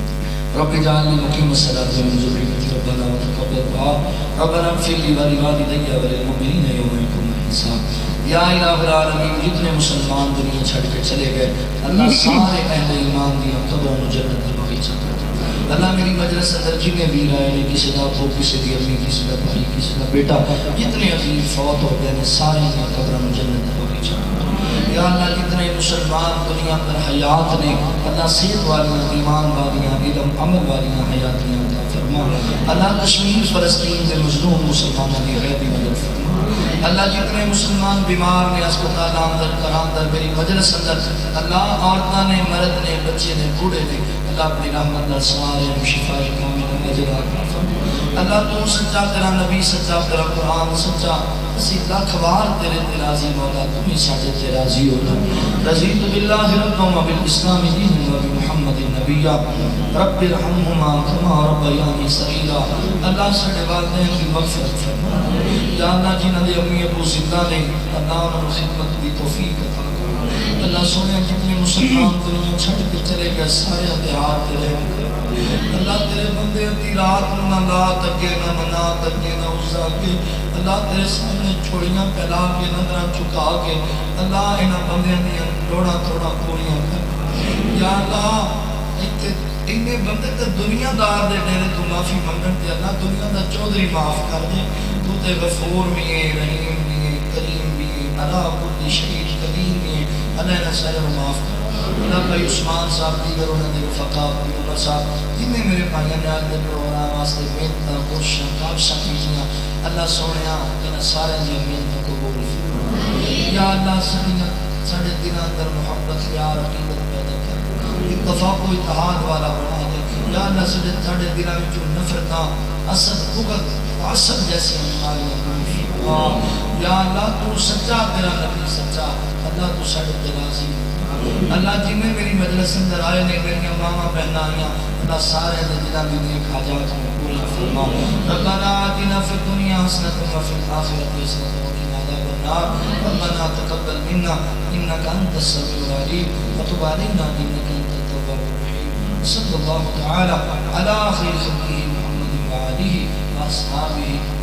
رب اجعلنی مقیم الصلاة ومن ذریتی ربنا وتقبل دعاء ربنا اغفر لی ولوالدی وللمؤمنین یوم یقوم الحساب یا الہ العالمین جتنے مسلمان دنیا چھڑ کے چلے گئے اللہ سارے اہل ایمان دیا قبروں و جنت در باغیچہ کرتا اللہ میری مجلس اندر جنہیں بھی رائے نے کسی دا پھو کسی دی امی کسی دا بھائی کسی دا بیٹا جتنے عزیز فوت ہو گئے سارے دیا قبروں و جنت در باغیچہ کرتا یا اللہ جتنے مسلمان دنیا پر حیات نے اللہ صحت والیاں ایمان والیاں علم عمل والیاں حیاتیاں عطا فرما اللہ کشمیر فلسطین کے مظلوم مسلمانوں کی غیبی مدد فرما اللہ جتنے مسلمان بیمار نے اسپتال اندر کراندر میری مجلس اندر اللہ عورتاں نے مرد نے بچے نے بوڑھے نے اللہ اپنی رحمت نال سارے شفا کامل اجر عطا فرما اللہ تو سچا تیرا نبی سچا تیرا قرآن سچا اسی لاکھ بار تیرے تے راضی مولا تمہیں ساڈے تے راضی ہونا رضیت باللہ ربا وبالاسلام دینا وبمحمد نبیا رب ارحمہما کما ربیانی صغیرا اللہ ساڈے والدین کی مغفرت فرما یا اللہ جنہاں دے امی ابو زندہ نے اللہ انہاں خدمت دی توفیق عطا کر اللہ سونے جتنے مسلمان دنیا چھڑ کے چلے گئے سارے ہتھیار تیرے اللہ تیرے بندے اپنی رات نہ لات اگے نہ منات اگے نہ عزا کے اللہ تیرے سامنے چھوڑیاں پھیلا کے نظرہ چکا کے اللہ انہاں بندیاں دیا لوڑا توڑا پوریاں کر یا اللہ انہیں بندے تے دنیا دار دے ڈیرے تو معافی منگن تے اللہ دنیا دا چودھری معاف کر دے تو تے غفور بھی ہے رحیم بھی ہے کریم بھی ہے اللہ کل شہید قدیم بھی ہے اللہ نے سارے معاف کر اللہ بھائی عثمان صاحب دیگر انہوں نے رفقا عمر صاحب جنہیں میرے بھائیاں نے آج دے پروگرام واسطے محنتاں کوششاں کاوشاں کیجیاں اللہ سونیا کہ سارے دی محنت کو قبول فرما یا اللہ ساڈے دلاں اندر محبت پیار عقیدت پیدا کر اتفاق و اتحاد والا بنا دے یا اللہ ساڈے دلاں وچ نفرتاں حسد بغض حسد جیسی بیماریاں دور فرما یا اللہ تو سچا تیرا نبی سچا اللہ تو ساڈے تے راضی اللہ جنہیں میری مجلس اندر آئے نے میری ماما بہنا آئیاں اللہ سارے دلہ بھی نیک حاجات میں پورا فرما ربنا آتنا فی الدنیا حسنۃ وفی الآخرۃ حسنۃ وقنا عذاب النار ربنا تقبل منا انک انت السمیع العلیم وتب علینا انک انت التواب الرحیم صلی اللہ تعالی علی خیر خلقہ محمد وآلہ واصحابہ